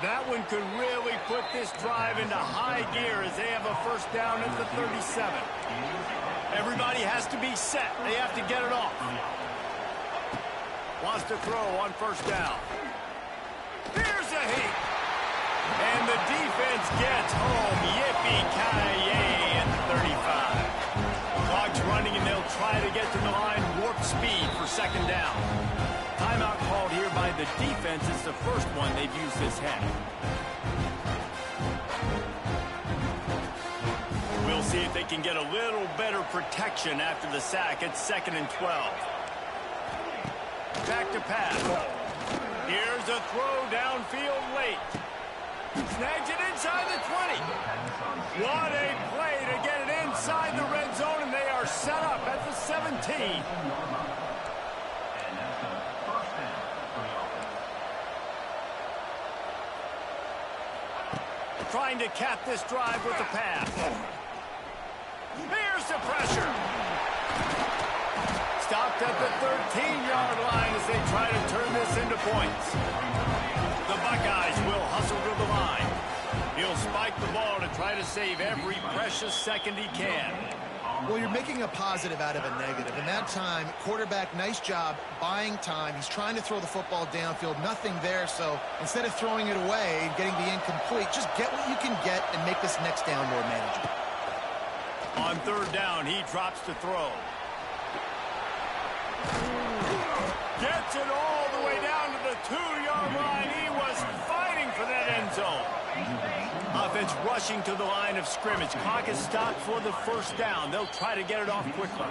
That one could really put this drive into high gear as they have a first down at the 37. Everybody has to be set. They have to get it off. Wants to throw on first down. Here's a hit. And the defense gets home. Yippee-ki-yay at the 35. Clock's running, and they'll try to get to the line warp speed for second down. Timeout called here by the defense. It's the first one they've used this half. We'll see if they can get a little better protection after the sack. It's 2nd and 12. Back to pass. Here's a throw downfield late. Snags it inside the 20. What a play to get it inside the red zone, and they are set up at the 17. Trying to cap this drive with the pass. Here's the pressure. Stopped at the 13-yard line as they try to turn this into points. The Buckeyes will hustle to the line. He'll spike the ball to try to save every precious second he can. Well, you're making a positive out of a negative. In that time, quarterback, nice job buying time. He's trying to throw the football downfield. Nothing there, so instead of throwing it away and getting the incomplete, just get what you can get and make this next down more manageable. On third down, he drops to throw. Gets it all the way down to the 2-yard line. He was fighting for that end zone. Offense rushing to the line of scrimmage. Clock is stopped for the first down. They'll try to get it off quickly.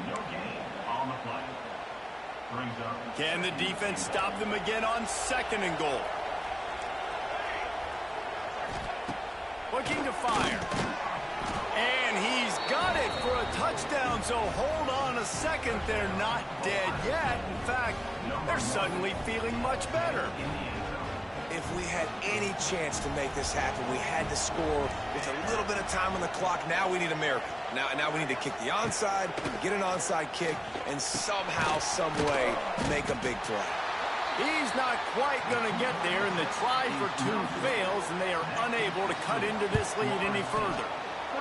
No gain on the play. Brings up. Can the defense stop them again on 2nd and goal? Looking to fire. And he's got it for a touchdown. touchdown, so hold on a second. They're not dead yet. In fact, they're suddenly feeling much better. If we had any chance to make this happen, we had to score with a little bit of time on the clock. Now we need a miracle. Now we need to kick the onside, get an onside kick, and somehow, some way, make a big play. He's not quite going to get there, and the try for two fails, and they are unable to cut into this lead any further.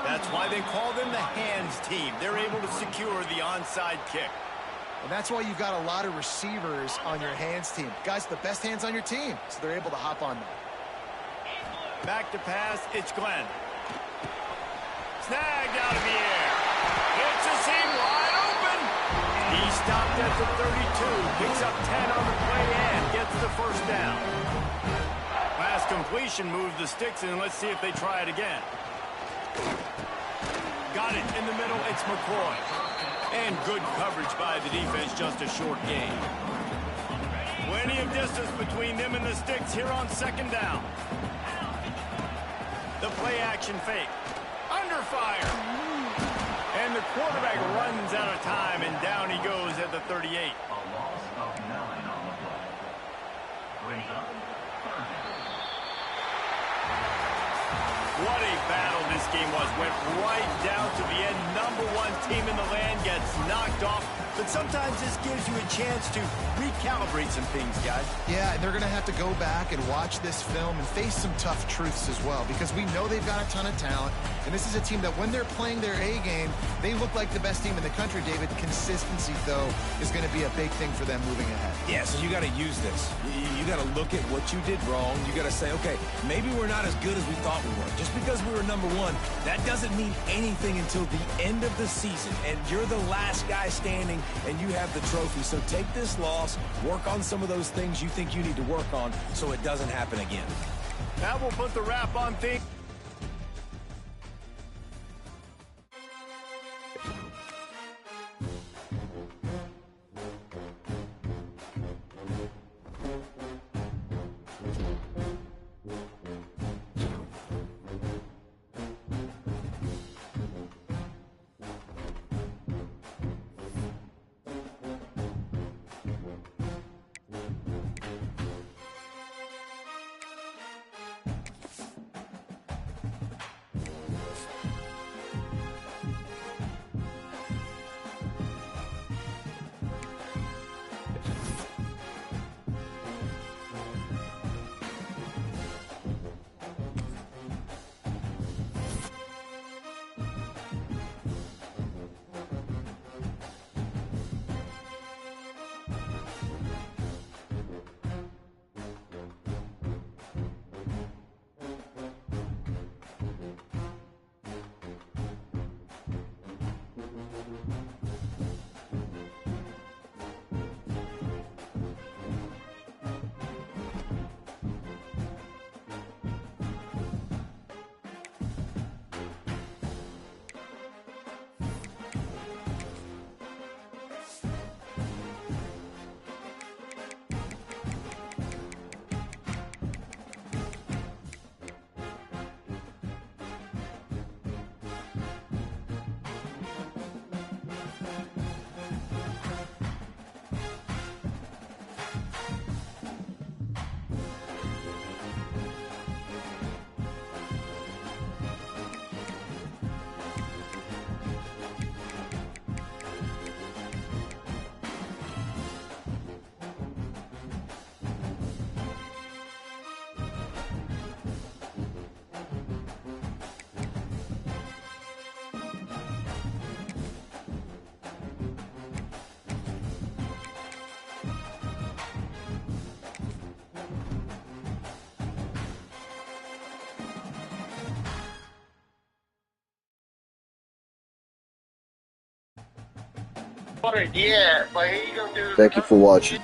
That's why they call them the hands team. They're able to secure the onside kick. And that's why you've got a lot of receivers on your hands team. Guys, the best hands on your team, so they're able to hop on that. Back to pass, it's Glenn. Snagged out of the air. It's a seam wide open. He stopped at the 32, picks up 10 on the play and gets the first down. Pass completion moves the sticks in. Let's see if they try it again. Got it in the middle, it's McCoy. And good coverage by the defense, just a short gain. Plenty of distance between them and the sticks here on second down. The play action fake. Under fire. And the quarterback runs out of time, and down he goes at the 38. A loss of 9 on the play. Brings up third down. What a battle this game was. Went right down to the end. Number one team in the land gets knocked off. But sometimes this gives you a chance to recalibrate some things, guys. Yeah, and they're going to have to go back and watch this film and face some tough truths as well, because we know they've got a ton of talent. And this is a team that when they're playing their A game, they look like the best team in the country, David. Consistency, though, is going to be a big thing for them moving ahead. Yeah, so you got to use this. You got to look at what you did wrong. You got to say, okay, maybe we're not as good as we thought we were. Just because we were number one, that doesn't mean anything until the end of the season. And you're the last guy standing, and you have the trophy. So take this loss, work on some of those things you think you need to work on so it doesn't happen again. That will put the wrap on things. Thank you for watching.